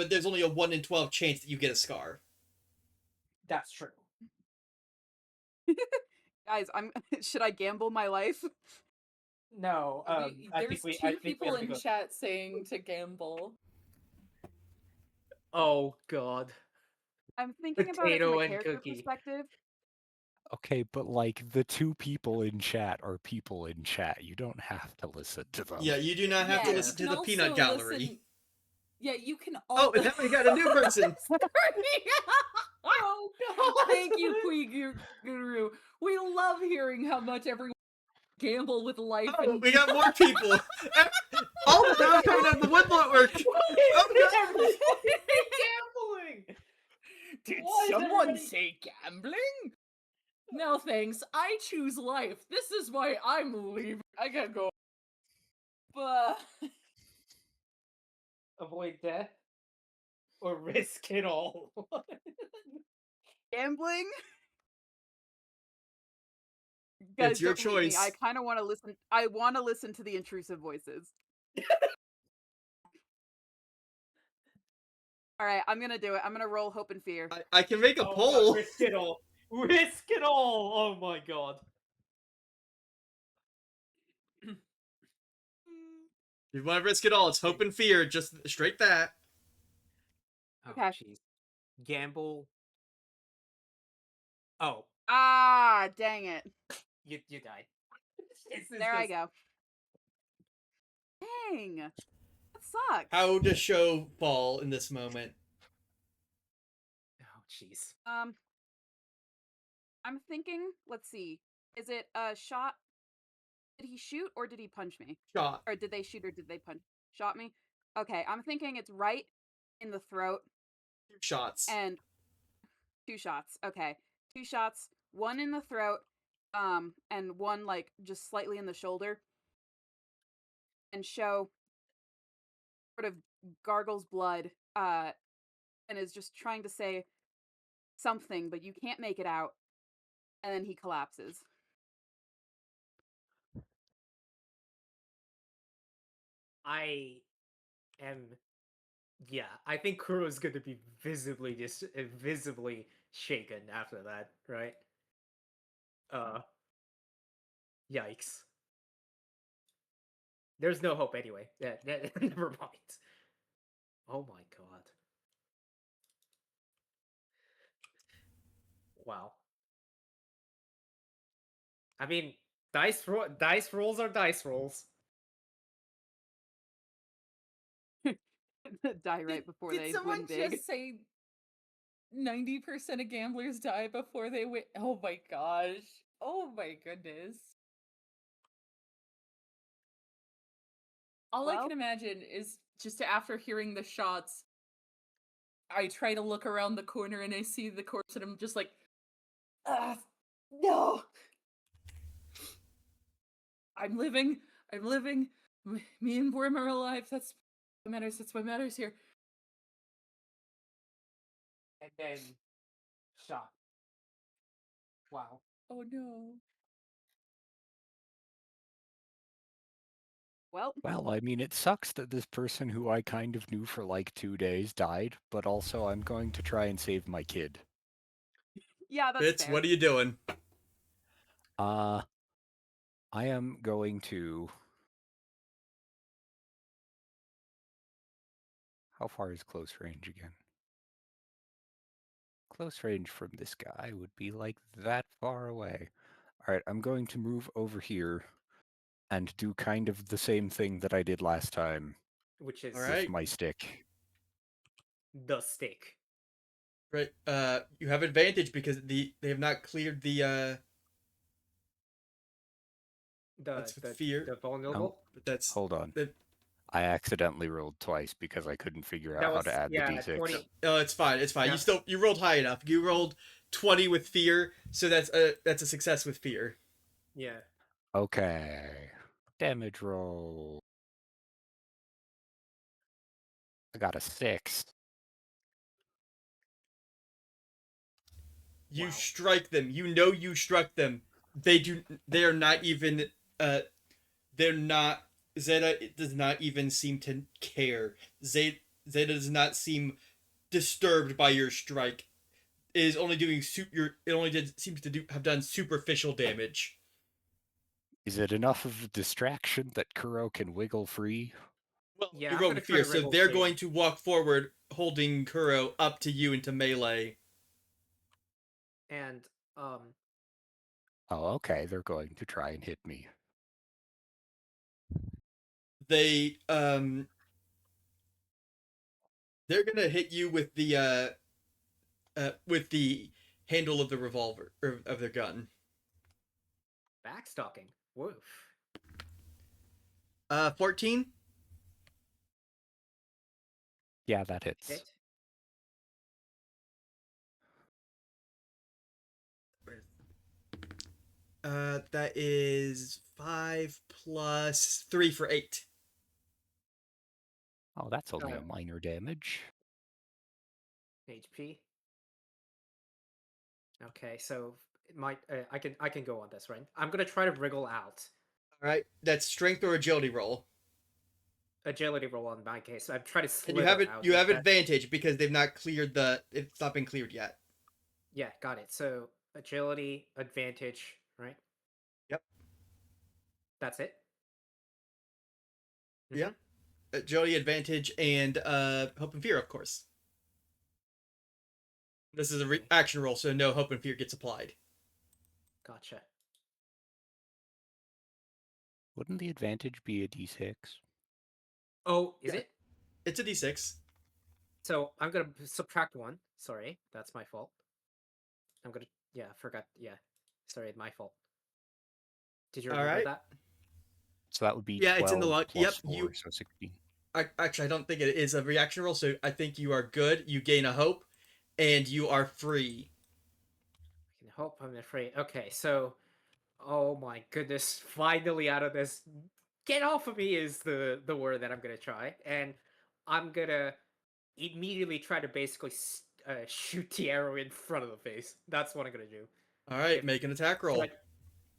there's only a 1 in 12 chance that you get a scar. That's true. Guys, should I gamble my life? No, There's two people in chat saying to gamble. Oh god. I'm thinking about it from Potato a and character cookie. perspective. Okay, but the two people in chat are people in chat. You don't have to listen to them. Yeah, you do not have to listen to the peanut gallery. Yeah, you can Oh, and now we got a new person. Oh no! Thank you, Queen Guru. We love hearing how much everyone gamble with life. Oh, we got more people. Oh, now coming out of the woodwork. Oh, no. Gambling. Did Why is someone everybody- say gambling? No thanks. I choose life. This is why I'm leaving. I gotta go. But Avoid death or risk it all. Gambling? Guys, It's your don't hate me. choice. I kind of want to listen. I want to listen to the intrusive voices. All right, I'm gonna do it. I'm gonna roll hope and fear. I can make a Oh, poll. God, risk it all. Risk it all. Oh my god. If you want to risk it all, it's hope and fear. Just straight that. Oh Okay. jeez. Gamble Oh, Ah, dang it. you died. There I go. Dang. That sucks. How does show fall in this moment? Oh, jeez. I'm thinking, let's see. Is it a shot? Did he shoot or did he punch me? Shot. Or did they shoot or did they punch? Shot me? Okay, I'm thinking it's right in the throat. Shots. And 2 shots. Okay. 2 shots, one in the throat, and one like just slightly in the shoulder. And show sort of gargles blood, and is just trying to say something, but you can't make it out. And then he collapses. I am. Yeah, I think Kuro's going to be visibly shaken after that, right? Yikes. There's no hope anyway. Yeah, never mind. Oh my god. Wow. I mean, dice rolls are dice rolls. Die right before Did they someone win big. just say 90% of gamblers die before they win? Oh my gosh. Oh my goodness. All I Well- can imagine is just after hearing the shots, I try to look around the corner and I see the corpse and I'm just like, ah, no. I'm living. I'm living. Me and Worm are alive. That's what matters. That's what matters here. And then shot. Wow. Oh no. Well, I mean, it sucks that this person who I kind of knew for like 2 days died, but also I'm going to try and save my kid. yeah, that's Fitz, fair. what are you doing? I am going to... How far is close range again? Close range from this guy would be like that far away. Alright, I'm going to move over here and do kind of the same thing that I did last time Which is All right. with my stick. the stick. Right. You have advantage because they have not cleared the That's with fear. The vulnerable. but that's Hold on. the I accidentally rolled twice because I couldn't figure out how to add the d6. 20. Oh, it's fine. It's fine. Yeah. You rolled high enough. You rolled 20 with fear, so that's a success with fear. Yeah. Okay. Damage roll. I got a 6. You Wow. strike them. You know you struck them. They are not even they're not Zeta does not even seem to care. Zeta does not seem disturbed by your strike. It is only doing seems to have done superficial damage. Is it enough of a distraction that Kuro can wiggle free? Well, Yeah, you're I'm rolling gonna try fear, to so wriggle they're free. going to walk forward, holding Kuro up to you into melee. And Oh, okay. They're going to try and hit me. They're gonna hit you with the handle of the revolver or of their gun. backstalking. Woof. 14. Yeah, that hits. Hit. That is 5 plus 3 for 8. Oh, that's only Uh, a minor damage. HP. Okay, so I can go on this, right? I'm gonna try to wriggle out. All right, that's strength or agility roll, Agility roll in my case. I'm trying to and slither out. you have That- advantage because they've not cleared it's not been cleared yet. Yeah, got it. So agility advantage, right? Yep. That's it. Yeah. Agility advantage and hope and fear, of course. This is a action roll, so no hope and fear gets applied. Gotcha. Wouldn't the advantage be a d6? Oh, is Yeah. it? It's a d6. So I'm gonna subtract 1. Sorry, that's my fault. Yeah, forgot. Yeah, sorry, my fault. Did you remember that? So that would be Yeah, 12 it's in the log. Yep, plus 4, so 16. Actually, I don't think it is a reaction roll, so I think you are good. You gain a hope, and you are free. I can hope I'm afraid. Okay, so, oh my goodness, finally out of this. Get off of me is the word that I'm gonna try, and I'm gonna immediately try to basically shoot the arrow in front of the face. That's what I'm gonna do. All right, make an attack roll.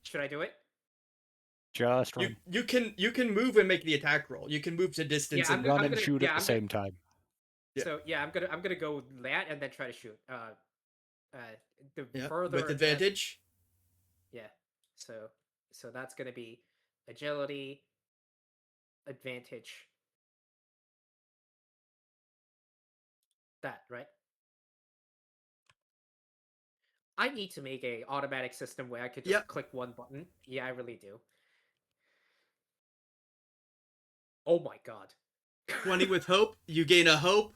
Should I do it? Just run. You can move and make the attack roll. You can move to distance and run and shoot at the same time. Yeah. So yeah, I'm gonna go that and then try to shoot. Further with advantage. Yeah. So that's gonna be agility, advantage. That right? I need to make a automatic system where I could just click one button. Yeah, I really do. Oh my god. 20 with hope. You gain a hope.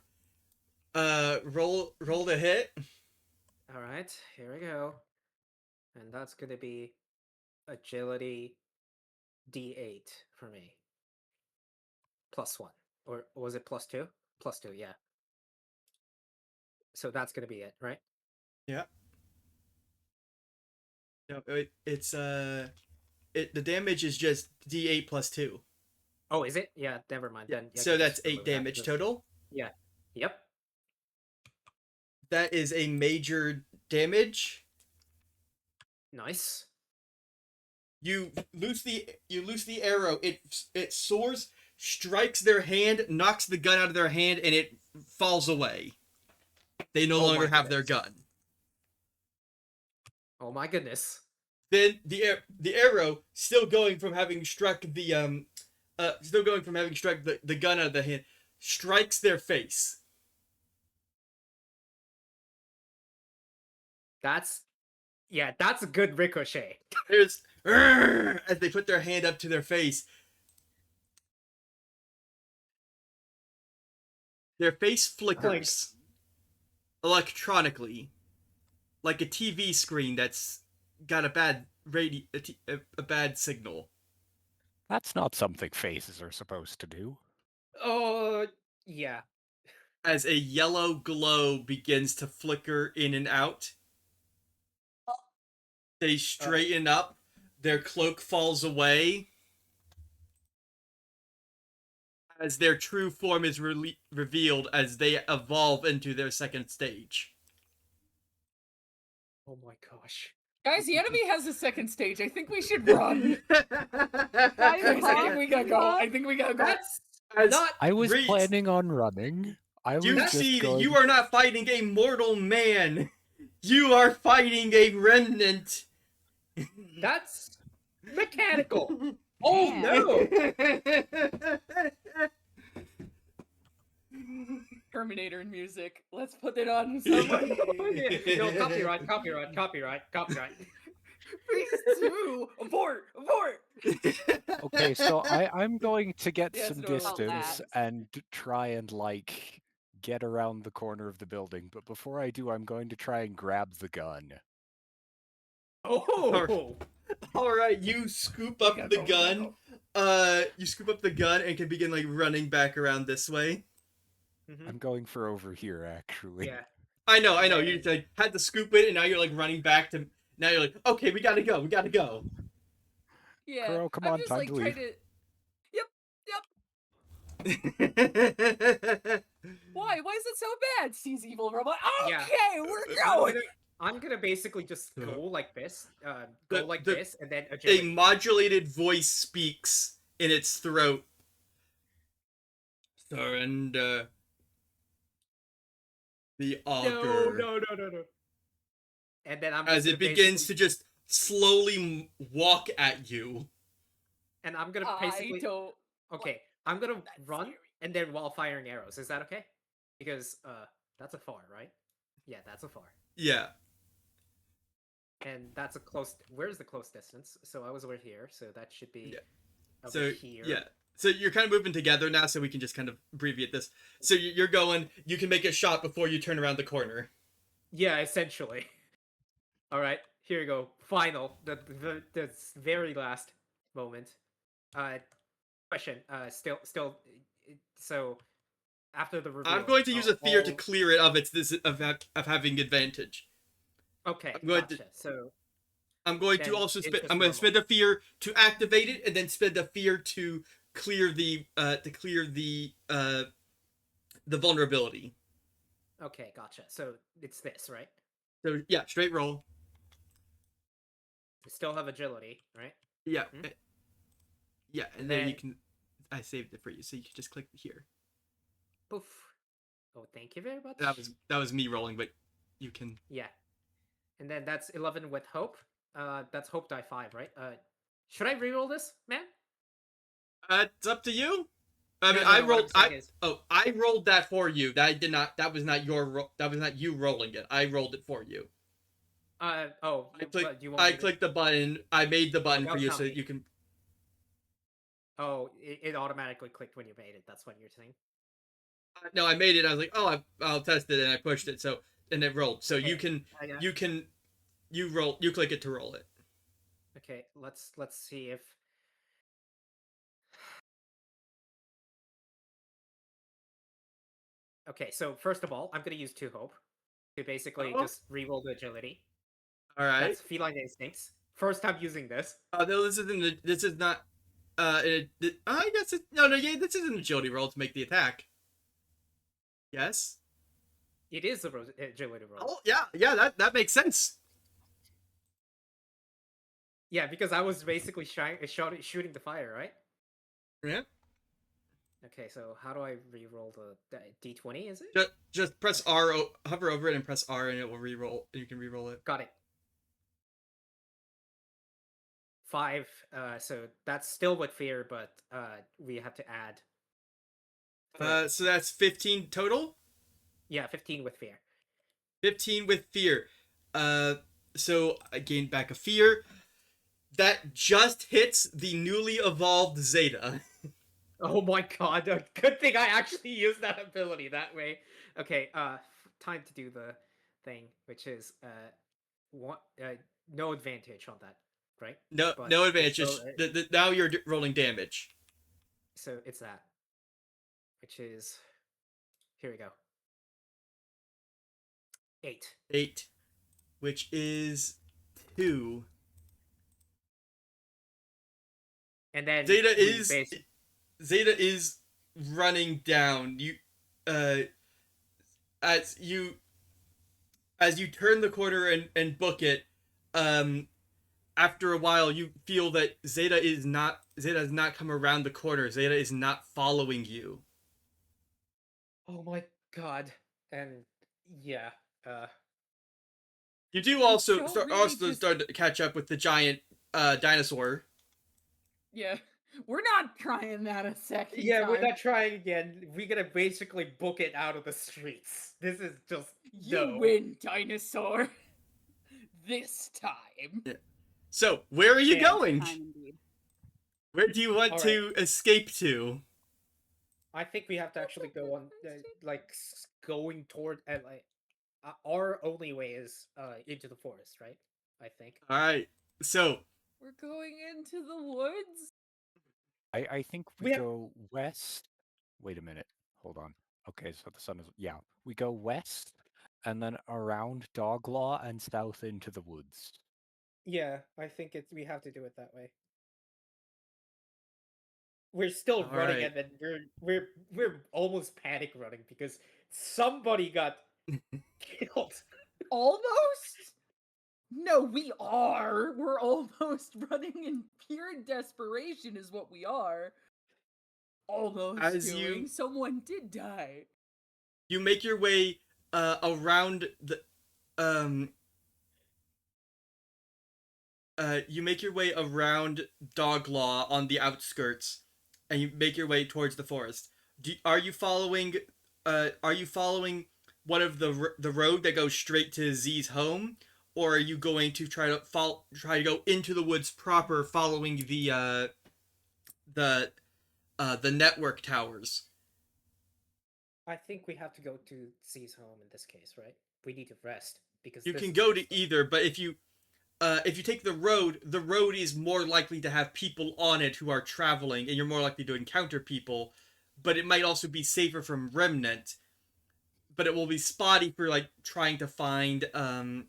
Roll to hit. All right, here we go. And that's gonna be agility D8 for me. +1. Or was it +2? +2, yeah. So that's gonna be it, right? Yeah. No, the damage is just D8 plus 2. Oh, is it? Yeah, never mind. Yeah. Then So that's 8 damage total. Yeah. Yep. That is a major damage. Nice. You loose the arrow. It soars, strikes their hand, knocks the gun out of their hand, and it falls away. They no longer have their gun. Oh my goodness. Then the arrow, still going from having struck the gun out of the hand, strikes their face. That's a good ricochet. There's as they put their hand up to their face. Their face flickers electronically, like a TV screen that's got a bad a bad signal. That's not something faces are supposed to do. Oh, yeah. As a yellow glow begins to flicker in and out, they straighten up. Their cloak falls away. As their true form is revealed as they evolve into their second stage. Oh my gosh. Guys, the enemy has a second stage. I think we should run. I think we gotta go. I think we gotta go. I was planning on running. You are not fighting a mortal man. You are fighting a remnant. That's mechanical. Oh no! Terminator music. Let's put it on someone. No, copyright. Please do. Abort. Okay, so I'm going to get Yes, some no, distance and try and get around the corner of the building. But before I do, I'm going to try and grab the gun. Oh! All right, you scoop up the gun. You scoop up the gun and can begin running back around this way. Mm-hmm. I'm going for over here, actually. Yeah. I know. You had to scoop it, and now you're running back to. Now you're okay, we gotta go. Yeah. Kuro, come I'm on, just, time to leave. Yep. Why? Why is it so bad? Sees evil robot. Okay, we're going. I'm gonna basically just go like this, this, and then a modulated voice speaks in its throat. Surrender. The Augur. No. And then as it begins to just slowly walk at you. And I'm gonna basically. Okay, I'm gonna run and then while firing arrows. Is that okay? Because that's a far, right? Yeah, that's a far. Yeah. And that's a close. Where's the close distance? So I was over here, so that should be over So here. yeah. So you're kind of moving together now, so we can just kind of abbreviate this. So you're going. You can make a shot before you turn around the corner. Yeah, essentially. All right, here you go. Final. The very last moment. Question. Still. So after the reveal, I'm going to use a fear to clear it of of having advantage. Okay, I'm going gotcha. to, So I'm going then to also it's spend. just I'm going normal. to spend a fear to activate it, and then spend a fear to clear the vulnerability. Okay, gotcha. So it's this, right? So yeah, straight roll. We still have agility, right? Yeah, Hmm? yeah, and then you can. I saved it for you, so you can just click here. Poof. Oh, thank you very much. That was me rolling, but you can. Yeah. And then that's 11 with hope. That's hope die 5, right? Should I reroll this, man? It's up to you. I mean, No, I what I'm rolled. saying is, I rolled that for you. That did not. That was not your. That was not you rolling it. I rolled it for you. I clicked the button. I made the button for you so that you can. Oh, it automatically clicked when you made it. That's what you're saying. No, I made it. I was like, oh, I'll test it, and I pushed it. So and it rolled. So Okay, you roll. You click it to roll it. Okay, let's see if. Okay, so first of all, I'm gonna use 2 hope to basically just reroll the agility. All right. That's feline instincts. First time using this. No, this isn't. This is not. I guess it. No. Yeah, this is an agility roll to make the attack. Yes. It is a agility roll. Oh yeah. That makes sense. Yeah, because I was basically shooting the fire, right? Yeah. Okay, so how do I re-roll the d20? Is it? Just press R, hover over it, and press R, and it will re-roll. You can re-roll it. Got it. 5. So that's still with fear, but we have to add. So that's 15 total. Yeah, 15 with fear. 15 with fear. So I gained back a fear. That just hits the newly evolved Zeta. Oh my god, good thing I actually used that ability that way. Okay, time to do the thing, which is no advantage on that, right? No advantage. Now you're rolling damage. So it's that. Which is here we go. 8. 8. Which is 2. And then Zeta is running down. As you turn the corner and book it, after a while you feel that Zeta has not come around the corner. Zeta is not following you. Oh my god. And yeah, you do also start to catch up with the giant dinosaur. Yeah, we're not trying that a second yeah, time. we're not trying again. We're gonna basically book it out of the streets. This is just you win, dinosaur. This time. Yeah. So where are you going? Where do you want to escape to? I think we have to actually go on, going toward our only way is into the forest, right? I think. All right. So we're going into the woods. I think we go west. Wait a minute. Hold on. Okay, so the sun is we go west and then around Doglaw and south into the woods. Yeah, I think we have to do it that way. We're still running, and then we're almost panic running because somebody got killed. Almost? No, we are. We're almost running in pure desperation, is what we are. Almost doing. Someone did die. You make your way around the you make your way around Doglaw on the outskirts, and you make your way towards the forest. Are you following one of the road that goes straight to Z's home, or are you going to try to go into the woods proper, following the the network towers? I think we have to go to Z's home in this case, right? We need to rest because You this can is go just to either, but if you take the road is more likely to have people on it who are traveling, and you're more likely to encounter people. But it might also be safer from remnant. But it will be spotty for like trying to find um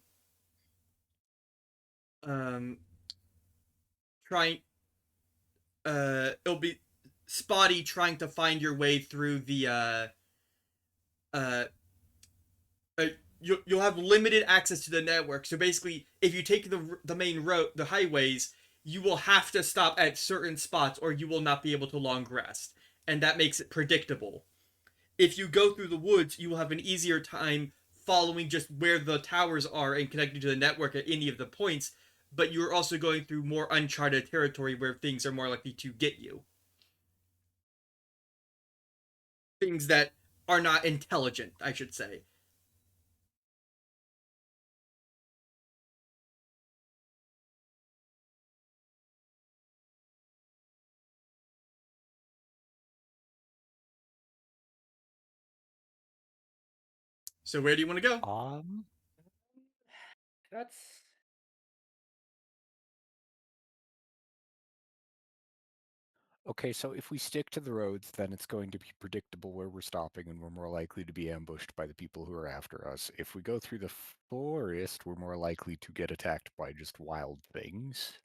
trying it'll be spotty trying to find your way through the uh, uh you'll have limited access to the network. So basically, if you take the main road, the highways, you will have to stop at certain spots, or you will not be able to long rest, and that makes it predictable. If you go through the woods, you will have an easier time following just where the towers are and connecting to the network at any of the points, but you're also going through more uncharted territory where things are more likely to get you. Things that are not intelligent, I should say. So where do you want to go? That's Okay, so if we stick to the roads, then it's going to be predictable where we're stopping, and we're more likely to be ambushed by the people who are after us. If we go through the forest, we're more likely to get attacked by just wild things.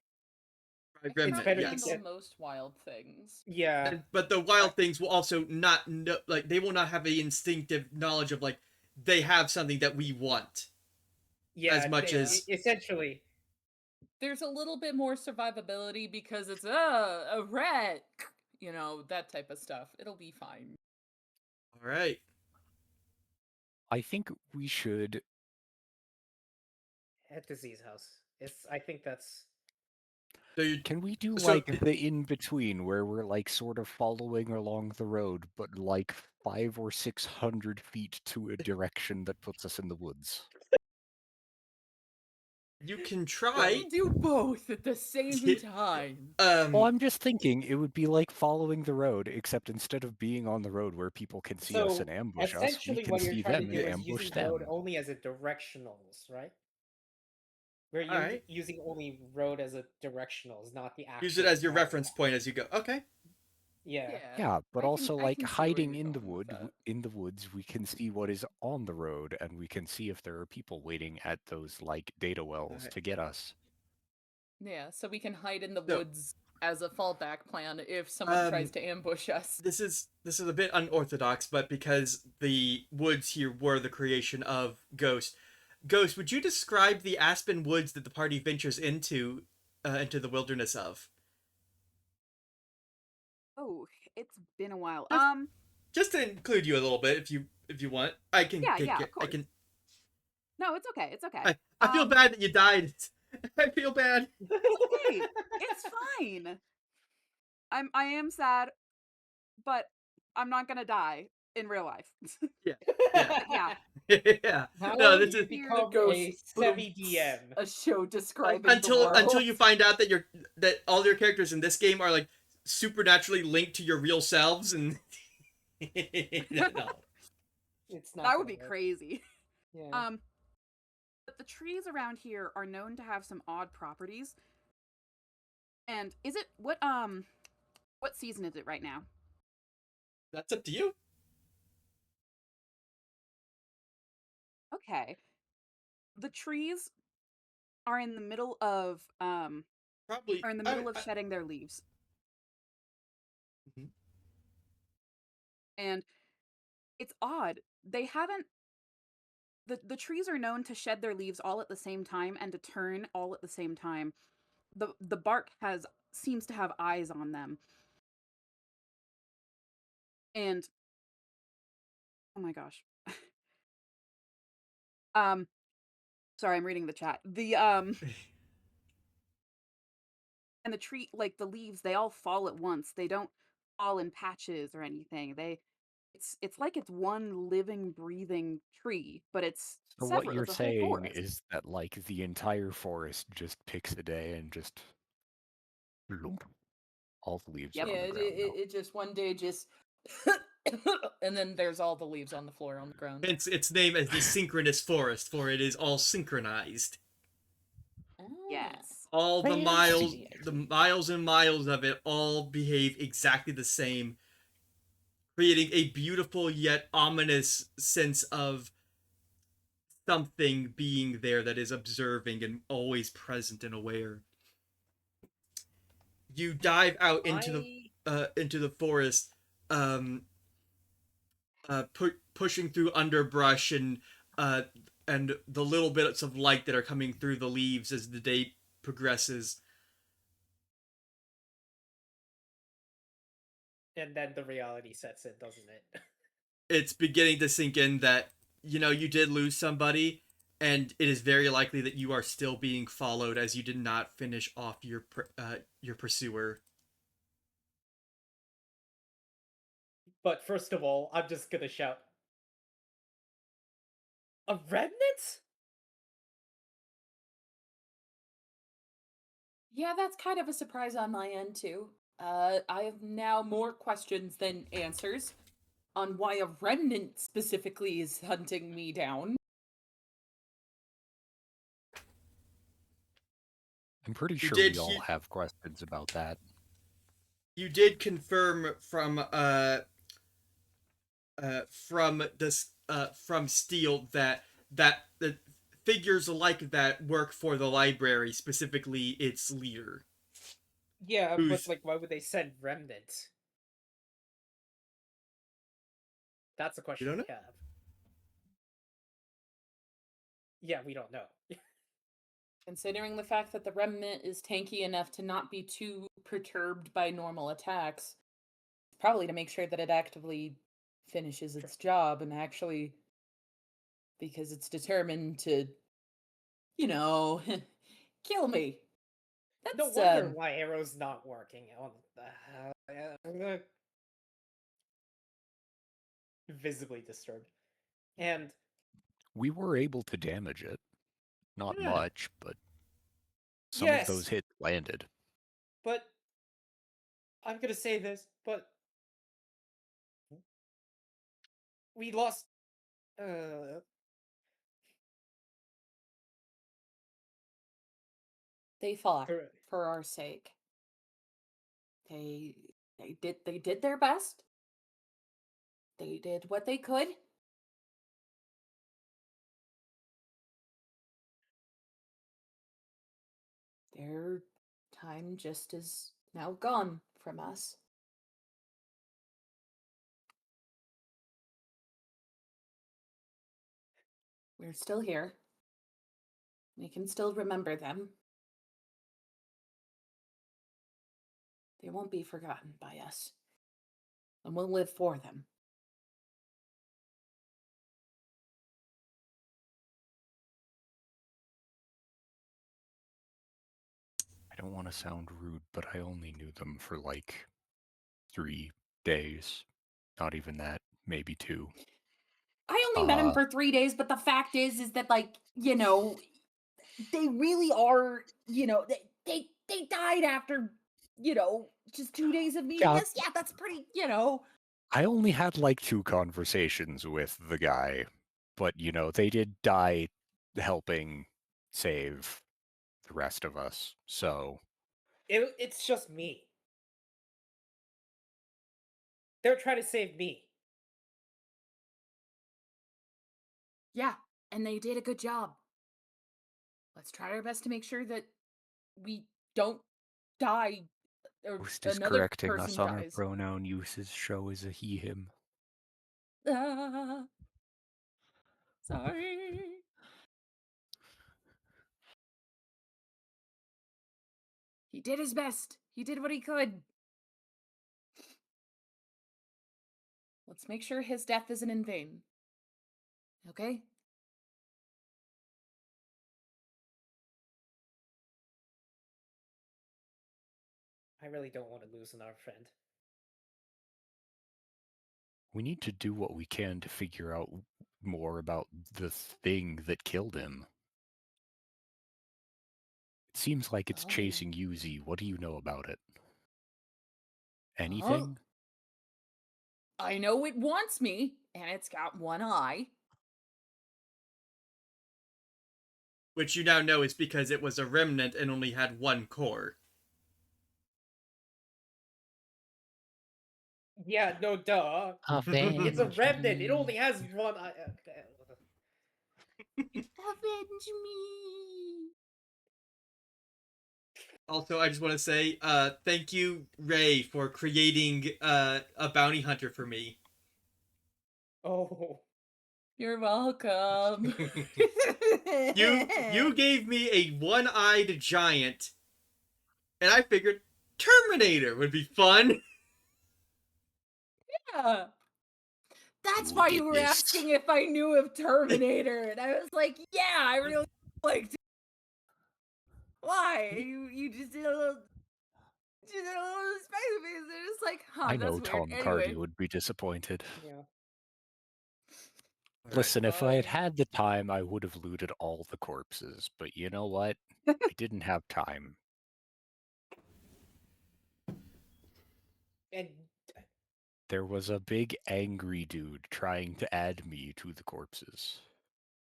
By I can remnant, better to handle yes. most wild things. yeah. But the wild things will also not know, like they will not have the instinctive knowledge of like they have something that we want. Yeah, As much as essentially. There's a little bit more survivability because it's a rat, you know, that type of stuff. It'll be fine. All right. I think we should. Head to Z's house. I think that's. So you Can we do so like the in between where we're like sort of following along the road, but like 500 or 600 feet to a direction that puts us in the woods? you can Don't try. do both at the same time. Well, I'm just thinking it would be like following the road, except instead of being on the road where people can see us So and ambush us, we essentially, can what you're see trying to them do and is ambush using road them. only as a directionals, right? We're All right. using only road as a directionals, not the actual. Use it as your route. reference point as you go. Okay. Yeah. Yeah, but also I like can see where hiding you're in the going with that. in the woods, we can see what is on the road, and we can see if there are people waiting at those like data wells Alright. to get us. Yeah, so we can hide in the So- woods as a fallback plan if someone tries to ambush us. This is a bit unorthodox, but because the woods here were the creation of Ghost. Ghost, would you describe the aspen woods that the party ventures into the wilderness of? Oh, it's been a while. Just to include you a little bit, if you want, I can. Yeah, take yeah, it. of course. I can. No, it's okay. It's okay. I feel bad that you died. I feel bad. Okay, it's fine. I am sad, but I'm not gonna die in real life. Yeah. Yeah. Yeah. How No, will this you is become a Ghost semi DM? A show describing the until world. you find out that all your characters in this game are like supernaturally linked to your real selves, and no. It's not. That would gonna be work. crazy. Yeah. But the trees around here are known to have some odd properties. And is it what season is it right now? That's up to you. Okay. The trees are in the middle of Probably shedding their leaves. Mhm. And it's odd. They haven't the trees are known to shed their leaves all at the same time and to turn all at the same time. The bark seems to have eyes on them. And oh my gosh. Sorry, I'm reading the chat. And the tree, like the leaves, they all fall at once. They don't fall in patches or anything. It's like it's one living, breathing tree, but it's So separate. what you're It's a whole saying forest. is that like the entire forest just picks a day and just lump, all the leaves Yep. are on Yeah, the ground now. it just one day just and then there's all the leaves on the floor on the ground. Hence its name as the synchronous forest, for it is all synchronized. Yes. All the Fancy. miles and miles of it all behave exactly the same, creating a beautiful yet ominous sense of something being there that is observing and always present and aware. You dive out into the forest, pushing through underbrush and the little bits of light that are coming through the leaves as the day progresses. And then the reality sets in, doesn't it? It's beginning to sink in that, you know, you did lose somebody, and it is very likely that you are still being followed as you did not finish off your pursuer. But first of all, I'm just gonna shout, a remnant? Yeah, that's kind of a surprise on my end too. I have now more questions than answers on why a remnant specifically is hunting me down. I'm pretty You sure did we all he- have questions about that. You did confirm from Steele that the figures like that work for the library, specifically its leader. Yeah, Who's- but like, why would they send remnants? That's a question don't we know? have. Yeah, we don't know. Considering the fact that the remnant is tanky enough to not be too perturbed by normal attacks, probably to make sure that it actively finishes its job and actually because it's determined to, you know, kill me. No That's wonder why arrow's not working. Visibly disturbed. And We were able to damage it. Not Yeah. much, but some yes, of those hits landed. but I'm gonna say this, but we lost. they fought Correct. for our sake. They did their best. They did what they could. Their time just is now gone from us. We're still here. We can still remember them. They won't be forgotten by us. And we'll live for them. I don't want to sound rude, but I only knew them for like 3 days. Not even that, maybe 2. I only met him for 3 days, but the fact is that like, you know, they really are, you know, they died after, you know, just 2 days of meeting us. Yeah, that's pretty, you know. I only had like 2 conversations with the guy, but you know, they did die helping save the rest of us. So It's just me. They're trying to save me. Yeah, and they did a good job. Let's try our best to make sure that we don't die or Ghost is another correcting person us on our dies. pronoun uses. Show is a he him. Ah, sorry. He did his best. He did what he could. Let's make sure his death isn't in vain. Okay? I really don't want to lose another friend. We need to do what we can to figure out more about the thing that killed him. It seems like it's chasing you, Z. What do you know about it? Anything? I know it wants me, and it's got one eye. Which you now know is because it was a remnant and only had one core. Yeah, no, duh. Avenge It's a remnant. me. It only has one. Avenge me. Also, I just want to say, thank you, Ray, for creating a bounty hunter for me. Oh. You're welcome. You gave me a one-eyed giant, and I figured Terminator would be fun. Yeah. That's You'll why get you were this. asking if I knew of Terminator, and I was like, yeah, I really liked it. Why? You just did a little spicy face. They're just like, huh, I that's know weird. Tom Anyway. Hardy would be disappointed. Yeah. Listen, if I had had the time, I would have looted all the corpses. But you know what? I didn't have time. And There was a big angry dude trying to add me to the corpses.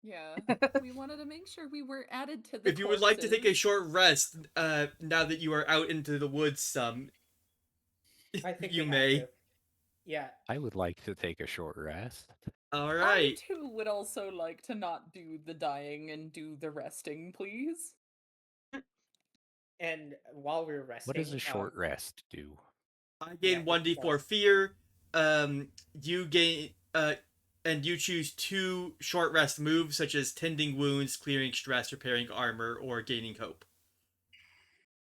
Yeah, we wanted to make sure we were added to the If you would like to take a corpses. short rest, now that you are out into the woods some, I think you we may. have to. Yeah. I would like to take a short rest. All I right. too would also like to not do the dying and do the resting, please. And while we're resting, What does a short rest do? I gain Yeah, 1d4 fear. You gain and you choose 2 short rest moves such as tending wounds, clearing stress, repairing armor, or gaining hope.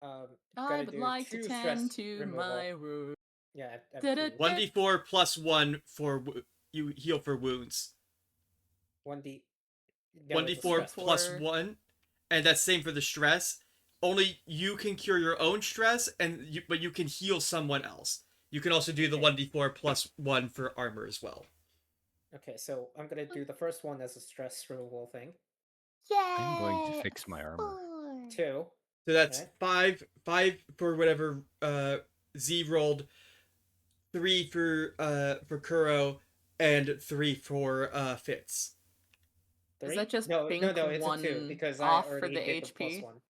I I would like to tend to my wound. Yeah, Da-da-da. 1d4 plus 1 for you heal for wounds. 1d. 1d4 plus 1, and that's same for the stress. Only you can cure your own stress, but you can heal someone else. You can also do the 1d4 plus 1 for armor as well. Okay, so I'm gonna do the first one as a stress removal thing. Yeah. I'm going to fix my armor. 2. So that's Okay. 5 for whatever Z rolled, 3 for Kuro, and 3 for Fitz. Is that just no, pink it's a 2 one because off I for already the did the plus HP? 1.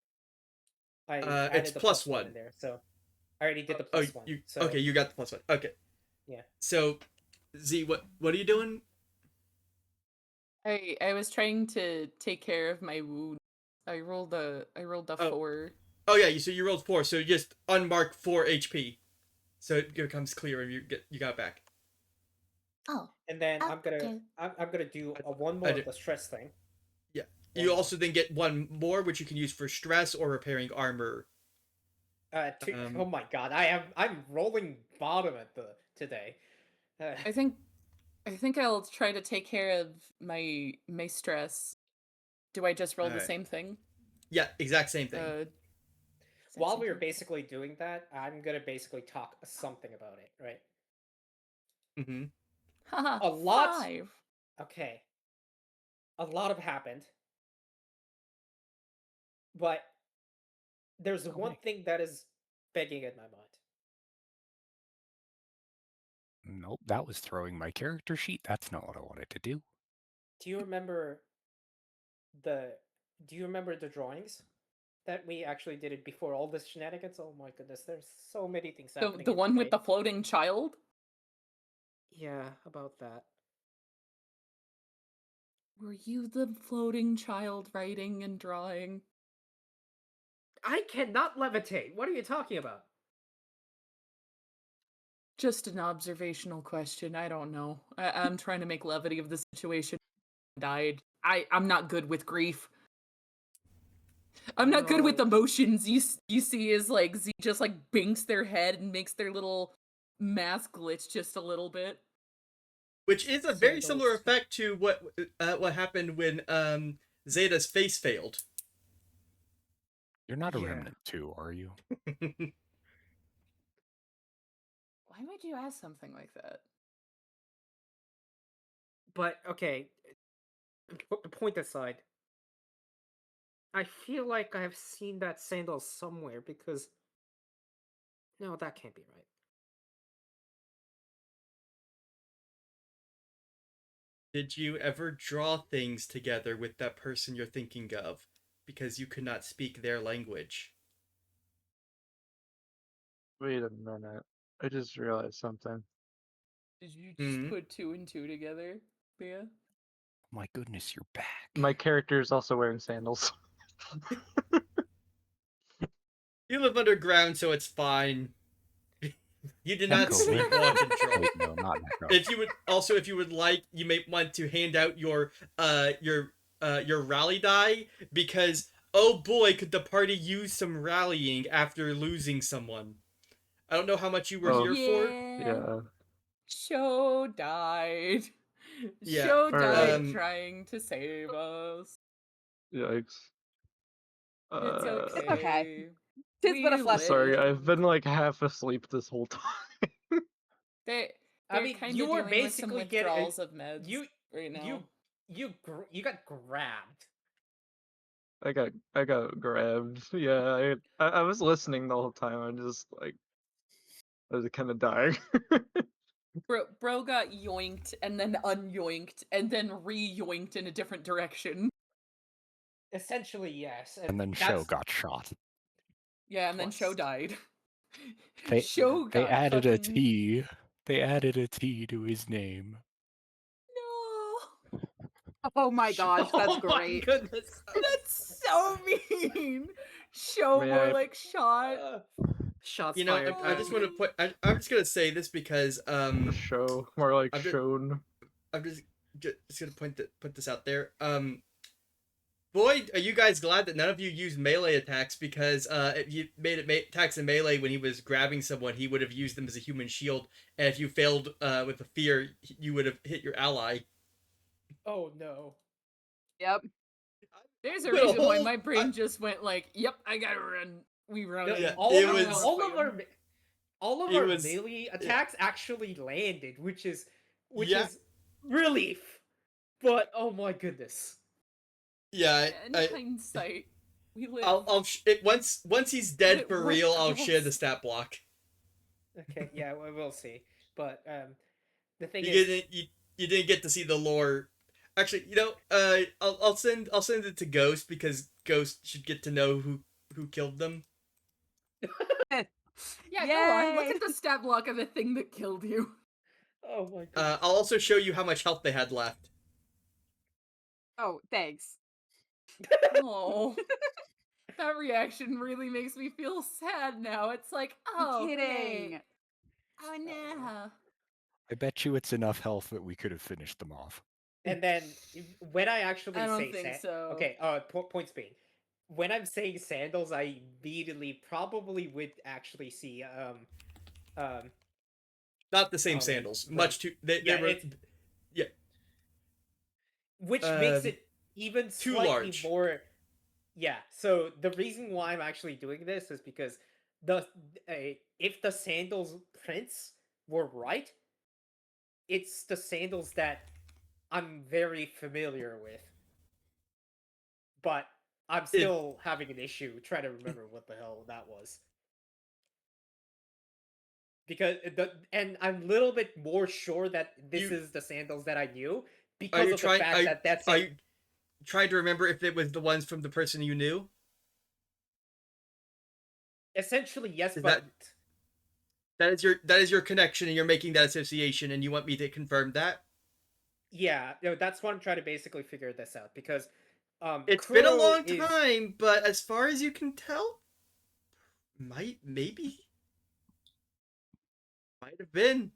I It's added the plus plus 1 1. in there, so I already did the plus 1. So Okay, you got the plus 1. Okay. Yeah. So Z, what are you doing? I was trying to take care of my wound. I rolled a 4. Oh yeah, so you rolled 4, so you just unmark 4 HP. So it becomes clear and you got it back. Oh. And then Okay. I'm gonna do a one more of the stress thing. Yeah. You also then get 1 more, which you can use for stress or repairing armor. Oh my god, I'm rolling bottom at today. I think I'll try to take care of my stress. Do I just roll the same thing? Yeah, exact same thing. While we were basically doing that, I'm gonna basically talk something about it, right? Mm-hmm. Haha. A lot. 5. Okay. A lot have happened, but there's one thing that is begging in my mind. Nope, that was throwing my character sheet. That's not what I wanted to do. Do you remember the drawings that we actually did it before all this shenanigans? Oh my goodness, there's so many things happening. The one with the floating child? Yeah, about that. Were you the floating child writing and drawing? I cannot levitate. What are you talking about? Just an observational question. I don't know. I'm trying to make levity of the situation. Died. I'm not good with grief. I'm not good with emotions. You see is like Z just like binks their head and makes their little mask glitch just a little bit. Which is a very similar effect to what happened when Zeta's face failed. You're not a remnant too, are you? Why would you ask something like that? But okay, point aside, I feel like I've seen that sandal somewhere because no, that can't be right. Did you ever draw things together with that person you're thinking of because you could not speak their language? Wait a minute. I just realized something. Did you just Mhm. put 2 and 2 together, Mia? My goodness, you're back. My character is also wearing sandals. You live underground, so it's fine. You did not Echo, sleepwalk and draw. Wait, no, not Echo. If you would like, you may want to hand out your rally die, because oh boy, could the party use some rallying after losing someone. I don't know how much you were Oh, here for. Yeah. Show died. Yeah, Show died alright. trying to save us. Yikes. It's okay. okay. Tis but a We flesh Sorry, I've lived. been like half asleep this whole time. They're I mean, kind you of were dealing with some basically getting withdrawals of meds right now. you got grabbed. I got grabbed. Yeah, I was listening the whole time. I was kind of dying. Bro got yoinked and then unyoinked and then re-yoinked in a different direction. Essentially, yes. And then Show got shot. Yeah, and then Show Twice. died. They Show they got added a fucking... T. They added a T to his name. No. Oh my gosh, that's Oh my great. goodness. That's so mean. Show May more I- like shot. Shots you know, fired. I just want to put. I'm just gonna say this because Show more like I'm just- shown. I'm just gonna put this out there. Boy, are you guys glad that none of you used melee attacks, because if you made attacks in melee when he was grabbing someone, he would have used them as a human shield, and if you failed with the fear, you would have hit your ally. Oh no. Yep. There's a Well, reason why hold- my brain just went like, "Yep, I gotta run." We run. No, Yeah, all it of was- all of it our was- melee attacks actually landed, which is Yeah. relief. But oh my goodness. Yeah, In hindsight, we live. once he's dead It for worked real, I'll out. share the stat block. Okay, yeah, we'll see. But the thing You is, didn't get to see the lore. Actually, I'll send it to Ghost, because Ghost should get to know who killed them. Yeah, go on. Look Yay! at the stat block of the thing that killed you. oh my goodness. I'll also show you how much health they had left. Oh, thanks. Oh, that reaction really makes me feel sad now. It's like, oh, I'm kidding. great. Oh no. I bet you it's enough health that we could have finished them off. And then when I actually I don't say think so. okay, points being, when I'm saying sandals, I immediately probably would actually see Not the same Oh, sandals. right. Much too. They Yeah, were. it's- Yeah. which makes it even too slightly large. more. Yeah. So the reason why I'm actually doing this is because if the sandals prints were right, it's the sandals that I'm very familiar with, but I'm still having an issue trying to remember what the hell that was. Because and I'm a little bit more sure that this is the sandals that I knew, because of the fact that that's Are you trying to remember if it was the ones from the person you knew? essentially yes, Is but that is your connection, and you're making that association, and you want me to confirm that? yeah, no, that's what I'm trying to basically figure this out, because It's been a Crow long is- time, but as far as you can tell, might have been.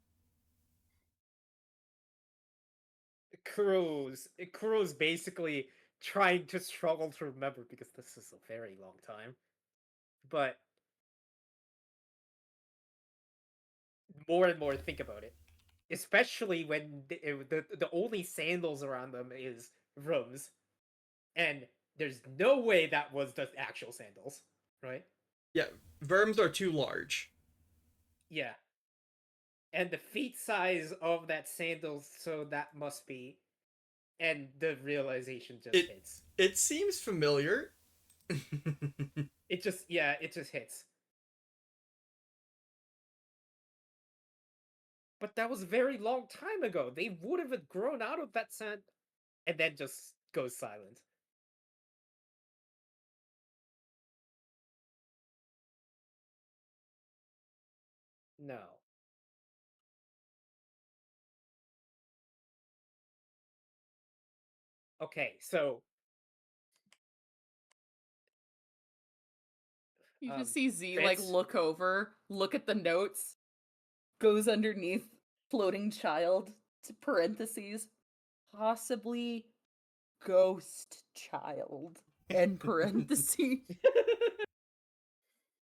Kuro's basically trying to struggle to remember, because this is a very long time. But more and more think about it, especially when the only sandals around them is rooms, and there's no way that was the actual sandals, right? Yeah, verms are too large. Yeah. And the feet size of that sandals, so that must be and the realization just It- hits. It seems familiar. It just hits. But that was a very long time ago. They would have grown out of that sand, and then just goes silent. No. Okay, so You just see Z like Fitz? look over, look at the notes, goes underneath floating child to parentheses, possibly ghost child, end parentheses.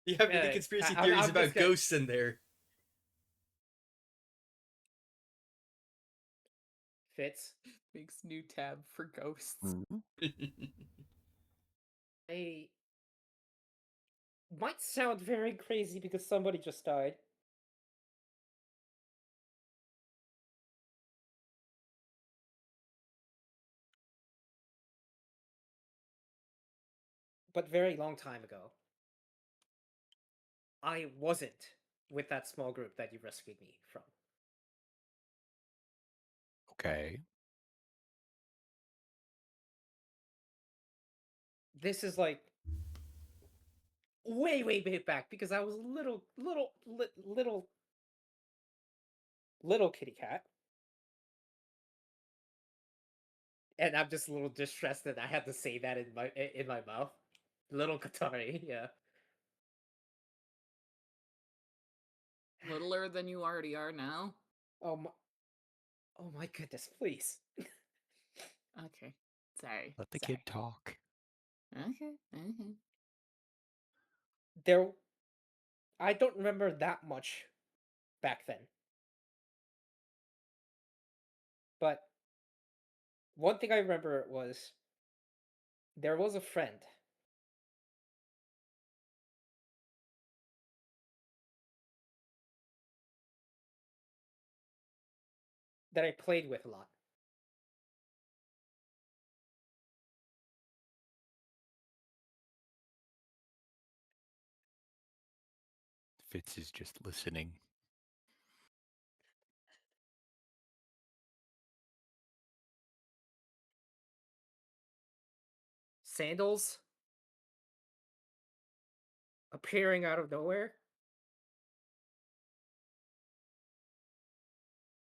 You have any conspiracy theories about ghosts in there? Fitz. Makes new tab for ghosts. I might sound very crazy because somebody just died. But very long time ago. I wasn't with that small group that you rescued me from. Okay. This is like way back because I was little kitty cat. And I'm just a little distressed that I had to say that in my mouth. Little Katari, yeah. Littler than you already are now. Oh my goodness, please. Okay, sorry. Let the sorry. kid talk. Okay. I don't remember that much back then. But one thing I remember was there was a friend that I played with a lot. Fitz is just listening. Sandals appearing out of nowhere.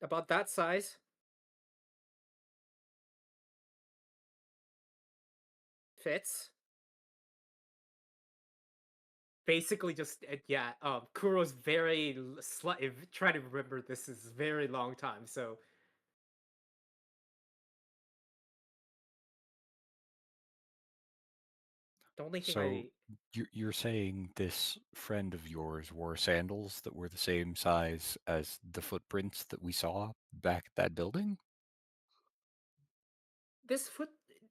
About that size. Fits. Basically just Kuro's very trying to remember this is a very long time, so the only thing So you're saying this friend of yours wore sandals that were the same size as the footprints that we saw back at that building?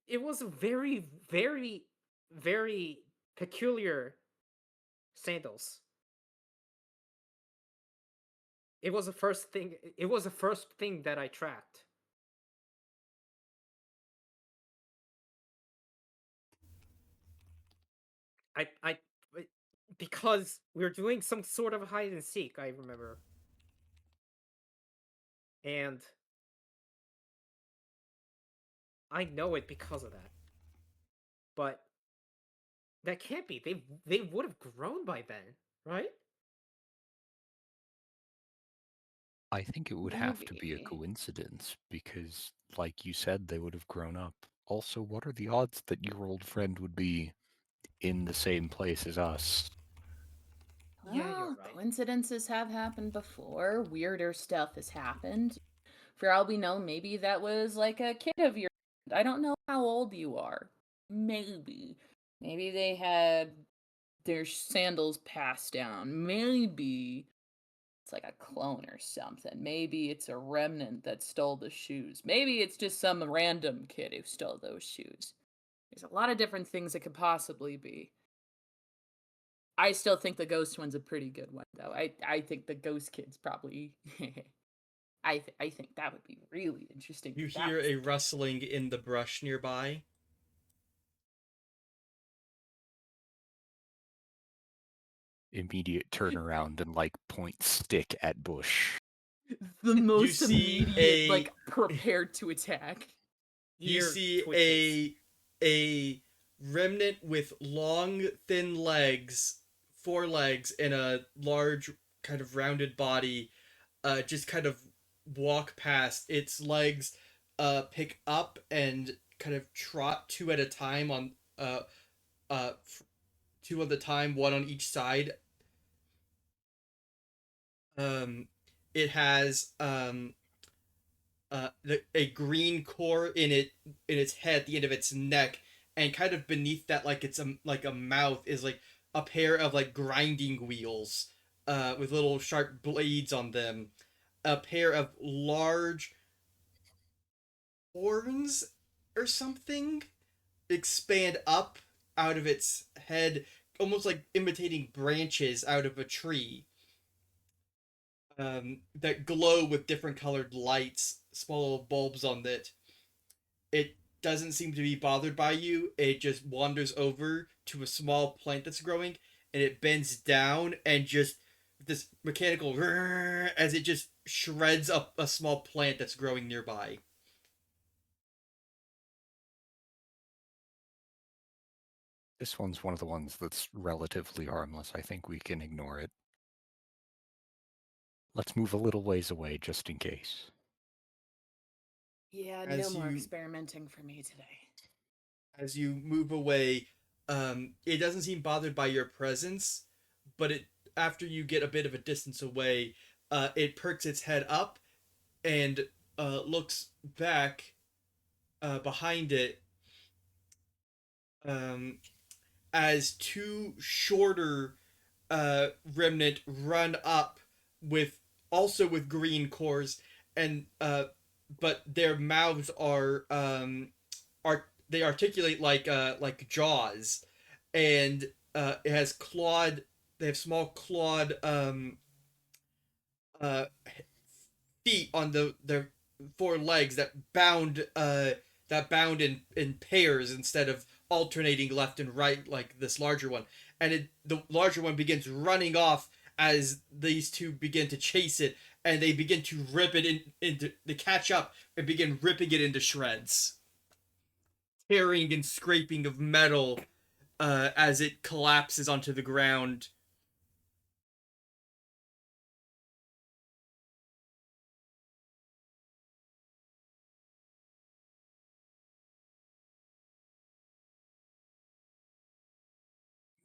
it was a very peculiar sandals. It was the first thing that I tracked. I because we were doing some sort of hide and seek, I remember. And I know it because of that. But that can't be. They would have grown by then, right? I think it would have to be a Maybe. coincidence because, like you said, they would have grown up. Also, what are the odds that your old friend would be in the same place as us? Yeah, you're right. Coincidences have happened before. Weirder stuff has happened. For all we know, maybe that was like a kid of yours. I don't know how old you are. Maybe. Maybe they had their sandals passed down. Maybe it's like a clone or something. Maybe it's a remnant that stole the shoes. Maybe it's just some random kid who stole those shoes. There's a lot of different things it could possibly be. I still think the ghost one's a pretty good one, though. I think the ghost kid's probably I think that would be really interesting. You if that hear was a the case. rustling in the brush nearby. Immediate turnaround and like point stick at bush. The most see immediate, a- like prepared to attack. You Ear see twitches. a remnant with long, thin legs, 4 legs, and a large, kind of rounded body, just kind of walk past. Its legs pick up and kind of trot two at a time on uh two at a time, one on each side. It has a green core in its head at the end of its neck, and kind of beneath that, like it's like a mouth, is like a pair of like grinding wheels with little sharp blades on them. A pair of large horns or something expand up out of its head, almost like imitating branches out of a tree, that glow with different colored lights, small little bulbs on it. It doesn't seem to be bothered by you. It just wanders over to a small plant that's growing, and it bends down and just this mechanical as it just shreds up a small plant that's growing nearby. This one's one of the ones that's relatively harmless. I think we can ignore it. Let's move a little ways away just in case. Yeah, As no more you- experimenting for me today. As you move away, it doesn't seem bothered by your presence, but it after you get a bit of a distance away, it perks its head up and looks back behind it, um, as two shorter remnant run up with also with green cores, and but their mouths are they articulate like jaws, and it has clawed they have small clawed uh feet on their 4 legs that bound in pairs instead of alternating left and right like this larger one. And the larger one begins running off as these two begin to chase it, and they begin to rip it into they catch up and begin ripping it into shreds, tearing and scraping of metal as it collapses onto the ground.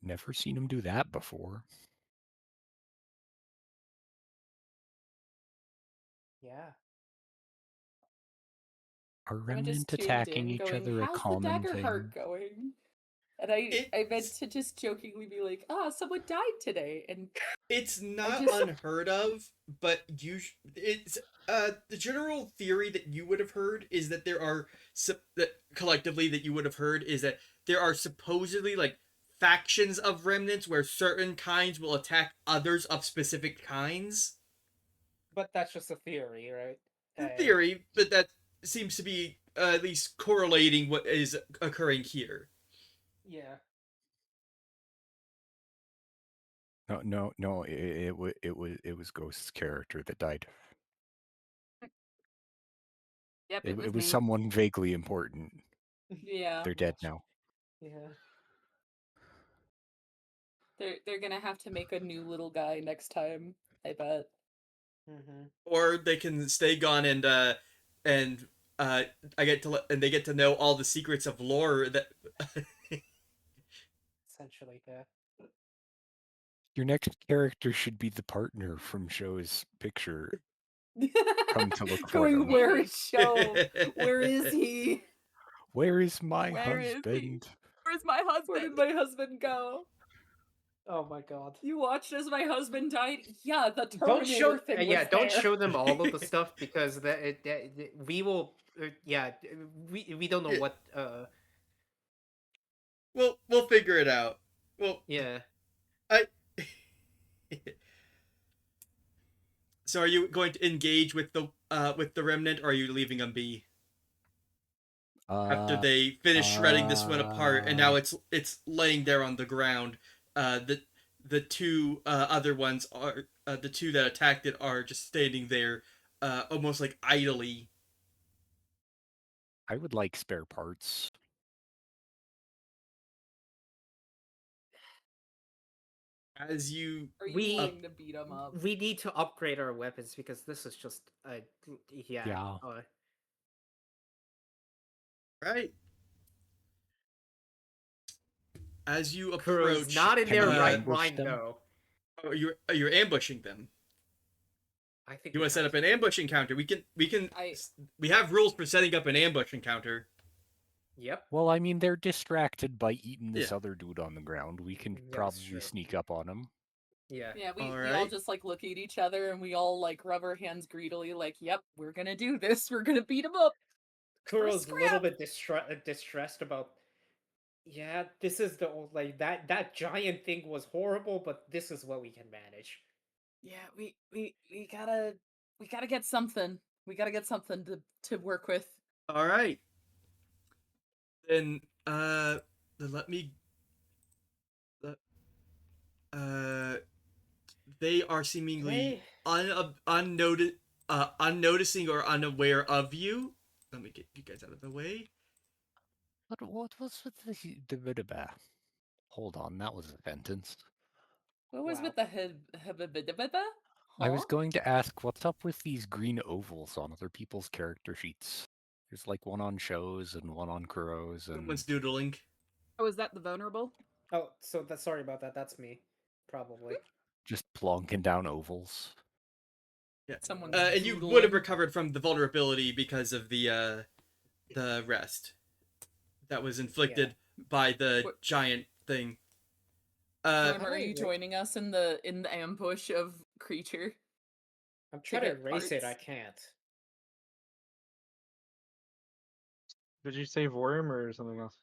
Never seen him do that before. Yeah. Are I'm just remnant tuned attacking in, each going, other a "How's the common DaggerHeart thing? going?" And I meant It's to just jokingly be like, "Ah, someone died today," and it's not just- unheard of, but it's the general theory that you would have heard is that there are that collectively that you would have heard is that there are supposedly like factions of remnants where certain kinds will attack others of specific kinds. But that's just a theory, right? In theory, but that seems to be at least correlating what is occurring here. Yeah. No. It was Ghost's character that died. Yep, It was was me. someone vaguely important. yeah, They're dead now. Yeah. they're gonna have to make a new little guy next time. I bet. Mm-hmm. Or they can stay gone and I get to and they get to know all the secrets of lore that Essentially, yeah. Your next character should be the partner from Show's picture. Come to look for Going, him. where is Show? Where is he? Where is my Where is he? husband? Where's my husband? Where did my husband go? Oh my god. You watched as my husband died? Yeah, the Don't Terminator show. thing was Yeah, don't there. show them all of the stuff because we will. Yeah, we don't know Yeah. what. we'll figure it out. Well, Yeah. I So are you going to engage with the remnant, or are you leaving them be after they finish shredding this one apart, and now it's laying there on the ground? The two other ones are the two that attacked it are just standing there, almost like idly. I would like spare parts. As you Are you We- willing to beat them up? We need to upgrade our weapons because this is just yeah. Yeah. right as you Kuro's approach, not in Can their we right ambush mind them? though. you're ambushing them. I think You we want to set have up an ambush encounter? We have rules for setting up an ambush encounter. Yep. Well, I mean, they're distracted by eating this Yeah. other dude on the ground. We can That's probably true. sneak up on him. Yeah. Yeah, we all Alright. just like look at each other and we all like rub our hands greedily, like, "Yep, we're gonna do this. We're gonna beat them up." Kuro's a little scrap. bit distressed about. Yeah, this is the old like that giant thing was horrible, but this is what we can manage. Yeah, we gotta get something. We gotta get something to work with. All right. Then let me. They are seemingly unnoticing or unaware of you. Let me get you guys out of the way. What was with the Hold on, that was a sentence. What was Wow. with the I was going to ask, what's up with these green ovals on other people's character sheets? There's like one on shows and one on Kuro's and Someone's doodling. Oh, is that the vulnerable? Oh, so sorry about that. That's me, probably. just plonking down ovals. Yeah. Someone And you would have recovered from the vulnerability because of the rest that was inflicted by the giant thing. Are you joining us in the ambush of creature? I'm trying to get erase it. I parts? can't. Did you say worm or something else?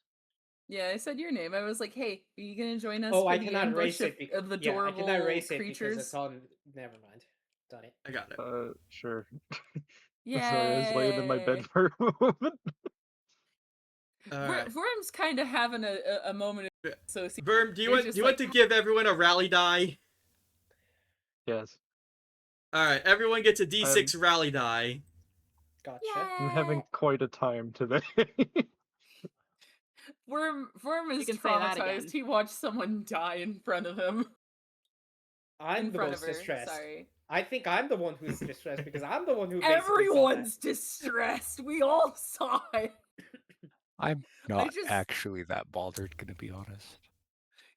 Yeah, I said your name. I was like, "Hey, are you gonna join us Oh, for I the cannot ambush erase it. of the Yeah, I adorable cannot erase it because creatures?" it's on. Never mind. Done it. I got it. Sure. Yeah. Sorry, I was laying in my bed for a moment. Alright. Worm's kind of having a moment of association. Verm, do you want to give everyone a rally die? Yes. Alright, everyone gets a D6 rally die. Gotcha. I'm having quite a time today. Worm is can say that again. traumatized. He watched someone die in front of him. I'm In the front most of her. distressed. Sorry. I think I'm the one who's distressed because I'm the one who basically saw Everyone's distressed. We all saw it. I'm not just- actually that bothered, gonna be honest.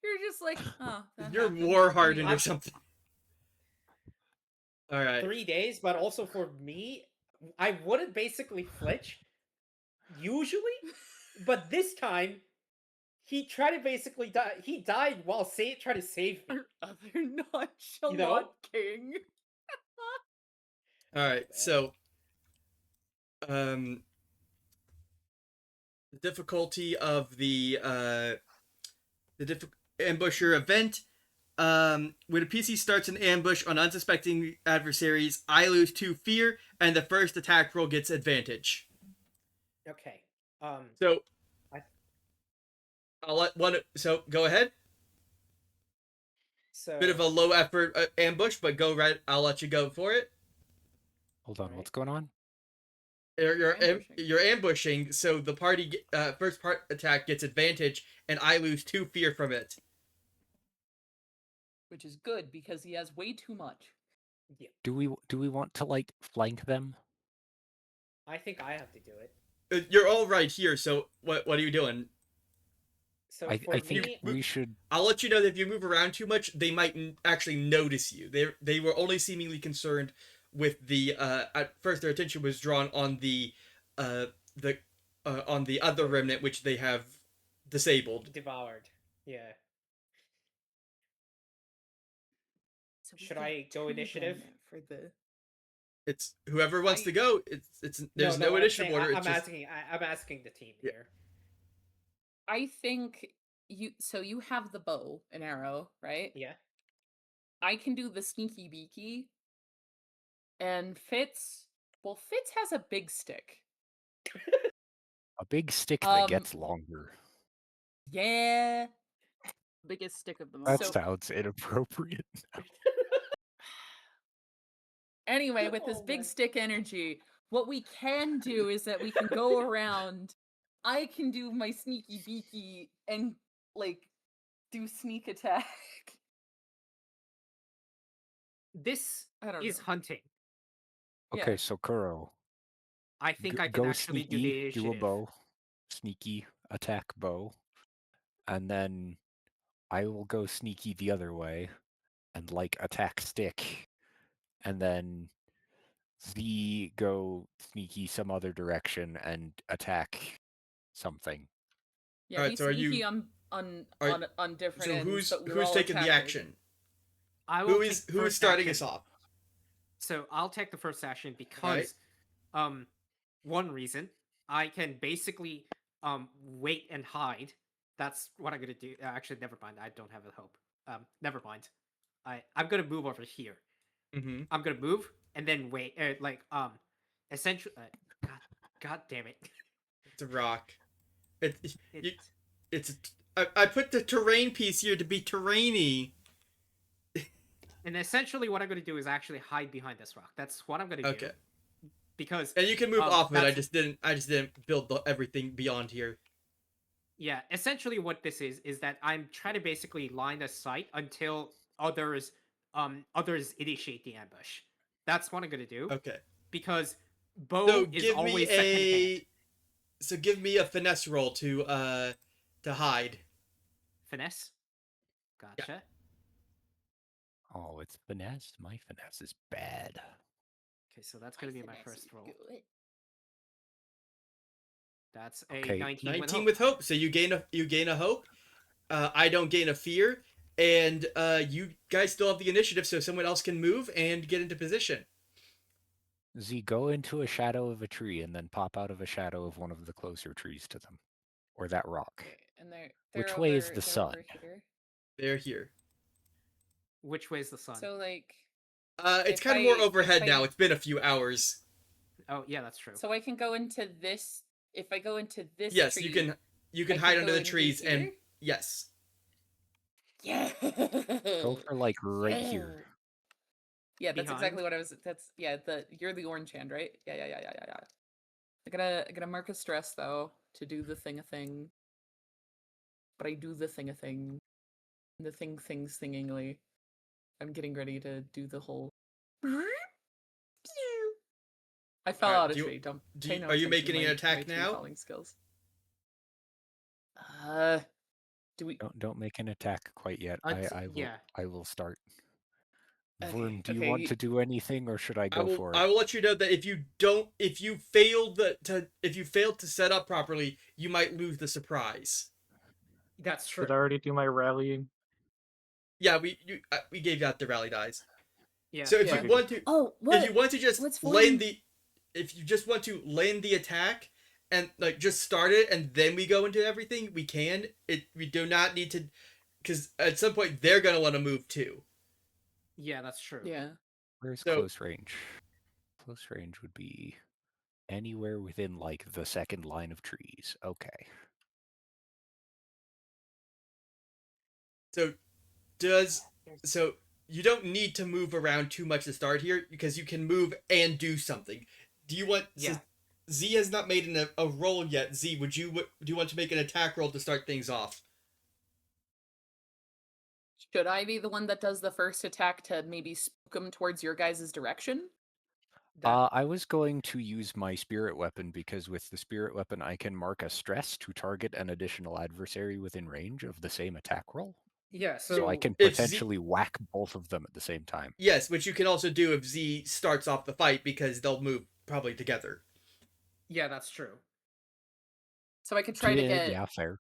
You're just like, oh, that You're happened. war hardened I'm- or something. that. Alright. 3 days, but also for me, I wouldn't basically flinch usually, but this time he tried to basically die. He died while trying to save me. Our other nonchalant You know? king. Alright, so the difficulty of the ambusher event. When a PC starts an ambush on unsuspecting adversaries, I lose 2 fear, and the first attack roll gets advantage. Okay. So I- I'll let one. So go ahead. So Bit of a low effort ambush, but go right. I'll let you go for it. Hold on, Alright. what's going on? You're ambushing, so the party first part attack gets advantage, and I lose 2 fear from it. Which is good because he has way too much. Do we want to like flank them? I think I have to do it. You're all right here. So what are you doing? So I for think me, we should. I'll let you know that if you move around too much, they might actually notice you. They were only seemingly concerned with the at first their attention was drawn on the on the other remnant which they have disabled. devoured. Yeah. So Should I go initiative? for the? It's whoever wants to go. It's there's no I'm initiative saying- order. I'm It's just asking. I'm asking the team Yeah. here. I think you. So you have the bow and arrow, right? Yeah. I can do the sneaky beaky. And Fitz has a big stick. A big stick that gets longer. Yeah. Biggest stick of them all. That sounds inappropriate. Anyway, with this big stick energy, what we can do is that we can go around. I can do my sneaky beaky and like do sneak attack. This is hunting. Okay, Yeah. so Kuro, I think I can go actually do sneaky, the initiative. do a bow, sneaky attack bow, and then I will go sneaky the other way and like attack stick, and then Z go sneaky some other direction and attack something. Yeah, Alright, be so are sneaky you- on different So ends, but we're who's all taking the attacking. action? I will Who take is the who is first starting action. us off? So I'll take the first action because, one reason I can basically wait and hide. That's what I'm gonna do. Actually, never mind. I don't have a hope. Never mind. I'm gonna move over here. Mm-hmm. I'm gonna move and then wait. Essentially, God damn it! It's a rock. I put the terrain piece here to be terrainy. And essentially, what I'm gonna do is actually hide behind this rock. That's what I'm gonna do. Okay. Because And you can move off of it. I just didn't build everything beyond here. Yeah, essentially what this is that I'm trying to basically line a sight until others initiate the ambush. That's what I'm gonna do. Okay. Because Bo is always second hand. So give me a finesse roll to hide. Finesse? Gotcha. Yeah. Oh, it's finesse. My finesse is bad. Okay, so that's gonna be my first roll. That's a Okay. 19 with hope. So you gain a hope. I don't gain a fear, and you guys still have the initiative, so someone else can move and get into position. Z, go into a shadow of a tree and then pop out of a shadow of one of the closer trees to them, or that rock. Okay, and they're Which over, way is the they're sun? over here. They're here. Which way is the sun? So like, it's if kind of more I- overhead if I- now. It's been a few hours. Oh yeah, that's true. so I can go into this. If I go into this Yes, tree, you can I hide can under go the into trees and here? yes. Yeah. Go for like right here. Yeah, that's Behind? exactly what I was. That's you're the orange hand, right? Yeah. I gotta mark a stress though to do the thing. But I do the thing. The things thingingly. I'm getting ready to do the whole. I fell Alright, out of do you- tree. Don't do pay you- no are you attention to making an my attack tree now? falling skills. Do we? Don't make an attack quite yet. Yeah. I will start. Okay, Vern, do you okay, want to do anything, or should I I go will. for I it? will let you know that if you fail to set up properly, you might lose the surprise. That's true. Did I already do my rallying? Yeah, we gave out the rally dies. Yeah. So if Yeah. you want to, Oh, what? if you want to just What's land voiding- if you just want to land the attack and like just start it and then we go into everything, we can. We do not need to, because at some point they're gonna want to move too. Yeah, that's true. Yeah. Where's So- close range? Close range would be anywhere within like the second line of trees. Okay. So you don't need to move around too much to start here because you can move and do something. Do you want? Yeah. Z has not made a roll yet. Z, do you want to make an attack roll to start things off? Should I be the one that does the first attack to maybe spook them towards your guys' direction? I was going to use my spirit weapon because with the spirit weapon I can mark a stress to target an additional adversary within range of the same attack roll. Yeah, So I can if Z- potentially whack both of them at the same time. Yes, which you can also do if Z starts off the fight because they'll move probably together. Yeah, that's true. So I could try to get. Yeah, fair.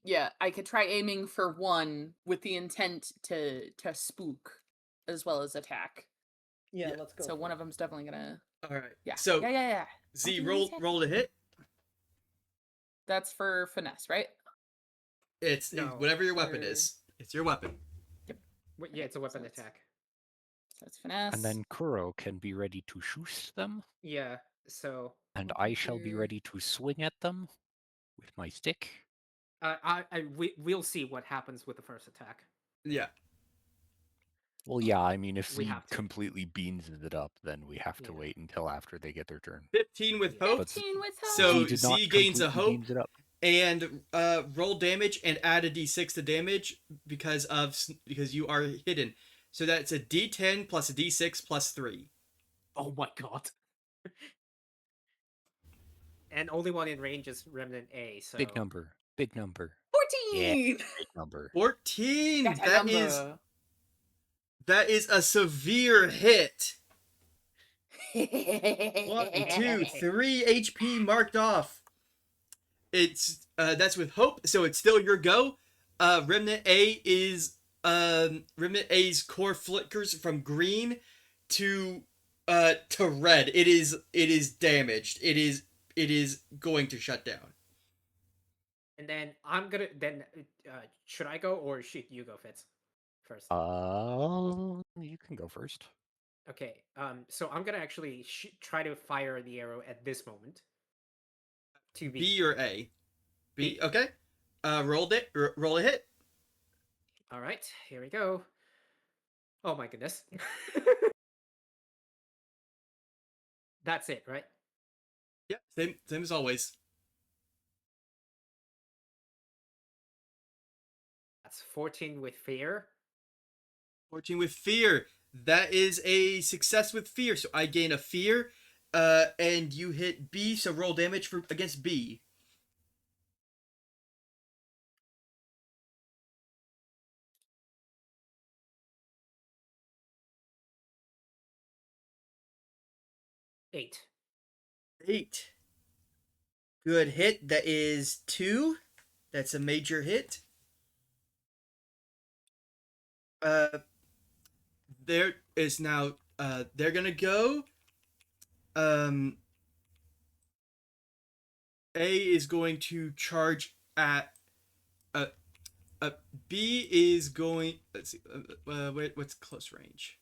Yeah, I could try aiming for one with the intent to spook as well as attack. Yeah, let's go. So one of them's definitely gonna. All right. Yeah. So Yeah. Z, Okay, roll to hit. That's for finesse, right? It's No, whatever your weapon or- is. It's your weapon. Yeah, it's a weapon attack. That's finesse. And then Kuro can be ready to shoot them. Yeah, so And I shall be ready to swing at them with my stick. we'll see what happens with the first attack. Yeah. Well, yeah, I mean, if We Z have to. completely beans it up, then we have to Yeah. wait until after they get their turn. 15 with Yeah. hope. 15 with hope. So did Z not gains a completely hope beans it up. and roll damage and add a d6 to damage because you are hidden. So that's a d10 plus a d6 plus 3. Oh my god. And only one in range is Remnant A, so Big number. Big number. 14! Big number. 14. That's a That number. is a severe hit. 1, 2, 3 HP marked off. It's that's with hope, so it's still your go. Remnant A is Remnant A's core flickers from green to red. It is damaged. It is going to shut down. And then I'm gonna should I go or should you go, Fitz? First. You can go first. Okay. So I'm gonna actually try to fire the arrow at this moment. To B or A? B. Okay. Roll a hit. All right. Here we go. Oh my goodness. That's it, right? Yeah. Same as always. That's 14 with fear. 14 with fear. That is a success with fear. So I gain a fear. And you hit B. So roll damage against B. Eight. 8. Good hit. That is 2. That's a major hit. There is now. They're gonna go. A is going to charge at. B is going. Let's see. Wait, what's close range?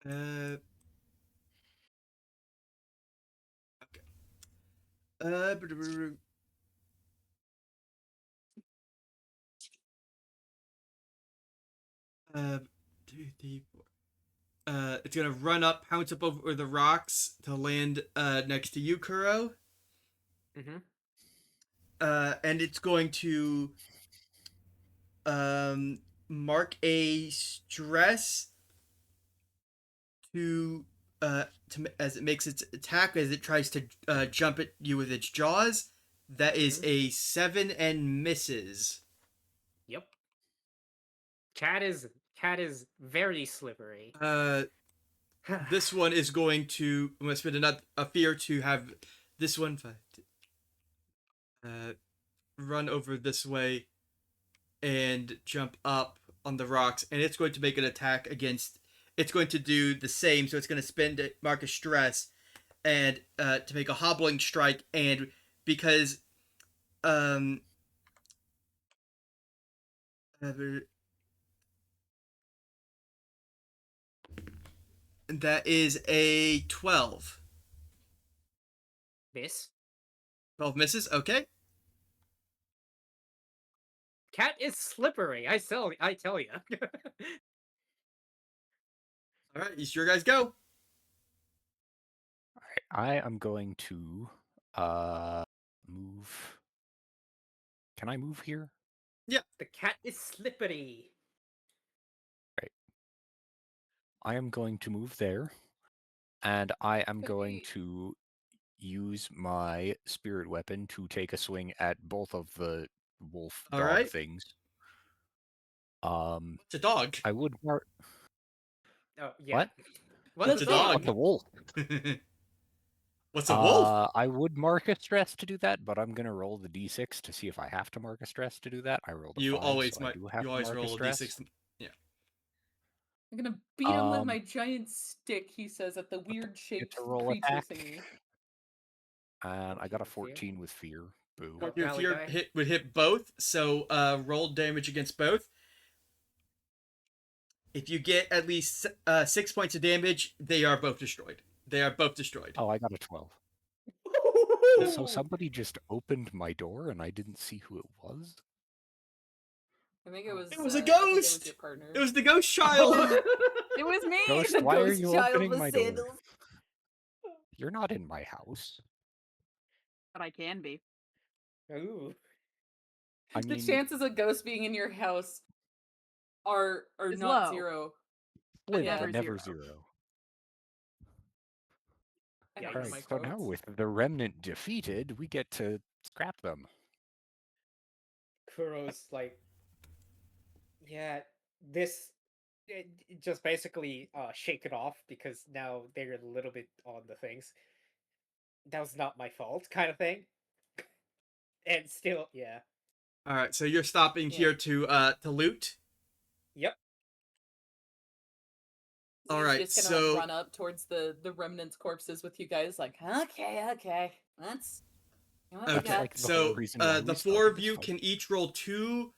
Okay. Two, three, four. It's gonna run up, pounce up over the rocks to land next to you, Kuro. Mm-hmm. And it's going to mark a stress to as it makes its attack as it tries to jump at you with its jaws. That is a 7 and misses. Yep. Cat is very slippery. This one is going to. I'm gonna spend a fear to have this one run over this way and jump up on the rocks, and it's going to make an attack against. It's going to do the same, so it's going to spend mark a stress and to make a hobbling strike, and because that is a 12. Miss. 12 misses. Okay. Cat is slippery. I tell you. All right, you sure guys go. All right, I am going to move. Can I move here? Yeah. The cat is slippery. Right. I am going to move there, and I am going to use my spirit weapon to take a swing at both of the wolf All dog right. things. It's a dog. I would mark. Oh yeah. What? What's a the dog. What's a wolf? What's a wolf? I would mark a stress to do that, but I'm gonna roll the d6 to see if I have to mark a stress to do that. I rolled a You 5, always so I do have you to always mark roll a stress. d6. Yeah. I'm gonna beat him with my giant stick, he says, at the weird shaped to roll creature attack. thingy. And I got a 14 14 with fear. Boo. Oh, Your Valley fear guy? would hit both, so roll damage against both. If you get at least 6 points of damage, they are both destroyed. They are both destroyed. Oh, I got a 12. So somebody just opened my door and I didn't see who it was? I think it was. It was a I think it was ghost! your partner. It was the ghost child! It was me. Ghost, the why are ghost you child opening with my door? sandals. You're not in my house. But I can be. Ooh. I The mean, chances of ghosts being in your house are It's not low. 0. slim, yeah. but never Zero. 0. I know Yikes. your Alright, mic so now quotes. with the remnant defeated, we get to scrap them. Kuro's like, yeah, this just basically shake it off because now they're a little bit on the things. That was not my fault, kind of thing. And still, yeah. Alright, so you're stopping Yeah. here to loot? Yep. He's Alright, just gonna so... like run up towards the remnants' corpses with you guys, like, okay, let's. You know what we Okay, got? like the so whole reason why the we 4 started of this you fight. can each roll 2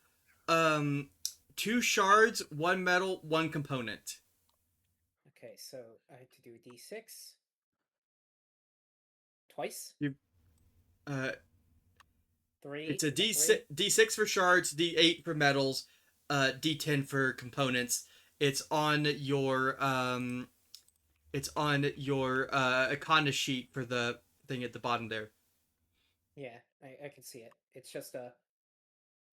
shards, 1 metal, 1 component. Okay, so I have to do d6 twice. Uh, 3. it's a is that D6, three? D6 for shards, D8 for metals, D10 for components. It's on your Econo sheet for the thing at the bottom there. Yeah, I can see it. It's just a.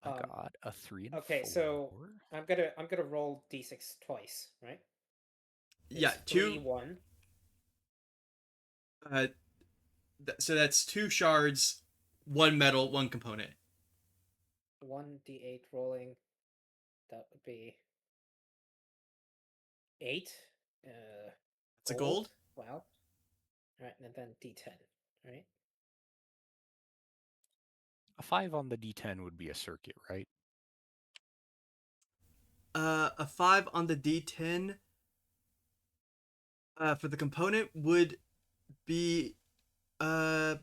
I got a 3 and Okay, 4. so I'm gonna roll d6 twice, right? Yeah, It's 2. 3, 1. So that's 2 shards, 1 metal, 1 component. 1d8 rolling. That would be 8. It's a gold. Wow. Alright, and then d10. Right? A 5 on the D10 would be a circuit, right? A 5 on the D10 for the component would be it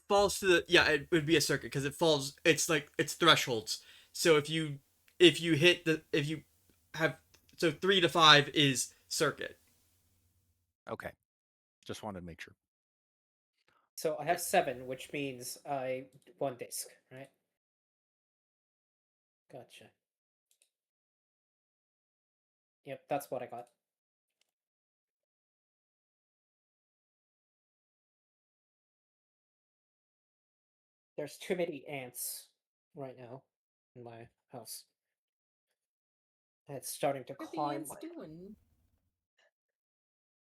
falls to the it would be a circuit because it's thresholds. So if you have 3 to 5 is circuit. Okay. Just wanted to make sure. So I have 7, which means I 1 disc, right? Gotcha. Yep, that's what I got. There's too many ants right now in my house. And it's starting to What are the climb ants doing?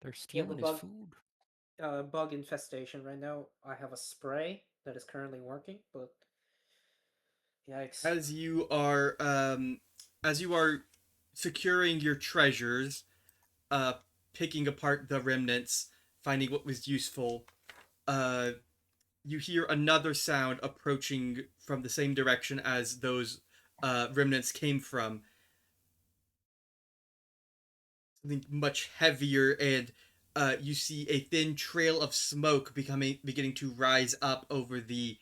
They're Yeah, the stealing his bug food. bug infestation right now. I have a spray that is currently working, but yikes. As you are securing your treasures, picking apart the remnants, finding what was useful, you hear another sound approaching from the same direction as those remnants came from. Something much heavier, and you see a thin trail of smoke beginning to rise up over the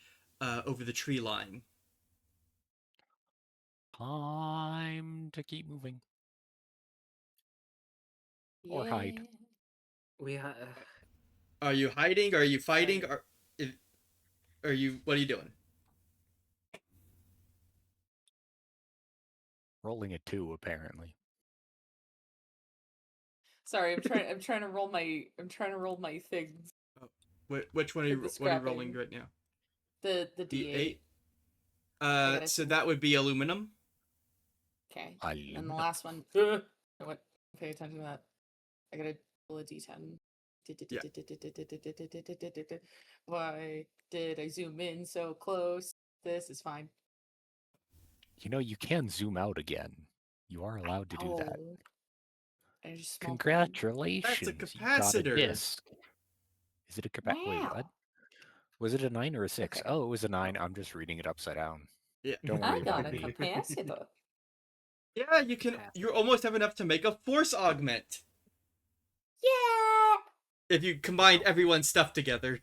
tree line. Time to keep moving. Or hide. We Are you hiding? Are you fighting? Are you? What are you doing? Rolling a 2, apparently. Sorry, I'm trying to roll my things. Which one are you rolling scrapping. right now? The D8. So that would be aluminum. Okay. Aluminum. And the last one. What? Pay attention to that. I gotta roll a D10. Yeah. Why did I zoom in so close? This is fine. You know, you can zoom out again. You are allowed to do that. Oh. I just Congratulations. That's a You got a capacitor. disc. Is it a capacitor? Wait, what? Was it a 9 or a 6? Okay. Oh, it was a 9. I'm just reading it upside down. Yeah. Don't I worry got about a me. capacitor. Yeah, you can. You almost have enough to make a force augment Yeah. if you combine everyone's stuff together.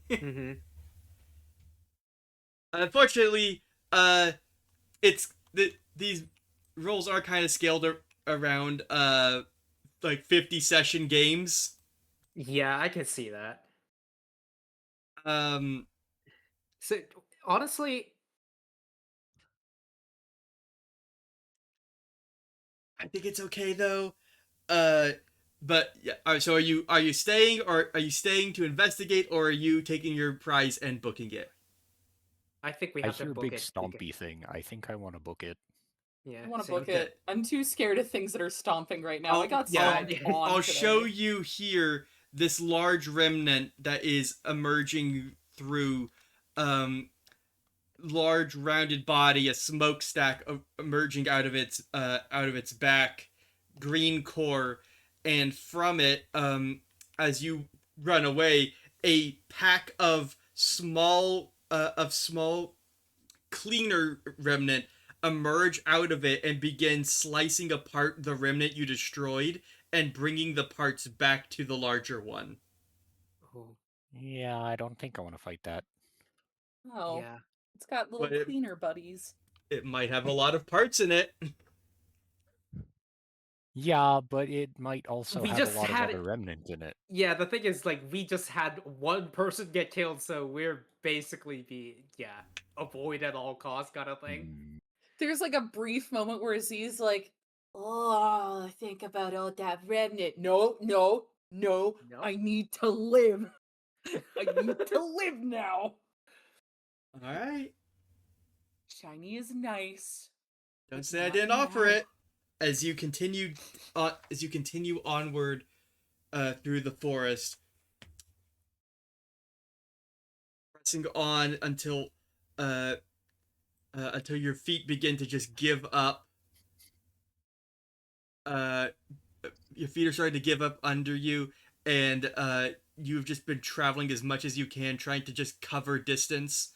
mm-hmm. Unfortunately, these rolls are kind of scaled around like 50 session games. Yeah, I can see that. Um, So honestly, I think it's okay though. But yeah. So are you staying, or are you staying to investigate, or are you taking your prize and booking it? I think we I have to hear book big it. stompy thing. I think I want to book it. Yeah, I want to same. book it. I'm too scared of things that are stomping right now. I got yeah, stomped on I'll today. show you here this large remnant that is emerging through large rounded body, a smokestack emerging out of its back, green core, and from it, as you run away, a pack of small cleaner remnant emerge out of it and begin slicing apart the remnant you destroyed and bringing the parts back to the larger one. Oh, Yeah, I don't think I want to fight that. Oh, yeah. it's got little But cleaner buddies. it might have a lot of parts in it. Yeah, but it might also We have a just lot of had other it. remnant in it. Yeah, the thing is, like, we just had one person get killed, so we're basically avoid at all costs kind of thing. Hmm. There's like a brief moment where Z's like, "Oh, think about all that remnant. No, no, no. No. I need to live. I need to live now." All right. Shiny is nice. Don't but say I not didn't offer now. it. As you continue onward through the forest, pressing on until your feet begin to just give up. Uh, your feet are starting to give up under you, and you've just been traveling as much as you can, trying to just cover distance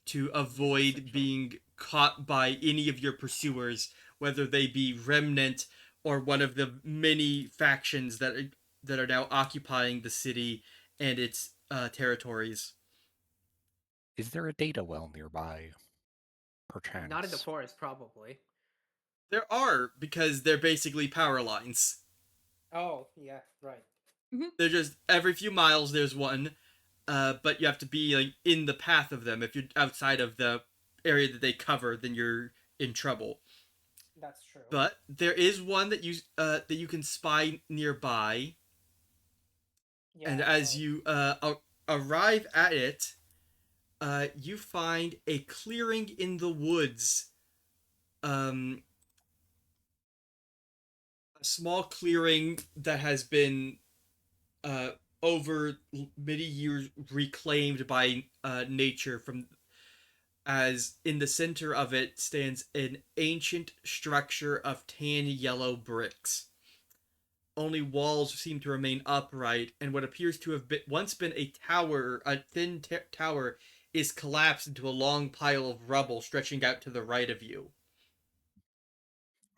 to avoid being caught by any of your pursuers, whether they be remnant or one of the many factions that are now occupying the city and its territories. Is there a data well nearby? Not in the Perchance. forest, probably. There are, because they're basically power lines. Oh, yeah, right. They're just every few miles there's one, but you have to be like in the path of them. If you're outside of the area that they cover, then you're in trouble. That's true. But there is one that you can spy nearby, Yeah, and as you arrive at it, you find a clearing in the woods. A small clearing that has been uh, over many years reclaimed by nature, from as in the center of it stands an ancient structure of tan yellow bricks. Only walls seem to remain upright, and what appears to have once been a thin tower, is collapsed into a long pile of rubble stretching out to the right of you.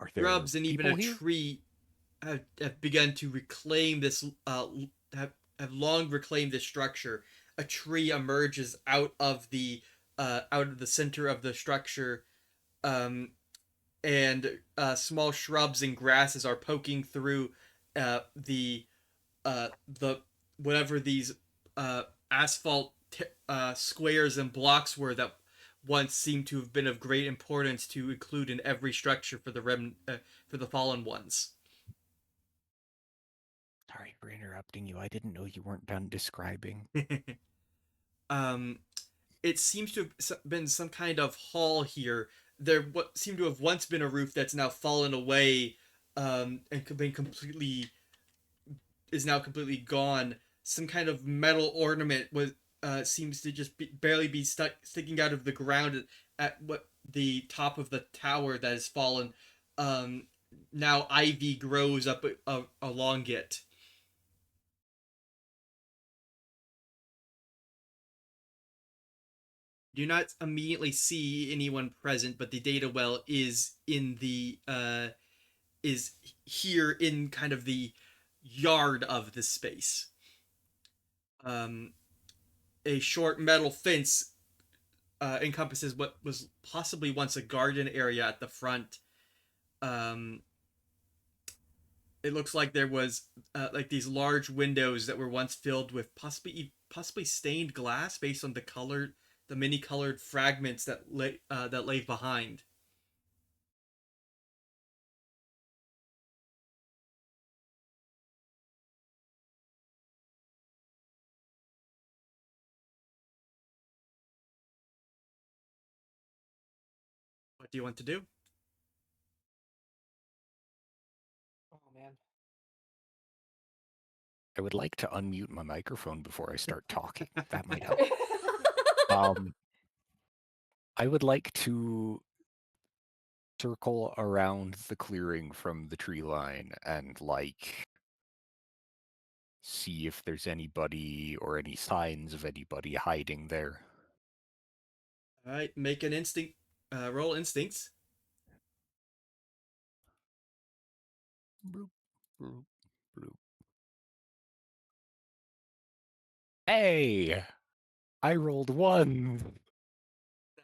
Are there Shrubs and even people a here? tree have begun to reclaim this. Have long reclaimed this structure. A tree emerges out of the center of the structure, and small shrubs and grasses are poking through the whatever these asphalt squares and blocks were that once seemed to have been of great importance to include in every structure for for the fallen ones. Sorry for interrupting you. I didn't know you weren't done describing. um, it seems to have been some kind of hall here. There what seemed to have once been a roof that's now fallen away, and been completely is now completely gone. Some kind of metal ornament was seems to just barely be sticking out of the ground at what the top of the tower that has fallen. Um, Now ivy grows up along it. Do not immediately see anyone present, but the data well is here in kind of the yard of the space. A short metal fence encompasses what was possibly once a garden area at the front, it looks like there was like these large windows that were once filled with possibly stained glass based on the many colored fragments that lay behind. What do you want to do? Oh man. I would like to unmute my microphone before I start talking. That might help. I would like to circle around the clearing from the tree line and see if there's anybody or any signs of anybody hiding there. All right, make an roll instincts. Bloop, bloop, bloop. Hey, I rolled 1.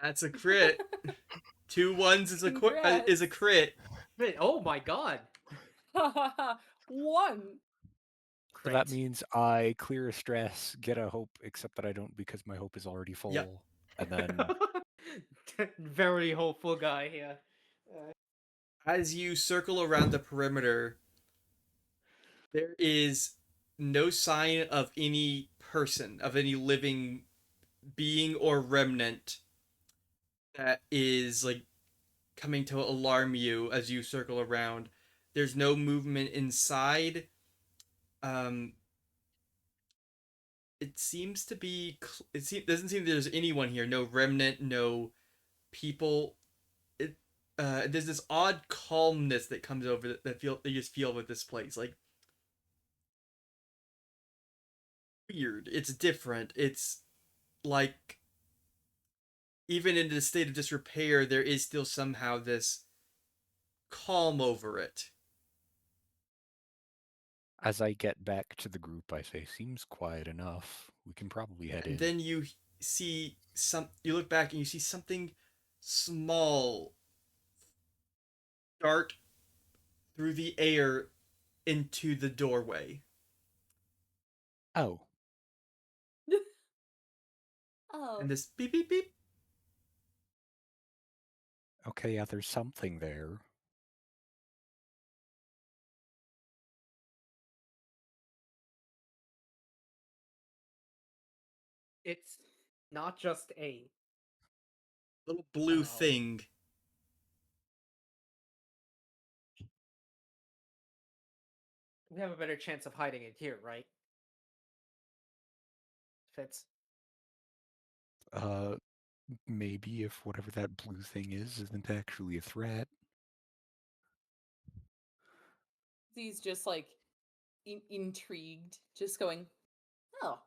That's a crit. 2 1s is a crit. Oh my god. 1. So that means I clear a stress, get a hope, except that I don't because my hope is already full. Yep. And then Very hopeful guy here. As you circle around the perimeter, there is no sign of any person, of any living being or remnant that is like coming to alarm you as you circle around. There's no movement inside. It seems to be. Doesn't seem there's anyone here. No remnant. No people. It. There's this odd calmness that comes over that you just feel with this place. Like weird. It's different. It's like even in the state of disrepair, there is still somehow this calm over it. as I get back to the group, I say, seems quiet enough. We can probably head in. And then you look back and you see something small dart through the air into the doorway. Oh. Oh. And this beep beep beep. Okay, yeah, there's something there. It's not just a Little blue thing. We have a better chance of hiding it here, right? Fitz. Maybe if whatever that blue thing is isn't actually a threat. He's just like intrigued, just going, oh,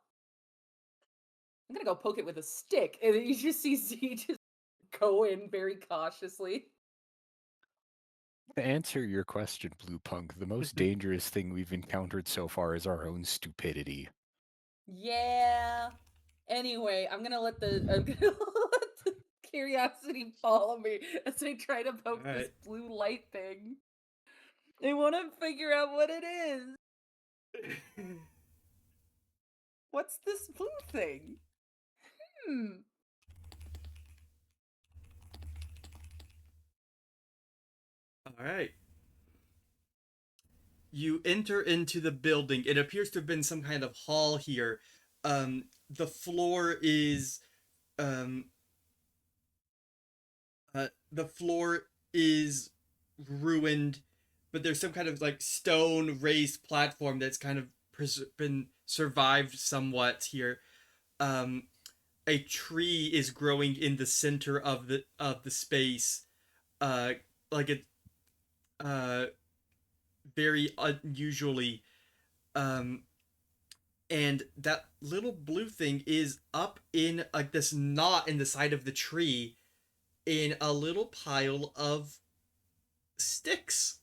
I'm gonna go poke it with a stick. And then you just see Z just go in very cautiously. To answer your question, Blue Punk, the most dangerous thing we've encountered so far is our own stupidity. Yeah. Anyway, I'm gonna let the curiosity follow me as I try to poke this blue light thing. I want to figure out what it is. What's this blue thing? All right. You enter into the building. It appears to have been some kind of hall here. The floor is ruined, but there's some kind of like stone raised platform that's kind of been survived somewhat here. A tree is growing in the center of the space, like it, very unusually, and that little blue thing is up in like this knot in the side of the tree, in a little pile of sticks.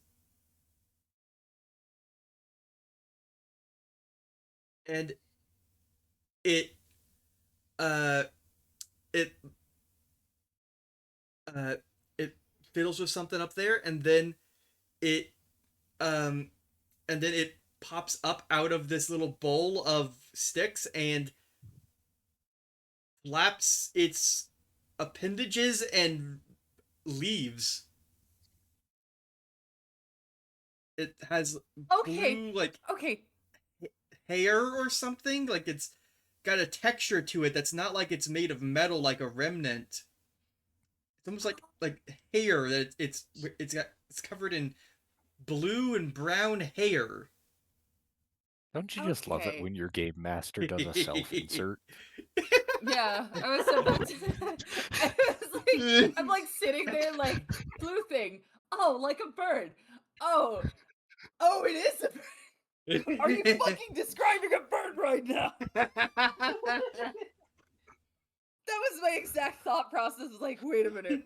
And it uh it uh it fiddles with something up there, and then it and then it pops up out of this little bowl of sticks and flaps its appendages and leaves. It has Okay. blue like Okay. hair or something. Like it's got a texture to it that's not like it's made of metal like a remnant. It's almost like hair that it's covered in blue and brown hair. Don't you just love it Okay. when your game master does a self-insert? Yeah, I was about to. I'm like sitting there, like blue thing. Oh, like a bird. Oh, it is a bird. Are you fucking describing a bird right now? That was my exact thought process. Was like, wait a minute.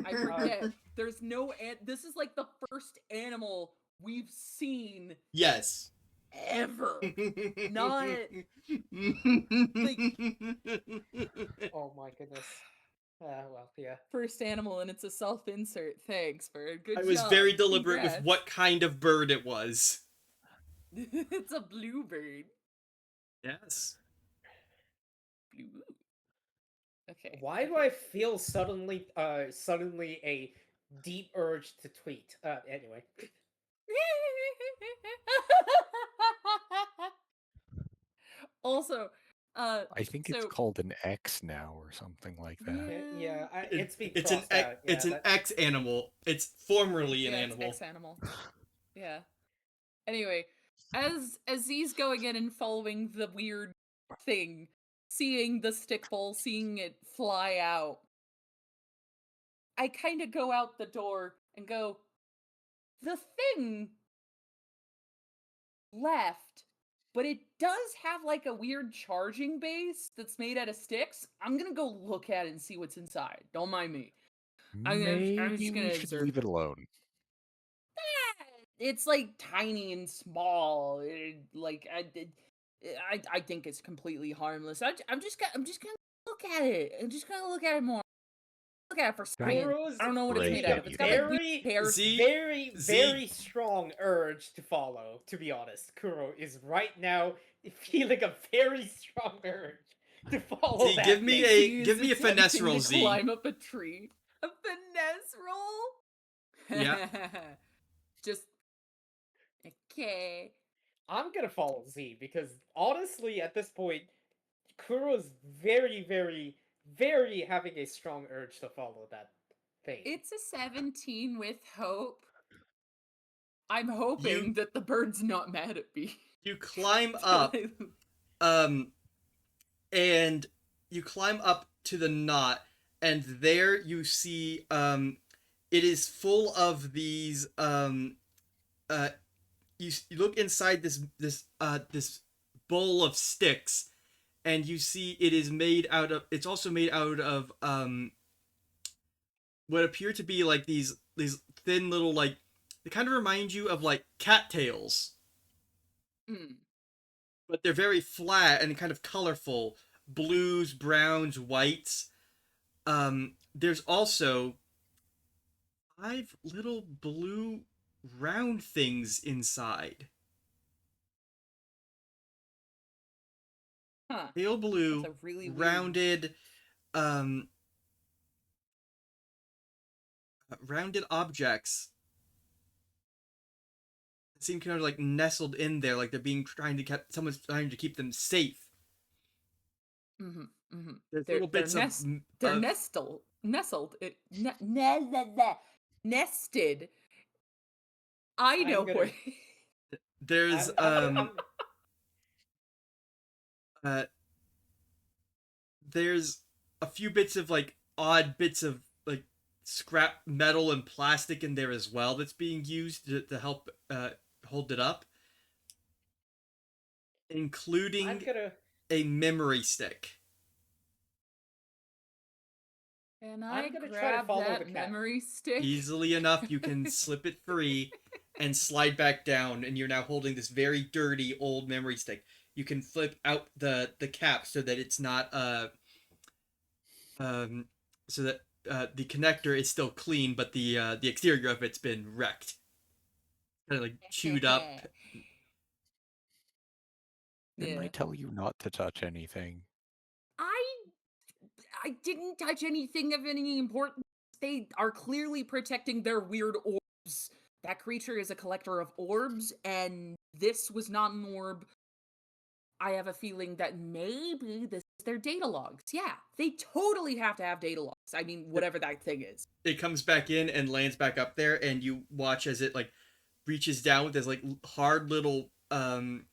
I forget. There's no. This is like the first animal we've seen. Yes. Ever. Not. Oh my goodness. Well, yeah. First animal, and it's a self-insert. Thanks, bird. Good job. I was very deliberate Congrats. with what kind of bird it was. It's a bluebird. Yes. Blue. Okay. Why do I feel suddenly a deep urge to tweet? Anyway. Also, I think it's so- called an X now or something like that. Yeah, it's been It's an crossed out. Yeah, it's an X animal. It's formerly an yeah, animal. It's X-animal. Yeah. Anyway, as he's going in and following the weird thing, seeing the stick bowl, seeing it fly out, I kind of go out the door and go, the thing left, but it does have like a weird charging base that's made out of sticks. I'm gonna go look at it and see what's inside. Don't mind me. I'm Maybe just gonna we should observe. leave it alone. It's like tiny and small. I think it's completely harmless. I'm just gonna look at it. I'm just gonna look at it more. Look at it for a second. Kuro's I don't know what it's great made out of. It's got like very, weird hairs. very strong urge to follow. To be honest, Kuro is right now feeling a very strong urge to follow. See, that give me thing. give me a finesse Attempting roll, to Z. Climb up a tree. A finesse roll? Yeah. Just okay. I'm gonna follow Z because honestly, at this point, Kuro's very having a strong urge to follow that thing. It's a 17 with hope. I'm hoping that the bird's not mad at me. You climb up, and you climb up to the knot, and there you see, it is full of these, you look inside this bowl of sticks, and you see it is made out of. It's also made out of what appear to be like these thin little like. They kind of remind you of like cattails, but they're very flat and kind of colorful. Blues, browns, whites. There's also 5 little blue round things inside. Huh. Pale blue, That's a really weird... rounded, rounded objects. It seem kind of like nestled in there, like they're being someone's trying to keep them safe. There's little bits they're nestled. Nested. I know where. There's there's a few bits of like odd bits of like scrap metal and plastic in there as well that's being used to help hold it up, including a memory stick. And I'm gonna try to grab follow that the cat. memory stick. Easily enough, you can slip it free and slide back down, and you're now holding this very dirty old memory stick. You can flip out the cap so that it's not so that the connector is still clean, but the exterior of it's been wrecked, kind of like chewed up. Didn't I tell you not to touch anything? I didn't touch anything of any importance. They are clearly protecting their weird orbs. That creature is a collector of orbs, and this was not an orb. I have a feeling that maybe this is their data logs. Yeah, they totally have to have data logs. I mean, whatever that thing is. It comes back in and lands back up there, and you watch as it like reaches down with this like hard little little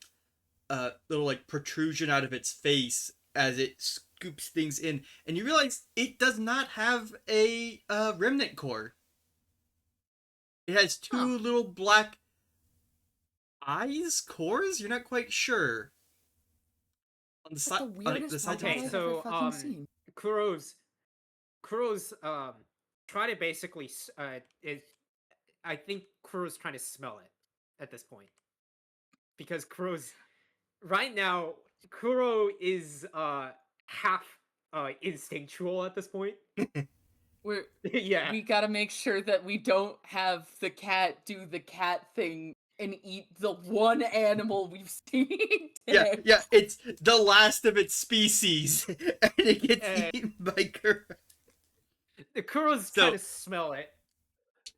like protrusion out of its face as it scoops things in, and you realize it does not have a remnant core. It has two little black cores. You're not quite sure. On the side, like the side. Okay, so Kuro's try to basically I think Kuro's trying to smell it at this point, because Kuro's right now Kuro is half instinctual at this point. We gotta make sure that we don't have the cat do the cat thing and eat the one animal we've seen today. Yeah, it's the last of its species, and it gets eaten by Kuro. The Kuro's trying to smell it.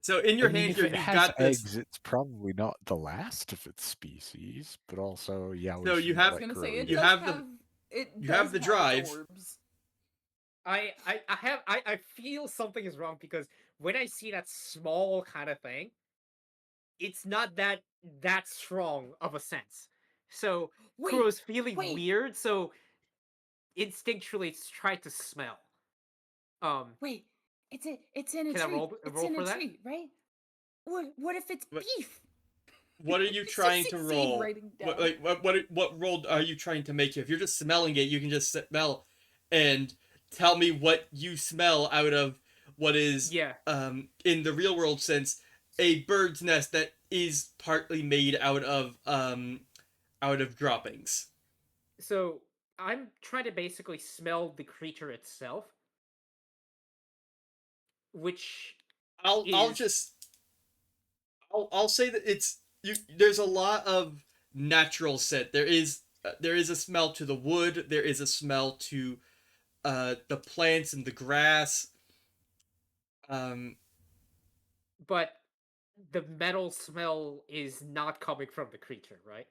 So in your hand, if you've it has got this. eggs, it's probably not the last of its species, but also, yeah. So you have. You have the drive. Orbs. I feel something is wrong, because when I see that small kind of thing, it's not that strong of a sense. So Kuro's feeling weird, so instinctually it's trying to smell. Wait, it's in a can tree. I roll for that? Tree, right? What if it's beef? What are you trying to roll? What roll are you trying to make? If you're just smelling it, you can just smell and tell me what you smell out of what is in the real world sense a bird's nest that is partly made out of droppings. So I'm trying to basically smell the creature itself, which I'll say that it's there's a lot of natural scent. There is a smell to the wood. There is a smell to the plants and the grass. But the metal smell is not coming from the creature, right?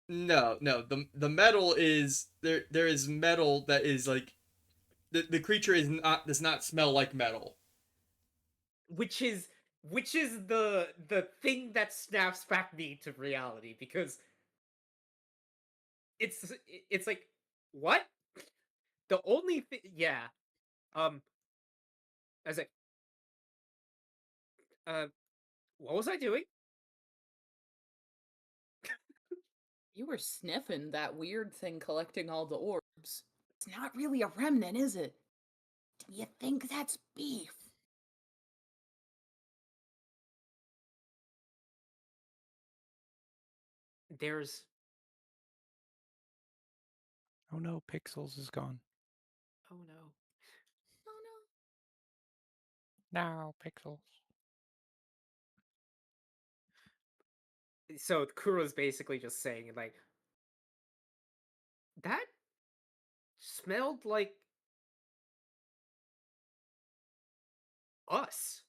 No. The metal is there. There is metal that is like the creature does not smell like metal. Which is the thing that snaps back me to reality, because it's like, what? The only thing, as like, what was I doing? You were sniffing that weird thing collecting all the orbs. It's not really a remnant, is it? Do you think that's beef? There's... Oh no, Pixels is gone. Oh no. No, Pixels. So Kuro's basically just saying, like, that smelled like us.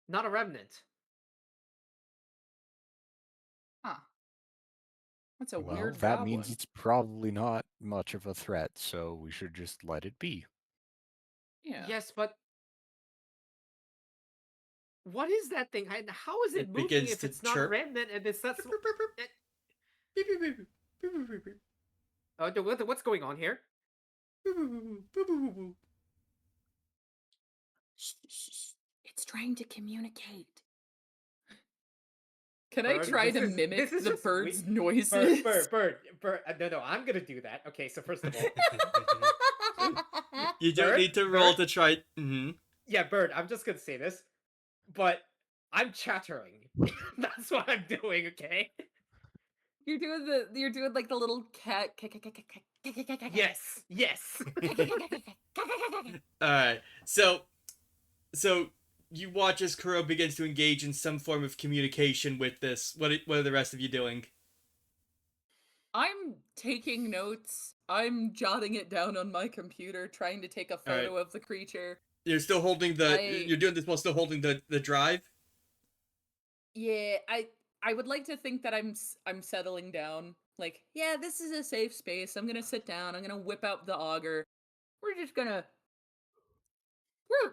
Not a remnant. Huh. That's a Well, weird that goblin. means it's probably not much of a threat, so we should just let it be. Yeah. Yes, but what is that thing? How is it moving begins if to it's not a chirp. remnant and it's not... Oh, what's going on here? Shh. It's trying to communicate. Can Bird, I try to mimic the bird's noises? Bird. No, I'm gonna do that. Okay, so first of all... You don't need to roll to try... Mm-hmm. Yeah, Bird, I'm just gonna say this, but I'm chattering. That's what I'm doing, okay? You're doing like the little cat. Yes, yes. All right. So you watch as Kuro begins to engage in some form of communication with this. What are the rest of you doing? I'm taking notes. I'm jotting it down on my computer, trying to take a All right. photo of the creature. You're still holding you're doing this while still holding the drive? Yeah, I would like to think that I'm settling down. Like, yeah, this is a safe space. I'm gonna sit down. I'm gonna whip out the auger. We're just gonna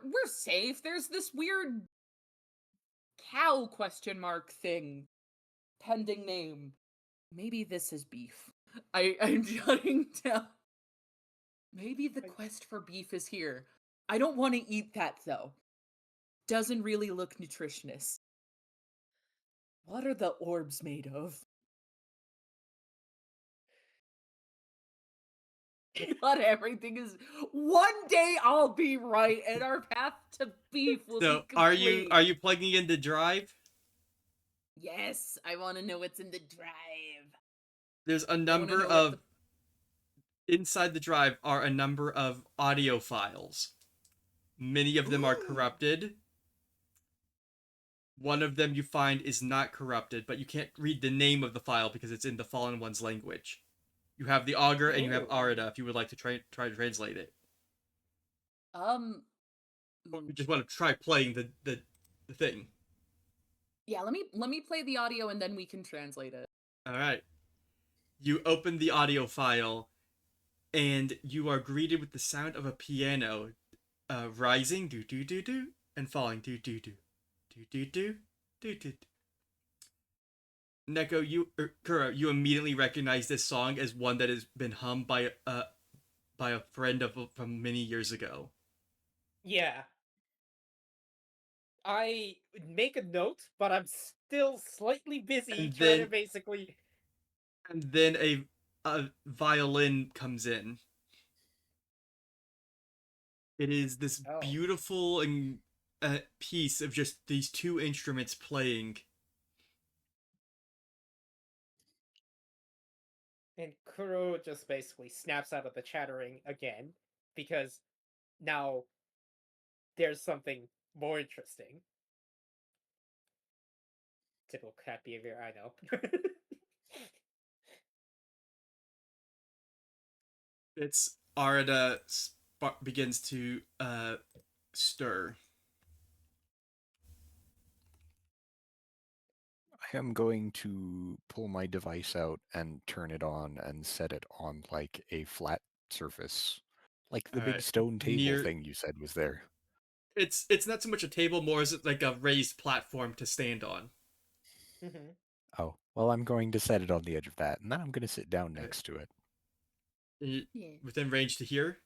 we're safe. There's this weird cow question mark thing. Pending name. Maybe this is beef. I'm jotting down. Maybe the quest for beef is here. I don't want to eat that though. Doesn't really look nutritious. What are the orbs made of? Not everything is. One day I'll be right, and our path to beef will So be complete. are you plugging in the drive? Yes, I want to know what's in the drive. There's a number of inside the drive are a number of audio files. Many of them are corrupted. One of them you find is not corrupted, but you can't read the name of the file because it's in the Fallen One's language. You have the Augur and you have Arida if you would like to try to translate it. You just want to try playing the thing. Yeah, let me play the audio and then we can translate it. All right. You open the audio file and you are greeted with the sound of a piano rising do do do do and falling do do do do do do do do. Neko, Kuro, you immediately recognize this song as one that has been hummed by a friend from many years ago. Yeah. I make a note, but I'm still slightly busy trying to basically. And then a violin comes in. It is this beautiful and piece of just these two instruments playing. And Kuro just basically snaps out of the chattering again, because now there's something more interesting. Typical cat behavior, I know. It's Arida begins to stir. I am going to pull my device out and turn it on and set it on like a flat surface. Like the big stone table thing you said was there. It's not so much a table, more as like a raised platform to stand on. Oh, well, I'm going to set it on the edge of that, and then I'm going to sit down next to it. Within range to hear?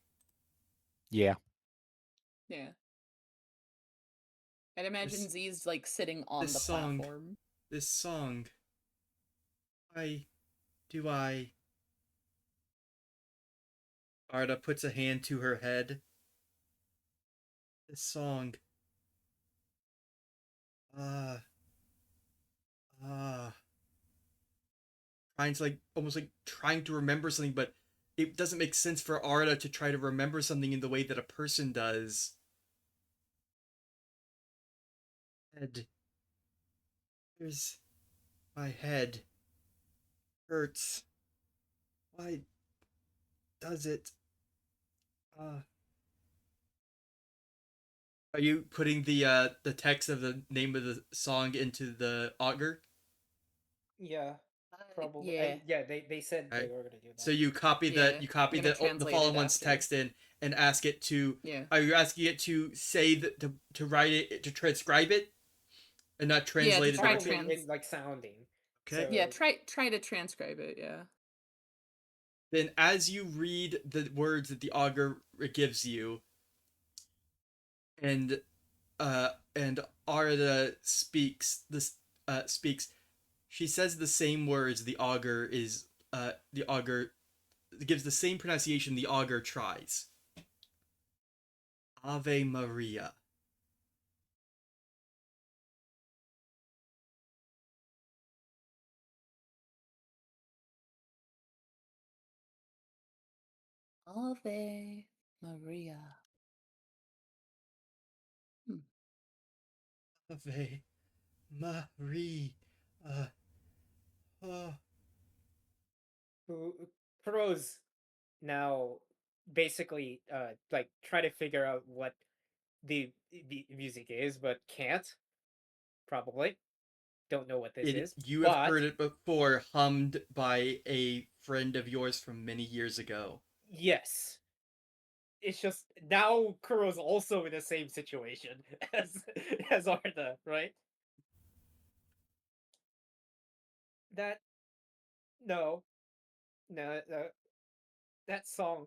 Yeah. Yeah. I'd imagine Z's like sitting on the platform. This song. Why do I... Arda puts a hand to her head. This song. Trying to almost trying to remember something, but it doesn't make sense for Arda to try to remember something in the way that a person does. Head. Here's my head. Hurts. Why does it? Are you putting the text of the name of the song into the Augur? Yeah, probably. Yeah. They said they were gonna do that. So you copy the Fallen One's text in and ask it to. Yeah. Are you asking it to say that to write it to transcribe it, and not translate it? In like sounding. Okay. So... Yeah, try to transcribe it. Yeah. Then, as you read the words that the Augur gives you, and Arda speaks, she says the same words the Augur gives the same pronunciation the Augur tries. Ave Maria. Ave Maria. Ave Marie. Uh, Kuro's now basically like try to figure out what the music is, but can't. Probably don't know what this is. You have heard it before, hummed by a friend of yours from many years ago. Yes. It's just now Kuro's also in the same situation as Arda, right? That no, no, that song.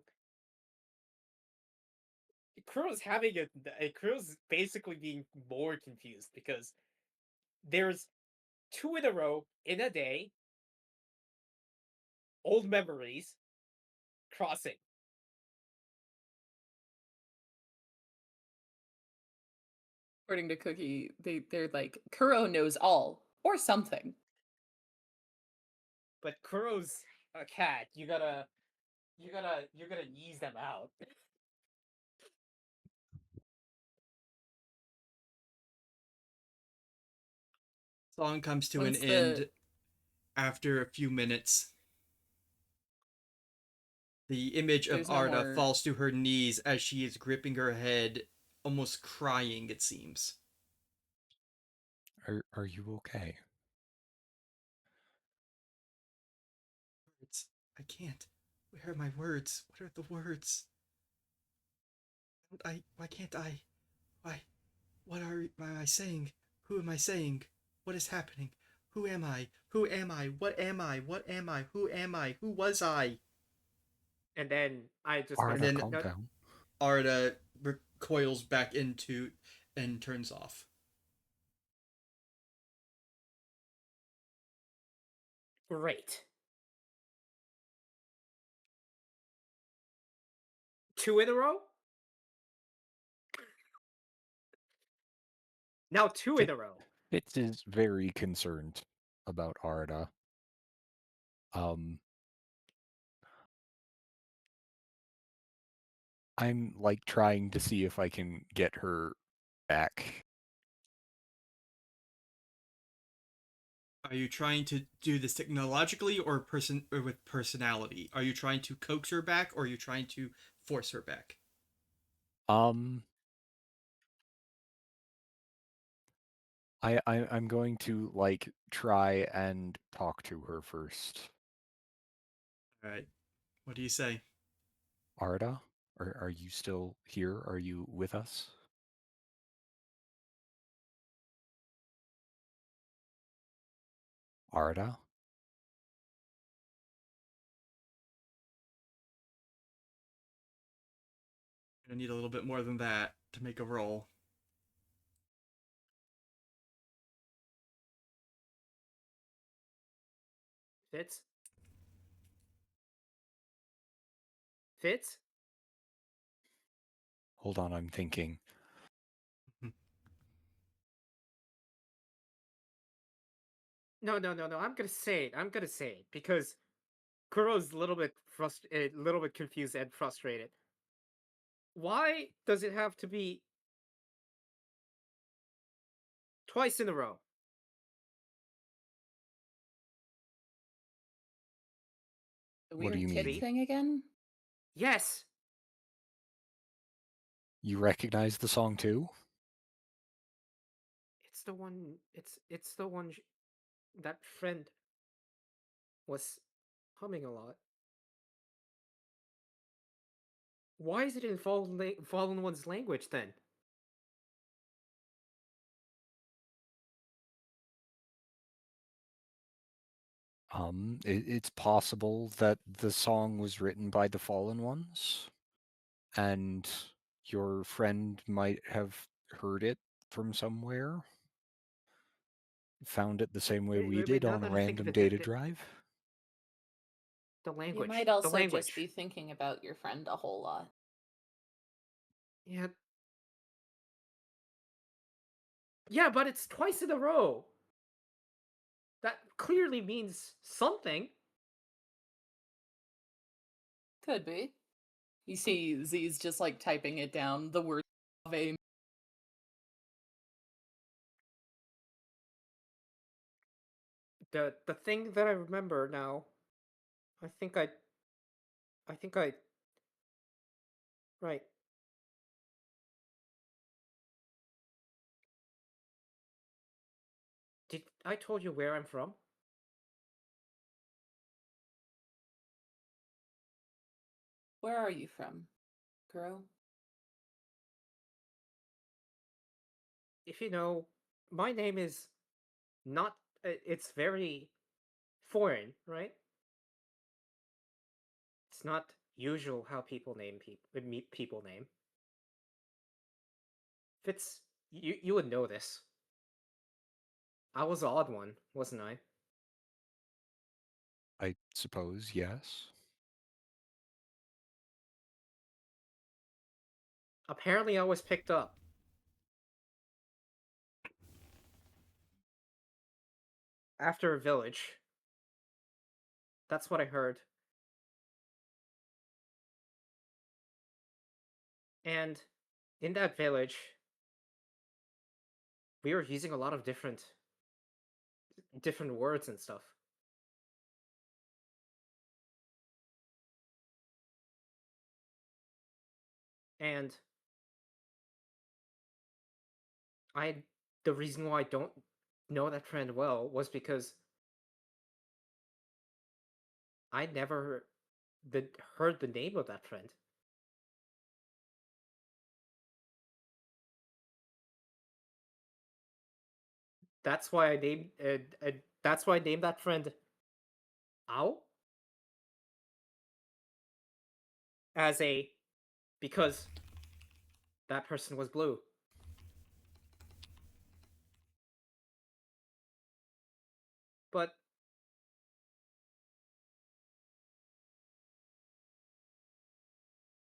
Kuro's basically being more confused because there's 2 in a row in a day. Old memories crossing. According to Cookie, they're like, Kuro knows all or something. But Kuro's a cat. You gotta ease them out. Song comes to an Once end after a few minutes. The image of There's no Arda more- falls to her knees as she is gripping her head, almost crying, it seems. Are you okay? I can't. Where are my words? What are the words? Why can't I? Why? What am I saying? Who am I saying? What is happening? Who am I? Who am I? What am I? What am I? Who am I? Who was I? And then I just Arda, then- calm down. Arda recoils back into and turns off. Great. 2 in a row? Now 2 in a row. Fitz is very concerned about Arda. I'm like trying to see if I can get her back. Are you trying to do this technologically or with personality? Are you trying to coax her back or are you trying to force her back? I'm going to like try and talk to her first. All right. What do you say? Arda, are you still here? Are you with us? Arda? I need a little bit more than that to make a roll. Fitz? Fitz? Hold on, I'm thinking. No. I'm gonna say it because Kuro's a little bit confused and frustrated. Why does it have to be twice in a row? The What do weird you kid mean? thing again? Yes. You recognize the song too? It's the one. It's the one that friend was humming a lot. Why is it in Fallen One's language then? It's possible that the song was written by the Fallen Ones, and your friend might have heard it from somewhere. Found it the same way we did now on a that I think of random it, data drive. The language. You might the also language. just be thinking about your friend a whole lot. Yeah. Yeah, but it's twice in a row. That clearly means something. Could be. You see Z's just like typing it down, the word Ave. The thing that I remember now, I think I right. Did I told you where I'm from? Where are you from, Kuro? If you know, my name is not. It's very foreign, right? It's not usual how people name people name. Fitz, you would know this. I was the odd one, wasn't I? I suppose, yes. Apparently, I was picked up. After a village. That's what I heard. And in that village, we were using a lot of different words and stuff. And the reason why I don't know that friend well was because I never heard the name of that friend. That's why I named that friend Ow because that person was blue. But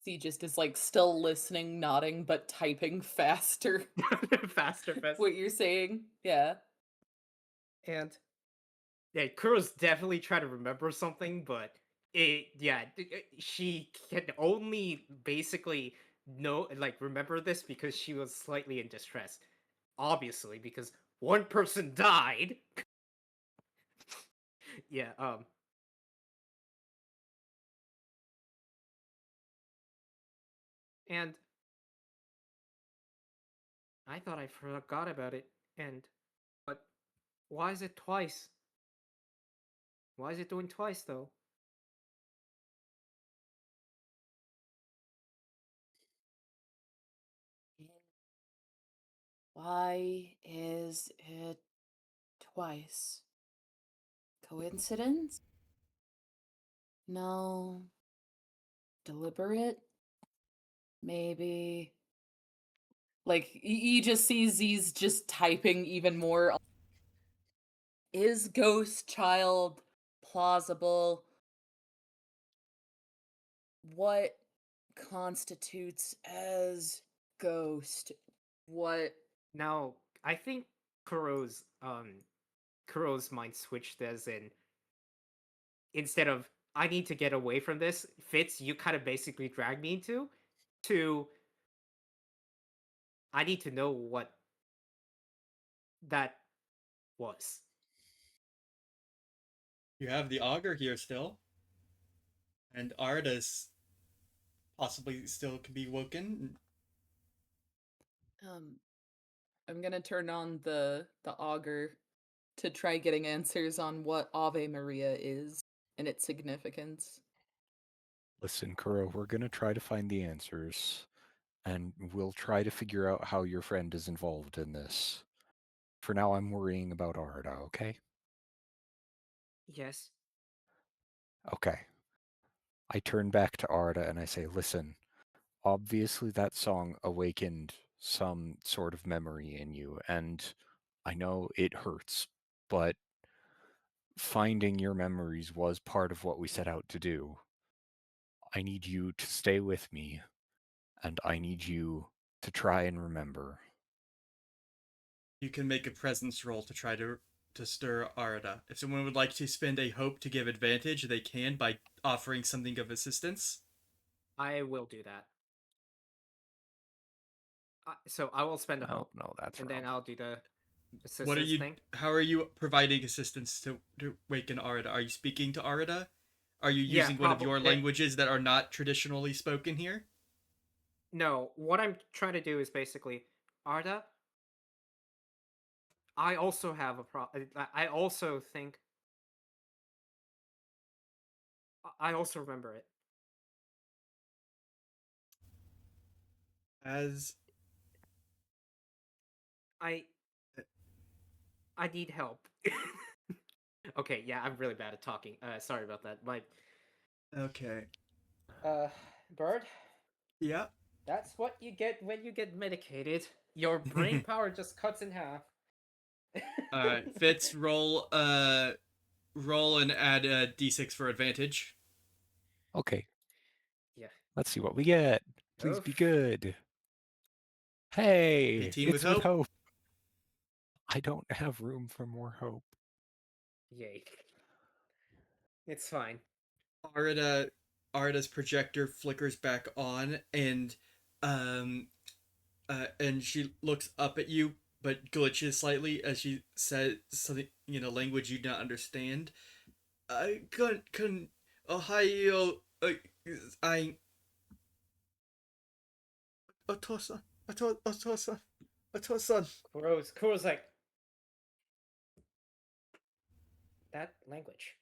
Z just is like still listening, nodding, but typing faster. faster. What you're saying, yeah. And yeah, Kuro's definitely trying to remember something, but she can only basically remember this because she was slightly in distress. Obviously, because one person died. Yeah, and I thought I forgot about it, but why is it twice? Why is it doing twice, though? Why is it twice? Coincidence? No. Deliberate? Maybe. Like, you just see Z's just typing even more. Is Ghost Child plausible? What constitutes as ghost? What? Now, I think Kuro's mind switched as in instead of I need to get away from this, Fitz, you kind of basically dragged me to I need to know what that was. You have the Augur here still, and Arda's possibly still could be woken. I'm gonna turn on the augur to try getting answers on what Ave Maria is and its significance. Listen, Kuro, we're going to try to find the answers, and we'll try to figure out how your friend is involved in this. For now, I'm worrying about Arda, okay? Yes. Okay. I turn back to Arda and I say, listen, obviously that song awakened some sort of memory in you, and I know it hurts, but finding your memories was part of what we set out to do. I need you to stay with me, and I need you to try and remember. You can make a presence roll to try to stir Arda. If someone would like to spend a hope to give advantage, they can by offering something of assistance. I will do that. So I will spend a Oh, hope, no, that's and wrong. then I'll do the assistance What are you? thing. How are you providing assistance to Waken Arida? Are you speaking to Arida? Are you Yeah, using one of probably. your languages that are not traditionally spoken here? No, what I'm trying to do is basically, Arda, I also have a problem. I also think. I also remember it. As I need help. Okay, yeah, I'm really bad at talking. Sorry about that. okay, Bird, yeah. that's what you get when you get medicated. Your brain power just cuts in half. All right, Fitz, roll and add a d6 for advantage. Okay, Yeah. let's see what we get. Please be Oof. good. Hey, 18 with it's with hope. hope. I don't have room for more hope. Yay. It's fine. Arida's projector flickers back on, and she looks up at you, but glitches slightly as she says something in a language you don't understand. I couldn't. Ohio. I. Otosan. Otosan. Otosan. Kuro's like, that language.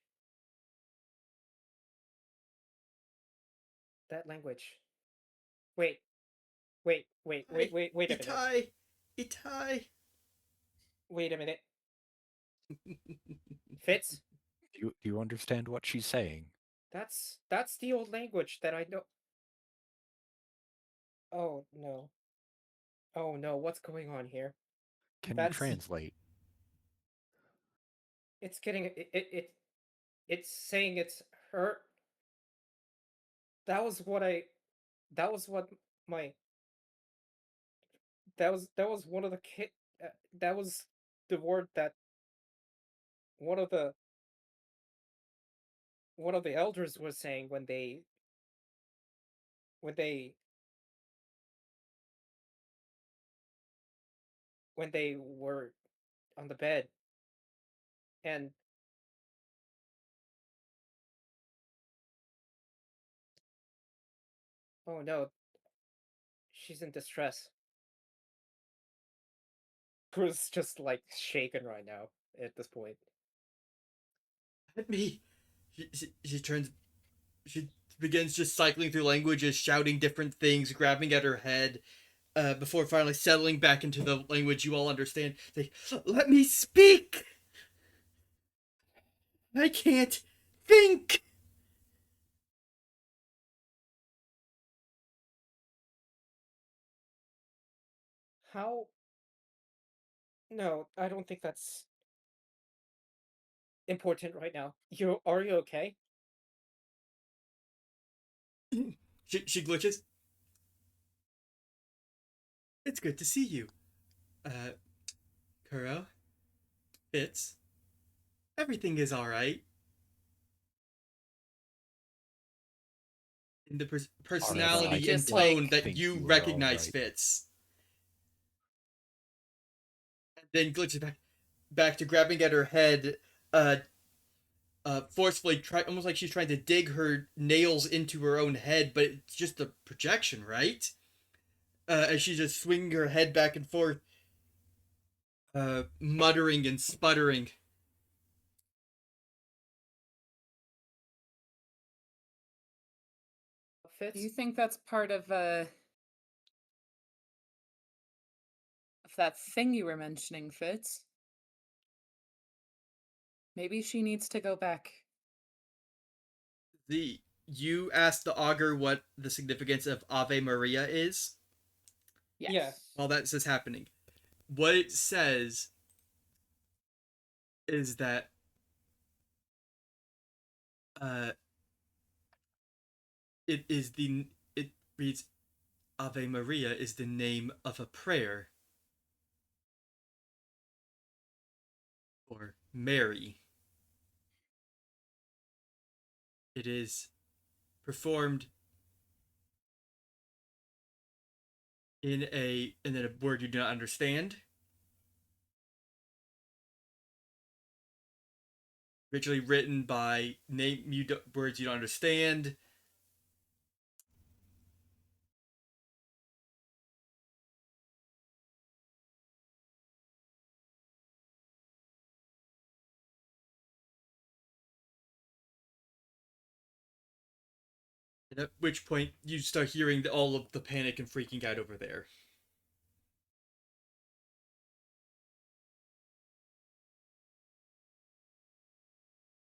That language. Wait, wait a minute. Itai. Itai. Wait a minute. Fitz? Do you understand what she's saying? That's the old language that I know. Oh no. Oh no, what's going on here? Can you That's translate? it's getting it's saying it's her. That was what I that was what my that was one of the that was the word that one of the elders was saying when they when they were on the bed. And oh no, she's in distress. Cruz just like shaken right now at this point. Let me. She turns. She begins just cycling through languages, shouting different things, grabbing at her head, before finally settling back into the language you all understand. Like, let me speak! I can't think! How? No, I don't think that's important right now. Are you okay? She glitches. It's good to see you. Kuro. Fitz. Everything is alright. In the personality and Just, tone like, that think you you are recognize alright. Fitz. And then glitches back to grabbing at her head, uh, forcefully, almost like she's trying to dig her nails into her own head, but it's just a projection, right? As she just swinging her head back and forth, muttering and sputtering. Fitz? Do you think that's part of that thing you were mentioning, Fitz? Maybe she needs to go back. You asked the augur what the significance of Ave Maria is Yes. Yeah. while that's just happening. What it says is that uh, it reads Ave Maria is the name of a prayer for Mary. It is performed in a word you do not understand. Originally written by words you don't understand. And at which point you start hearing all of the panic and freaking out over there.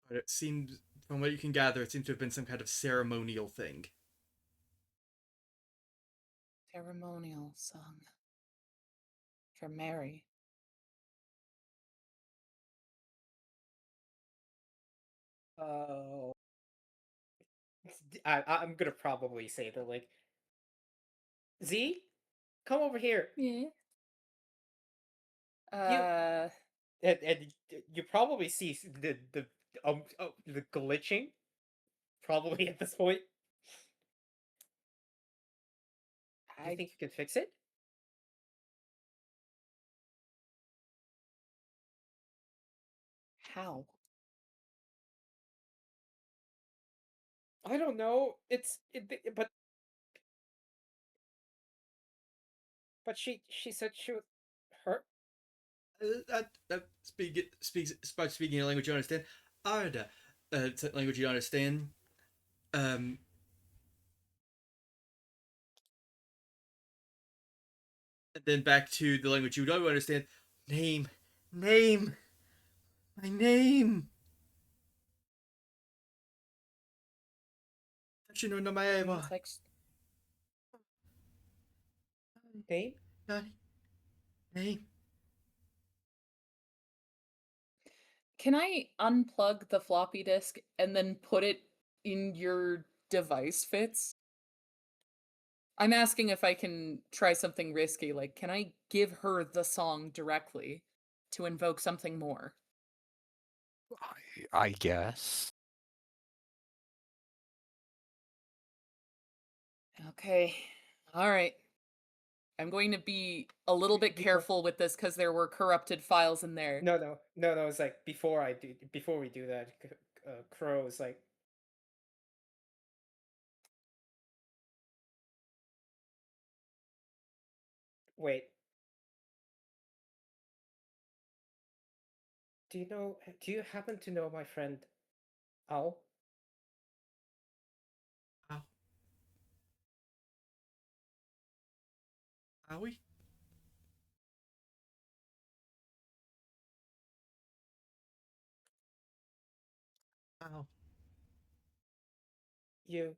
But it seems, from what you can gather, it seems to have been some kind of ceremonial thing. Ceremonial song for Mary. Oh. I'm gonna probably say that, like, Z, come over here. Yeah. And you probably see the glitching, probably at this point. Do you think you can fix it? How? I don't know. But she said she was hurt. Speaking a language you understand. Arda, language you understand. And then back to the language you don't understand. Name, my name. No It's like Name? Name. Can I unplug the floppy disk and then put it in your device, Fitz? I'm asking if I can try something risky, like can I give her the song directly to invoke something more? I guess. Okay. All right. I'm going to be a little bit careful with this because there were corrupted files in there. No. It's like before we do that, Crow is like, wait. Do you happen to know my friend Owl? Ow. Owie? Ow. You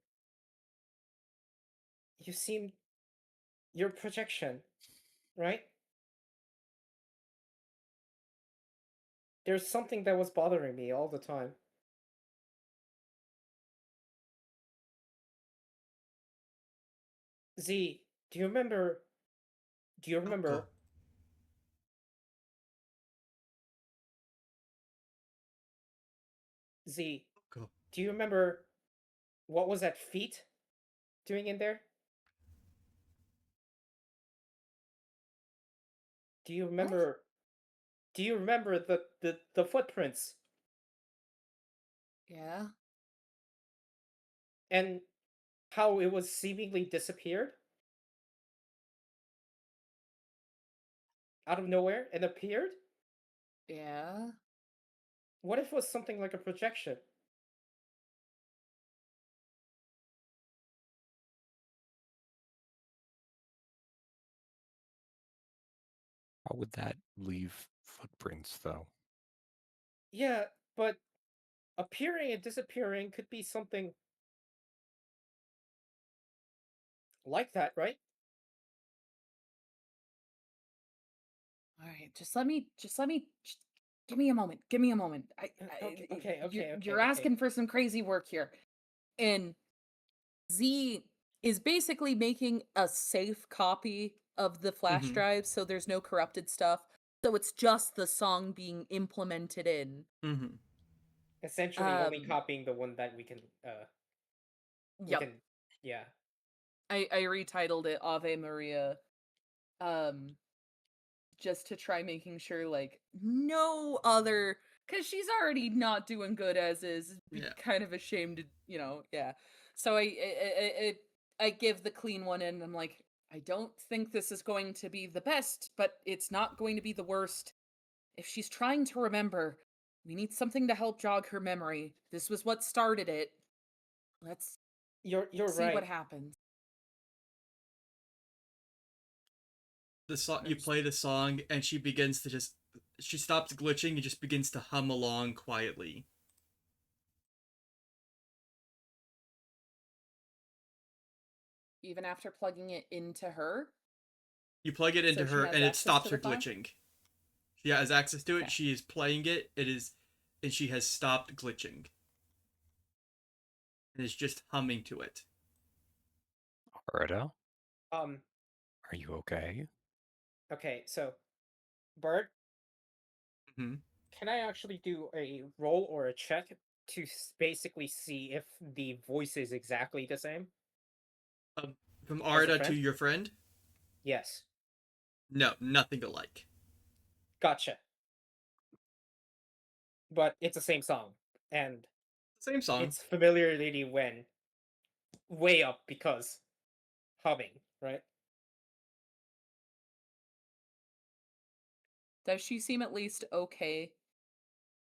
seem your projection, right? There's something that was bothering me all the time. Z, do you remember? Do you remember? Z, Go. do you remember what was that feet doing in there? Do you remember? Do you remember the footprints? Yeah. And how it was seemingly disappeared out of nowhere and appeared? Yeah. What if it was something like a projection? How would that leave footprints, though? Yeah, but appearing and disappearing could be something like that, right? All right, just let me give me a moment. Give me a moment. You're asking for some crazy work here. And Z is basically making a safe copy of the flash Mhm. drive so there's no corrupted stuff. So it's just the song being implemented in. Mhm. Essentially only copying the one that we can Yep. yeah. I retitled it Ave Maria just to try making sure like no other, because she's already not doing good as is, kind of ashamed to, yeah. So I give the clean one in. I'm like, I don't think this is going to be the best, but it's not going to be the worst. If she's trying to remember, we need something to help jog her memory. This was what started it. Let's You're see right. what happens. The song, you play the song, and she begins to she stops glitching and just begins to hum along quietly. Even after plugging it into her? You plug it into her, and it stops her file? glitching. She has access to it. Okay. She is playing it. And she has stopped glitching. And is just humming to it. Arda? Are you okay? Okay, so, Bert? Mm-hmm. Can I actually do a roll or a check to basically see if the voice is exactly the same? From Arda to your friend? Yes. No, nothing alike. Gotcha. But it's the same song, and same song. Its familiarity went way up because humming, right? Does she seem at least okay?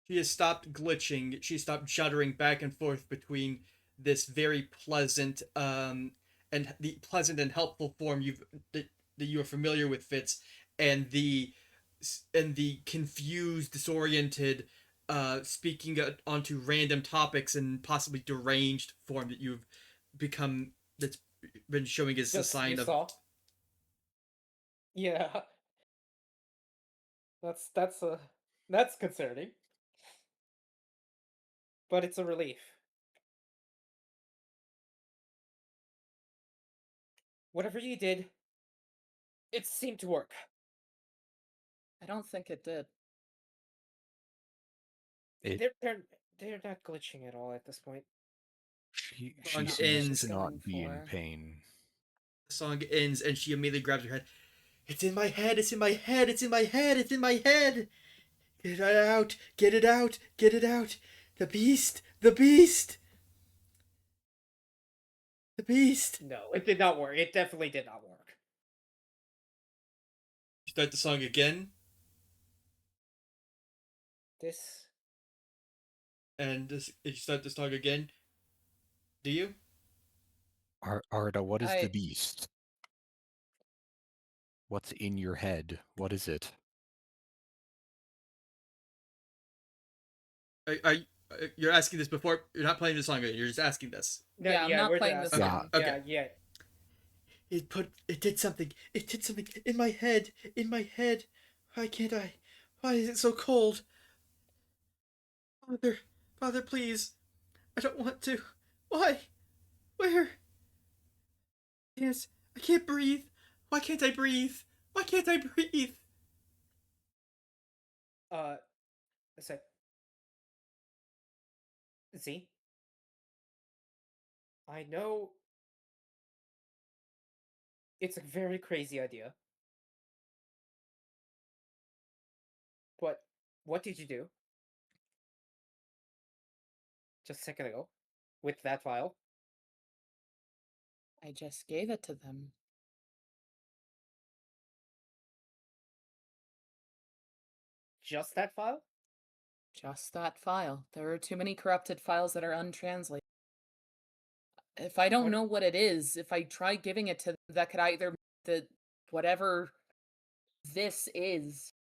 She has stopped glitching. She stopped juddering back and forth between this very pleasant and the pleasant and helpful form that you are familiar with, Fitz, and the confused, disoriented, speaking onto random topics and possibly deranged form that you've become. That's been showing as a sign of. Saw? Yeah. That's concerning. But it's a relief. Whatever you did, it seemed to work. I don't think it did. They're not glitching at all at this point. She seems to not be in pain. The song ends and she immediately grabs her head. It's in my head, it's in my head, it's in my head, it's in my head! Get it out, get it out, get it out! The beast! The beast! The beast! No, it did not work. It definitely did not work. Start the song again. You start the song again. Do you? Arda, what is the beast? What's in your head? What is it? You're asking this before? You're not playing the song yet. You're just asking this. No, yeah, I'm not playing this song. Okay. Yeah. It did something. It did something in my head. In my head. Why can't I? Why is it so cold? Father, please. I don't want to. Why? Where? Yes, I can't breathe. Why can't I breathe? Why can't I breathe? A sec. Z? I know it's a very crazy idea. But what did you do? Just a second ago? With that file? I just gave it to them. Just that file? Just that file. There are too many corrupted files that are untranslated. If I don't know what it is, if I try giving it to them, that could either the whatever this is.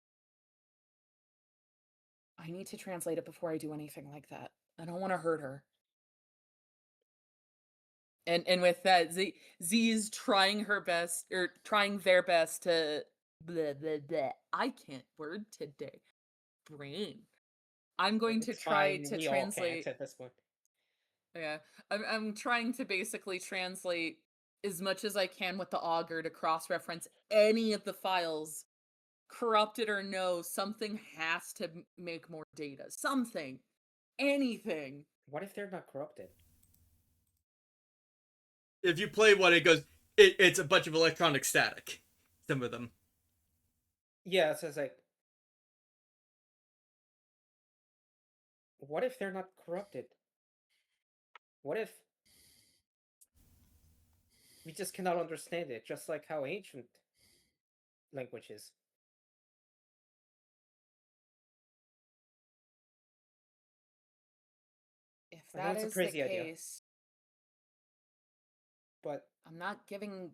I need to translate it before I do anything like that. I don't want to hurt her. And with that, Z is trying her best, or trying their best to blah, blah, blah. I can't word today. Brain. I'm going to try to translate at this point. Yeah, I'm trying to basically translate as much as I can with the Augur to cross-reference any of the files, corrupted or no. Something has to make more data. Something, anything. What if they're not corrupted? If you play one, it goes. It's a bunch of electronic static. Some of them. Yeah, so it's like, what if they're not corrupted? What if we just cannot understand it, just like how ancient language is? If I know that it's a is the crazy idea. case, But I'm not giving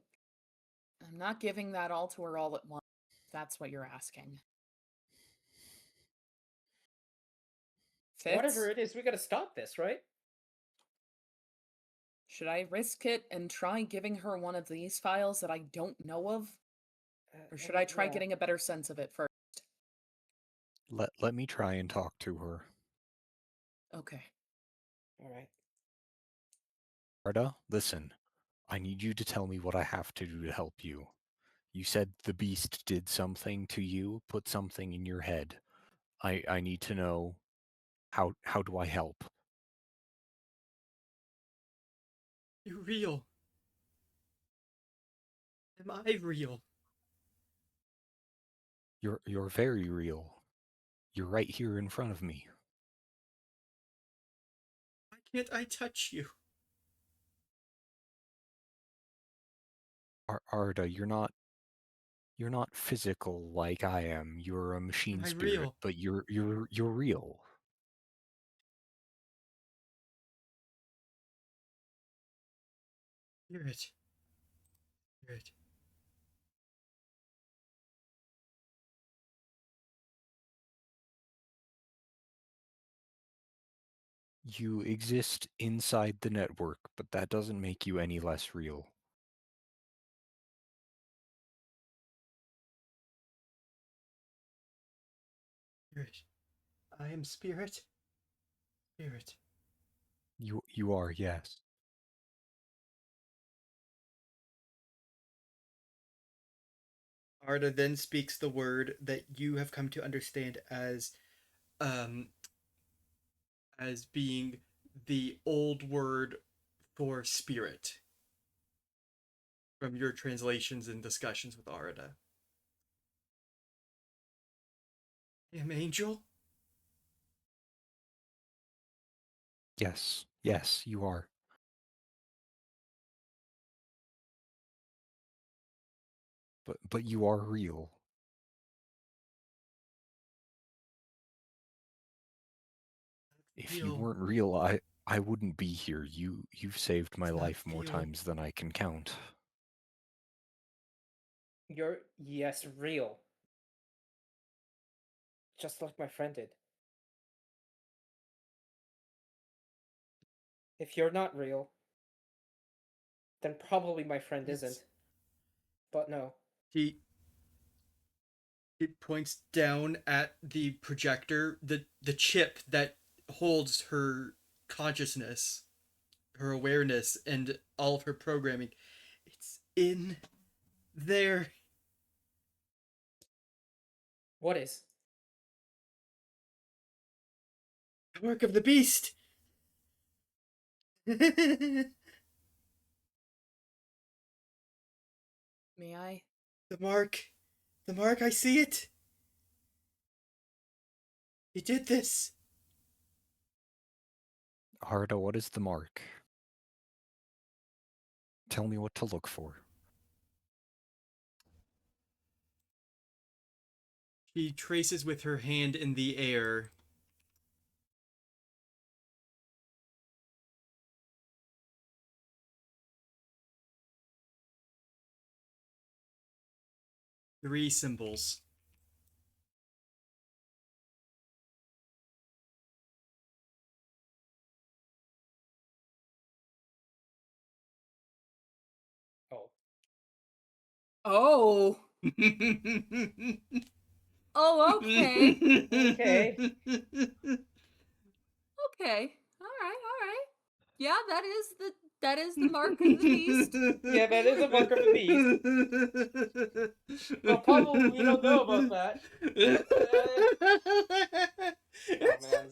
that all to her all at once. If that's what you're asking. Fitz? whatever it is, we gotta stop this, right? Should I risk it and try giving her one of these files that I don't know of? Or should I try Yeah. getting a better sense of it first? Let me try and talk to her. Okay. All right. Arda, listen. I need you to tell me what I have to do to help you. You said the beast did something to you, put something in your head. I need to know how do I help? You're real. Am I real? You're very real. You're right here in front of me. Why can't I touch you? Arda, you're not physical like I am. You're a machine Am I spirit, real? but you're real. Spirit. Spirit. You exist inside the network, but that doesn't make you any less real. Spirit. I am spirit. Spirit. You are, yes. Arda then speaks the word that you have come to understand um as being the old word for spirit from your translations and discussions with Arda. I am angel? Yes, you are. But you are real. If you Real. weren't real, I wouldn't be here. You've saved my It's not life more feel. times than I can count. You're, yes, real. Just like my friend did. If you're not real, then probably my friend isn't. But no. He points down at the projector, the chip that holds her consciousness, her awareness, and all of her programming. It's in there. What is? The work of the beast. May I? The mark. The mark, I see it. He did this. Arda, what is the mark? Tell me what to look for. She traces with her hand in the air. Three symbols. Oh. Oh. Oh, okay. Okay. Okay. All right. Yeah, that is the mark of the beast. Yeah, that is a mark of the beast. Well, probably we don't know about that. Oh man,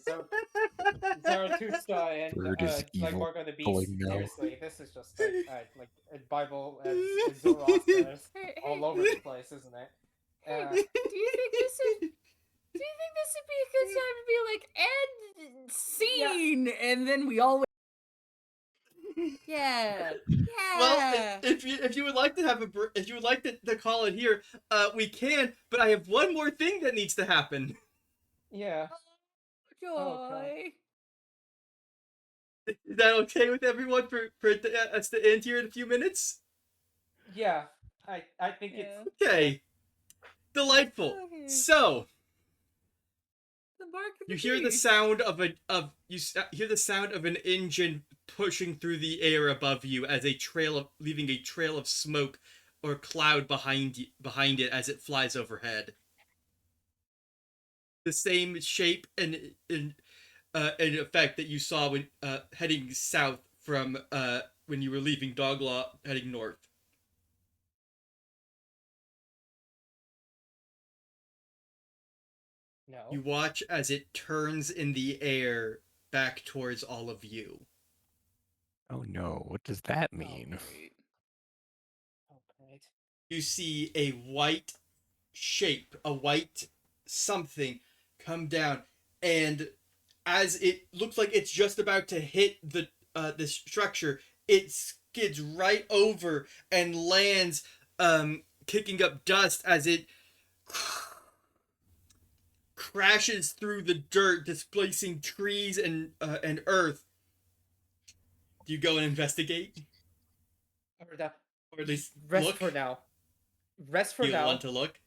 Zarathustra and Bird is like evil Mark on the Beast. calling now. Seriously, this is just like a Bible as Zoroaster Hey, all hey, over the place, isn't it? do you and then we all. Yeah. Well, Yeah. if you would like to have if you would like to call it here, we can. But I have one more thing that needs to happen. Yeah. Joy. Oh, God. Is that okay with everyone for us to end here in a few minutes? Yeah. I think it's Okay. Delightful. Okay. So The mark of you the hear the beast. sound of hear the sound of an engine pushing through the air above you as leaving a trail of smoke or cloud behind it as it flies overhead. The same shape and effect that you saw when heading south from when you were leaving Doglaw heading north. no. You watch as it turns in the air back towards all of you. Oh no, what does that mean? Oh, great. You see a white shape, a white something come down, and as it looks like it's just about to hit the structure, it skids right over and lands, kicking up dust as it crashes through the dirt, displacing trees and earth. Do you go and investigate, or at least Rest look? for now. Rest for You now. want to look?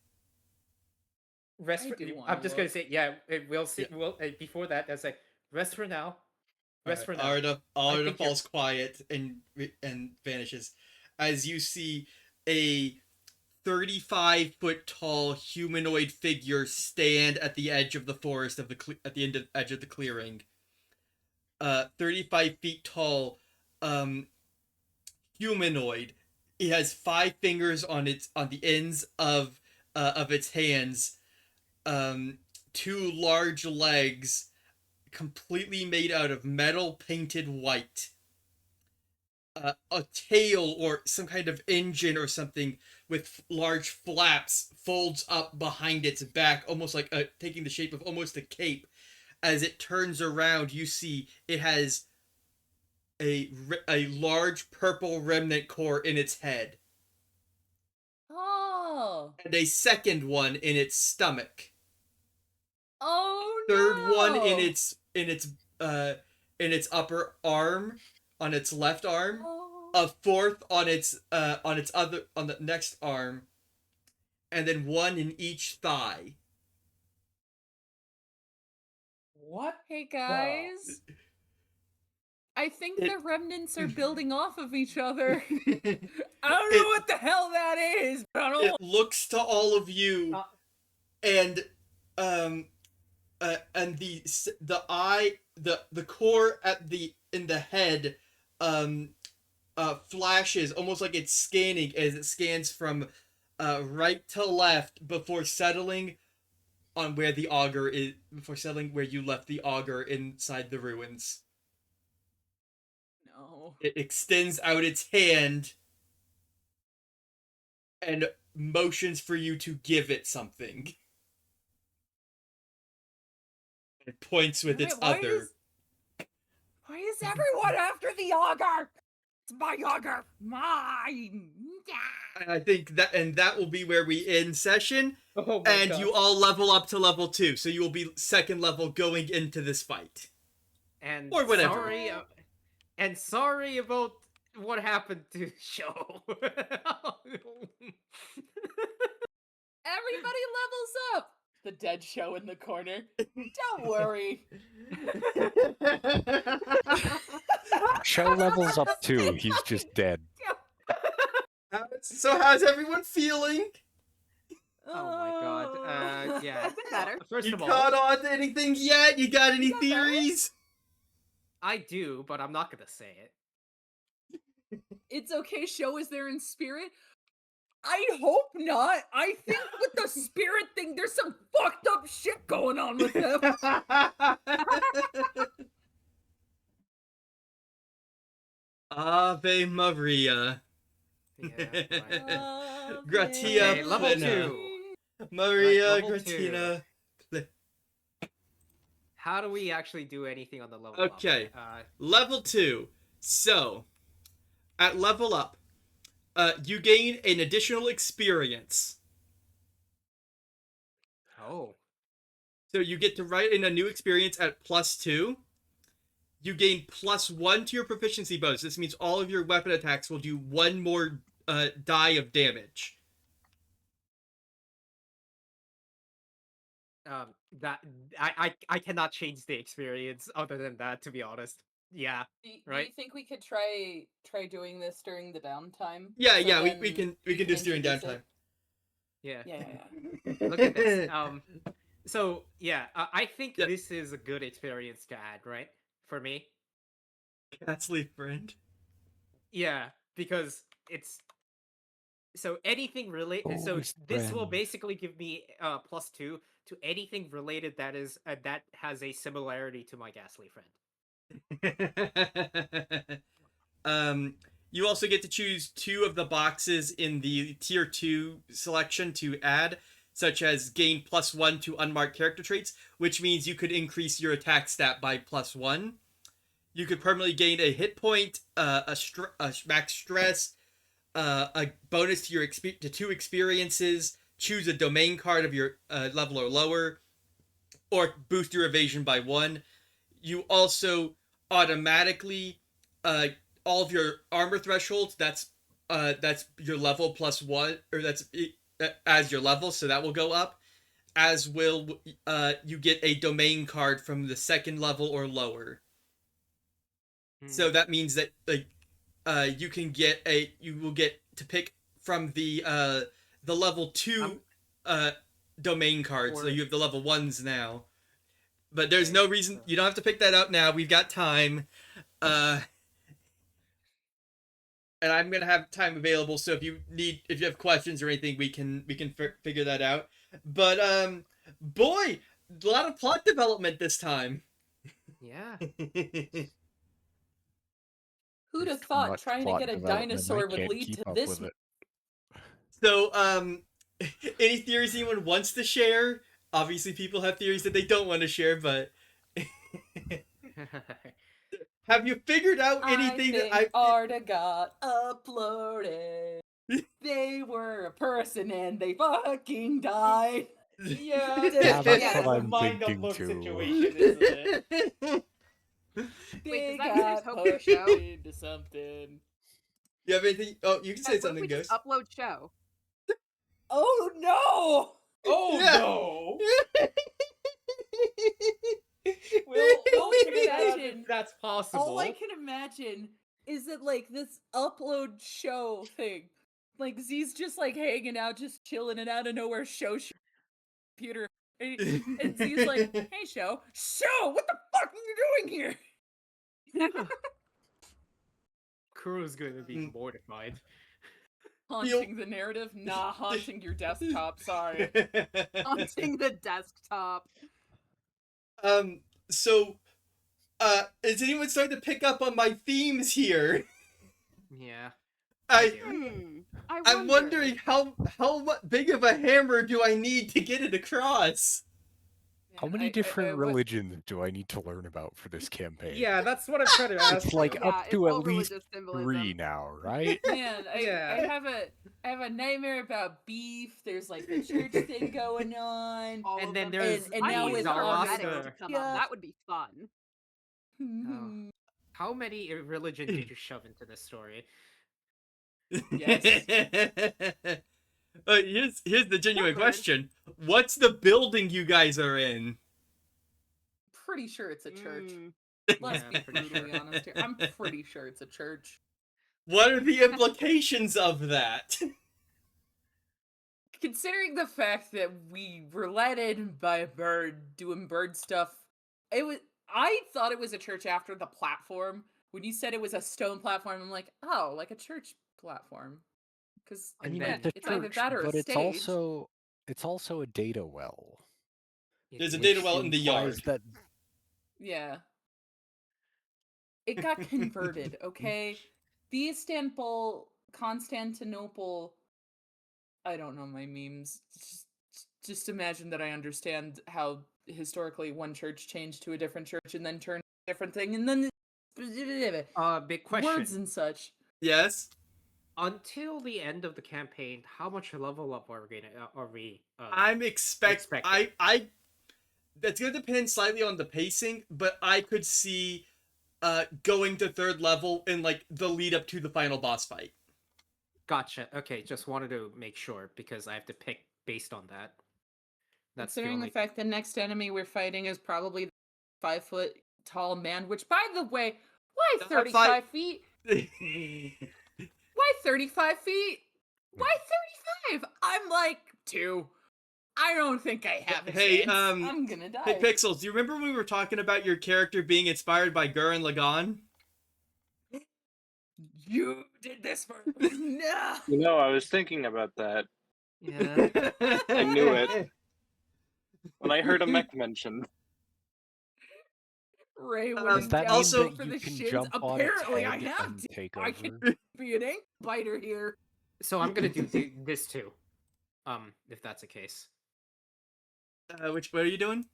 Rest I for. do wanna I'm just gonna look. say, yeah. We'll see. Yeah. We'll before that. I'll say, rest for now. Rest for now. Arda think you're- falls quiet and vanishes as you see a 35-foot tall humanoid figure stand at the edge of the forest at the edge of the clearing. 35 feet tall, humanoid. It has 5 fingers on the ends of its hands. 2 large legs, completely made out of metal painted white. A tail or some kind of engine or something with large flaps folds up behind its back, almost like taking the shape of almost a cape. As it turns around, you see it has a large purple remnant core in its head. Oh. And a second one in its stomach. Oh Third no. one in its upper arm, on its left arm. Oh. A fourth on the next arm, and then one in each thigh. What? Hey guys. I think the remnants are building off of each other. I don't know what the hell that is, but I don't. It looks to all of you, and the core in the head flashes almost like it's scanning as it scans from right to left before settling on where the augur is, before settling where you left the augur inside the ruins. No. It extends out its hand and motions for you to give it something. It points with its other. Why is everyone after the augur? It's my augur. Mine. I think that will be where we end session. Oh my And God. you all level up to level 2, so you will be second level going into this fight. And or whatever. Sorry about what happened to the show. Everybody levels up. The dead show in the corner. Don't worry. Show levels up too. He's just dead. So how's everyone feeling? Oh my God. Yeah. Better. First You of all, caught on to anything yet? You got any Not bad. theories? I do, but I'm not gonna say it. It's okay, show is there in spirit? I hope not. I think with the spirit thing, there's some fucked up shit going on with them. Ave Maria. Yeah, right. Gratia Okay, level plena. 2. Maria Right, level Gratina. how do we actually do anything on the level Okay. up? Level 2. So, at level up, you gain an additional experience. Oh. So you get to write in a new experience at +2. You gain +1 to your proficiency bonus. This means all of your weapon attacks will do 1 more die of damage. That I cannot change the experience other than that, to be honest. Yeah. Do Right? you think we could try doing this during the downtime? Yeah, So yeah, we then can we do this during introduce downtime. it? Yeah. Yeah. Look at this. So yeah, I think Yep. this is a good experience to add, right? For me. Ghastly friend. Yeah, because it's so anything related. So Always this will friend. basically give me +2 to anything related that is that has a similarity to my ghastly friend. You also get to choose 2 of the boxes in the tier 2 selection to add, such as gain +1 to unmarked character traits, which means you could increase your attack stat by +1. You could permanently gain a hit point, a max stress, a bonus to your to 2 experiences, choose a domain card of your level or lower, or boost your evasion by 1. You also automatically all of your armor thresholds. That's your level +1, or that's as your level, so that will go up. As will you get a domain card from the 2nd level or lower. So that means that you can get you will get to pick from the level 2 domain cards. So you have the level 1s now. But there's no reason you don't have to pick that up now. We've got time. And I'm gonna have time available, so if you have questions or anything, we can figure that out. But boy, a lot of plot development this time. Yeah. Who'd have thought trying to get a dinosaur would lead to this? So any theories anyone wants to share? Obviously, people have theories that they don't want to share, but have you figured out anything that Arda got uploaded? They were a person and they fucking died. Yeah, that's what I'm mind thinking upload too. situation, isn't it? does They that mean there's got hope for the pushed show? into something. You have anything? Oh, you can say Guys, what if something, we just Ghost. upload show? Oh no! Oh Yeah. no! We'll figure out if imagine. that's possible. All I can imagine is that like this upload show thing. Like Z's just like hanging out, just chilling, and out of nowhere show computer. And Z's like, hey show, what the fuck are you doing here? Kuro's going to be mortified. Haunting the narrative? Nah, haunting your desktop, sorry. Haunting the desktop. So is anyone starting to pick up on my themes here? Yeah. I'm wondering how big of a hammer do I need to get it across? How many different religions do I need to learn about for this campaign? Yeah, that's what I'm trying to ask. It's like Yeah, up it's to all at least religious symbolism. 3 now, right? Man, I have a nightmare about beef. There's like the church thing going on. All And of then them. there's and I now need with Zoroaster Zoroaster. to come up. That would be fun. Oh. How many religions did you shove into this story? Yes. Here's the genuine question. What's the building you guys are in? Pretty sure it's a church. Mm. Let's Yeah, be pretty brutally sure. honest here. I'm pretty sure it's a church. What are the implications of that? Considering the fact that we were let in by a bird doing bird stuff, I thought it was a church after the platform. When you said it was a stone platform, I'm like, oh, like a church platform. Because I mean, then- it's a either church, that or but a it's stage. also a data well. There's a Which data well in the implies yard. That Yeah. It got converted, okay? The Istanbul, Constantinople. I don't know my memes. Just imagine that I understand how historically one church changed to a different church and then turned a different thing, and then Big question. words and such. Yes. Until the end of the campaign, how much level up are we? I'm expecting? I that's gonna depend slightly on the pacing, but I could see going to 3rd level in like the lead up to the final boss fight. Gotcha. Okay, just wanted to make sure because I have to pick based on that. That's Considering the fact the next enemy we're fighting is probably the 5 foot tall man, which by the way, why 35 feet? Why 35 feet? Why 35? I'm like 2. I don't think I have a chance. I'm gonna die. Hey, Pixels, do you remember when we were talking about your character being inspired by Gurren Lagann? You did this for no. You know, I was thinking about that. Yeah. I knew it. When I heard a mech mentioned. Ray Does went that down mean also that for you the can shins. jump on its Apparently, I head have and to. take I over? can be an ink biter here. So I'm gonna do this too. If that's the case. What are you doing?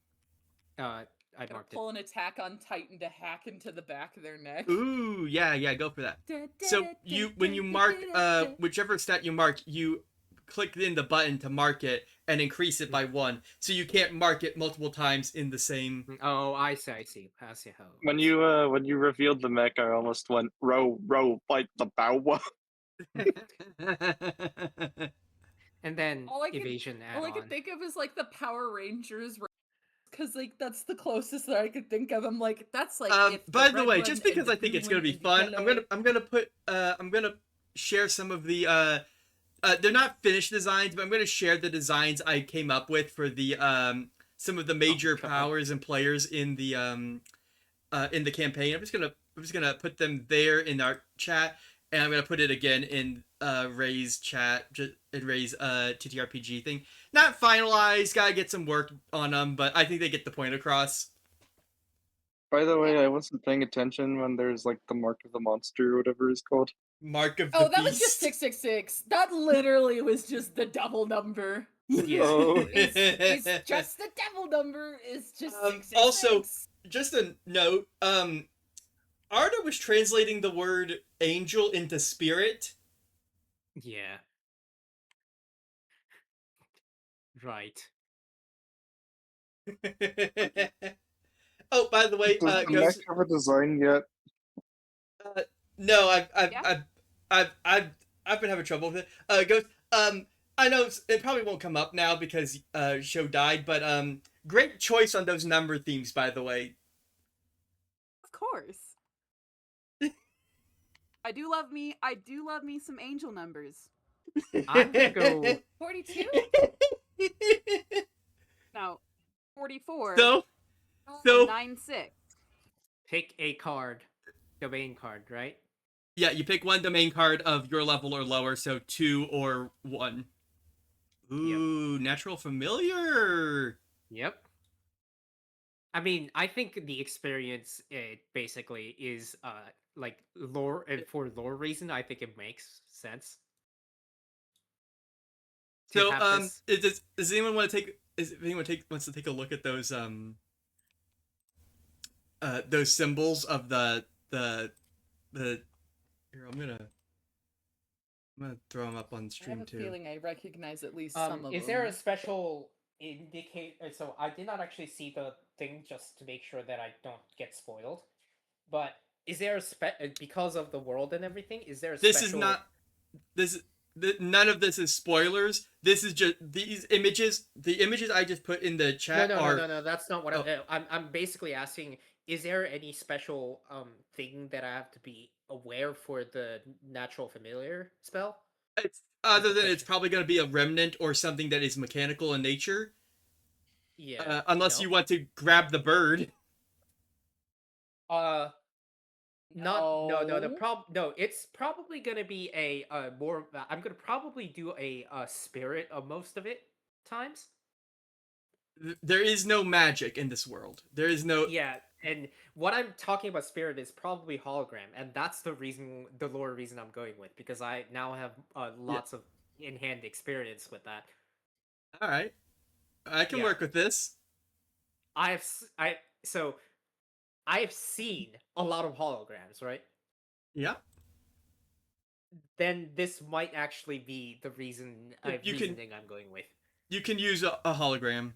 I Gonna marked it. pull an attack on Titan to hack into the back of their neck. Ooh, yeah, go for that. So when you mark whichever stat you mark, you click in the button to mark it and increase it by 1. So you can't mark it multiple times in the same. Oh, I see. I see how. When you revealed the mech, I almost went row, fight the bow. And then All I evasion could think of is like the Power Rangers, because like that's the closest that I could think of. I'm like, that's like. If By the red way, one just and because the I think blue it's gonna one be and the fun, yellow- I'm gonna share some of the they're not finished designs, but I'm gonna share the designs I came up with for the some of the major powers and players in the campaign. I'm just gonna put them there in our chat, and I'm gonna put it again in Ray's chat, in Ray's TTRPG thing. Not finalized, gotta get some work on them, but I think they get the point across. By the way, I wasn't paying attention when there's like the mark of the monster or whatever it's called. Mark of the Oh, that beast. was just 666. That literally was just the double number. Yeah. Oh. It's just the devil number. It's just 666. Also, just a note, Arda was translating the word angel into spirit. Yeah. Right. Oh, by the way, Does the mech Ghost, have a design yet? no, Yeah. I've been having trouble with it. Ghost, I know it probably won't come up now because show died, but great choice on those number themes, by the way. Of course. I do love me some angel numbers. I'm gonna go 42? No. 44. So, 96. pick a card, domain card, right? yeah, you pick one domain card of your level or lower, so 2 or 1. Ooh, natural familiar. Yep. I mean, I think the experience basically is like lore, and for lore reason, I think it makes sense. to So, have this. does anyone want to take? If anyone wants to take a look at those symbols of the here, I'm gonna throw them up on I stream have a too. feeling I recognize at least some of Is them. there a special indicator? So I did not actually see the thing just to make sure that I don't get spoiled. But is there a because of the world and everything? Is there a This special... is not none of this is spoilers. This is just these images. The images I just put in the chat are No. That's not what I'm basically asking. Is there any special thing that I have to be aware for the natural familiar spell? It's, other than it's probably going to be a remnant or something that is mechanical in nature. Yeah. Unless you want to grab the bird. No. No. It's probably gonna be a more. I'm gonna probably do a spirit of most of it times. There is no magic in this world. There is no. Yeah, and what I'm talking about spirit is probably hologram, and that's the lore reason I'm going with, because I now have lots of in-hand experience with that. All right, I can work with this. so I've seen a lot of holograms, right? Yeah. Then this might actually be the reasoning I'm going with. You can use a hologram.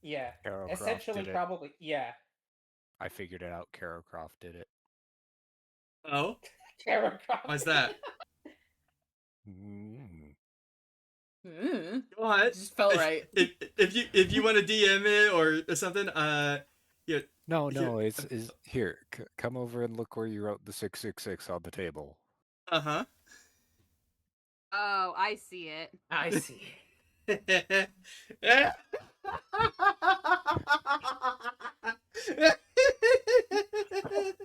Yeah, Carocroft essentially, did it. probably. Yeah, I figured it out. Carocroft did it. Oh, Carocroft. why's that? Mm. Go ahead. It just felt right. If you want to DM it or something, yeah. No, Here. it's here. Come over and look where you wrote the 666 on the table. Uh-huh. Oh, I see it. I see.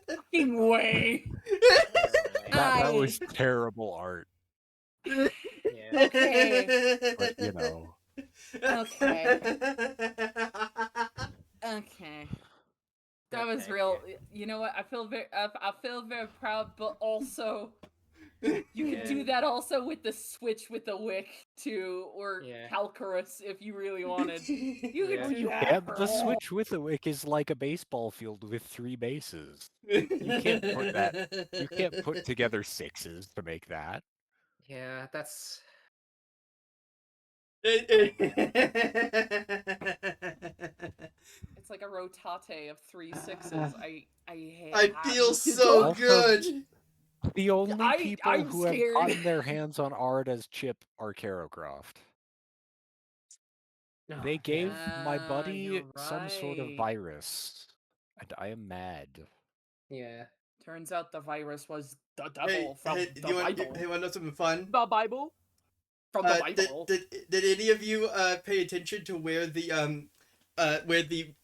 Fucking way. That was terrible art, Yeah. Okay. but you know. Okay. Okay. That was Okay, real. yeah. You know what? I feel very proud, but also you could do Yeah. that also with the switch with the wick too, or Yeah. calcarus if you really wanted. You Yeah. could do that. Yeah, for the all. switch with a wick is like a baseball field with 3 bases. You can't put that. You can't put together 6s to make that. Yeah, that's. It's like a rotate of 3 6s. I feel so Also- good. The only people I'm who have scared. gotten their hands on art as Chip are Carocroft. No, They gave yeah. my buddy you're some sort of right. virus, and I am mad. Yeah. Turns out the virus was the devil Hey, from hey, the do you want Bible. to know something fun? The Bible. From the Bible. Did any of you pay attention to where the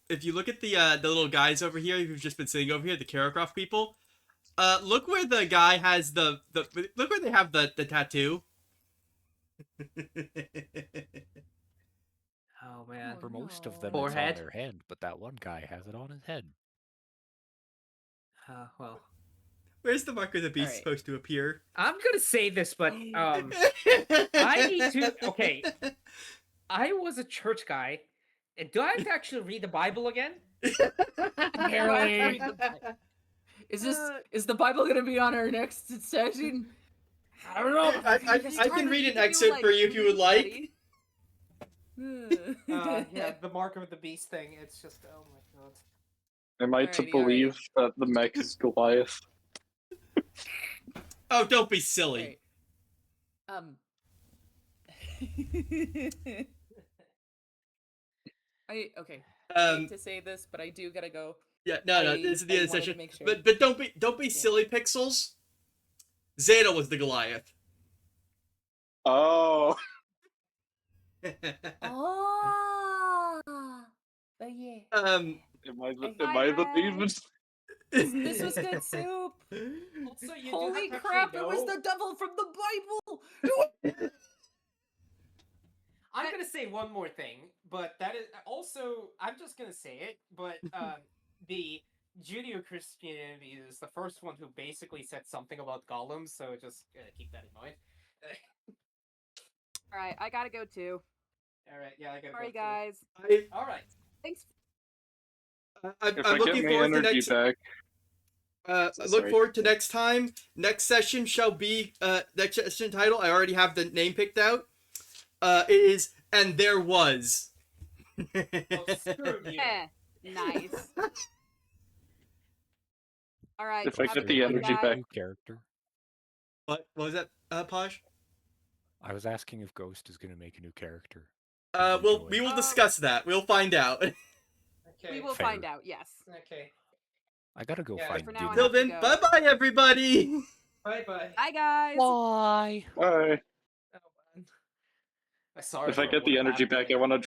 if you look at the little guys over here who've just been sitting over here, the Carocroft people, look where the guy has the look where they have the tattoo. Oh man. For most of no. them, it's Forehead. on their hand, but that one guy has it on his head. Well, Where's the mark of the beast Alright. supposed to appear? I'm gonna say this, but I need to. Okay, I was a church guy, and do I have to actually read the Bible again? Apparently. Is the Bible gonna be on our next session? I don't know. I can read an excerpt for you if you would like. Yeah, the mark of the beast thing. It's just, oh my god. Am I to Alrighty, believe that the mech is Goliath? Oh, don't be silly. Right. Okay. I hate to say this, but I do gotta go. Yeah, no, I- this is the I end of the wanted to session. make sure. But don't be silly, Pixels. Zeta was the Goliath. Oh, Oh, but yeah. Um. am I the Hi, demon? This was good soup. Also, you Holy do have to crap! know, It was the devil from the Bible. I'm gonna say one more thing, but that is also. I'm just gonna say it, but the Judeo-Christianity is the first one who basically said something about golems, so just keep that in mind. All right, I gotta go too. All right, yeah, I gotta Sorry, go too. guys. All right. Thanks. If I'm I get looking my forward to energy next. back, I So look sorry. forward to next time. Next session shall be next session title. I already have the name picked out. It is And There Was. Oh, screw you. Nice. All right. If I have get a the good one, energy guys. back. New character. What was that, Posh? I was asking if Ghost is going to make a new character. We will discuss that. We'll find out. Okay. We will Fair. find out. Yes. Okay. I gotta go Yeah, find for now, I dinner. have Till to then, go. bye bye, everybody. Bye bye. Bye, guys. Bye. Bye. Oh, man. Sorry If I for get the what energy happened back, there. I want to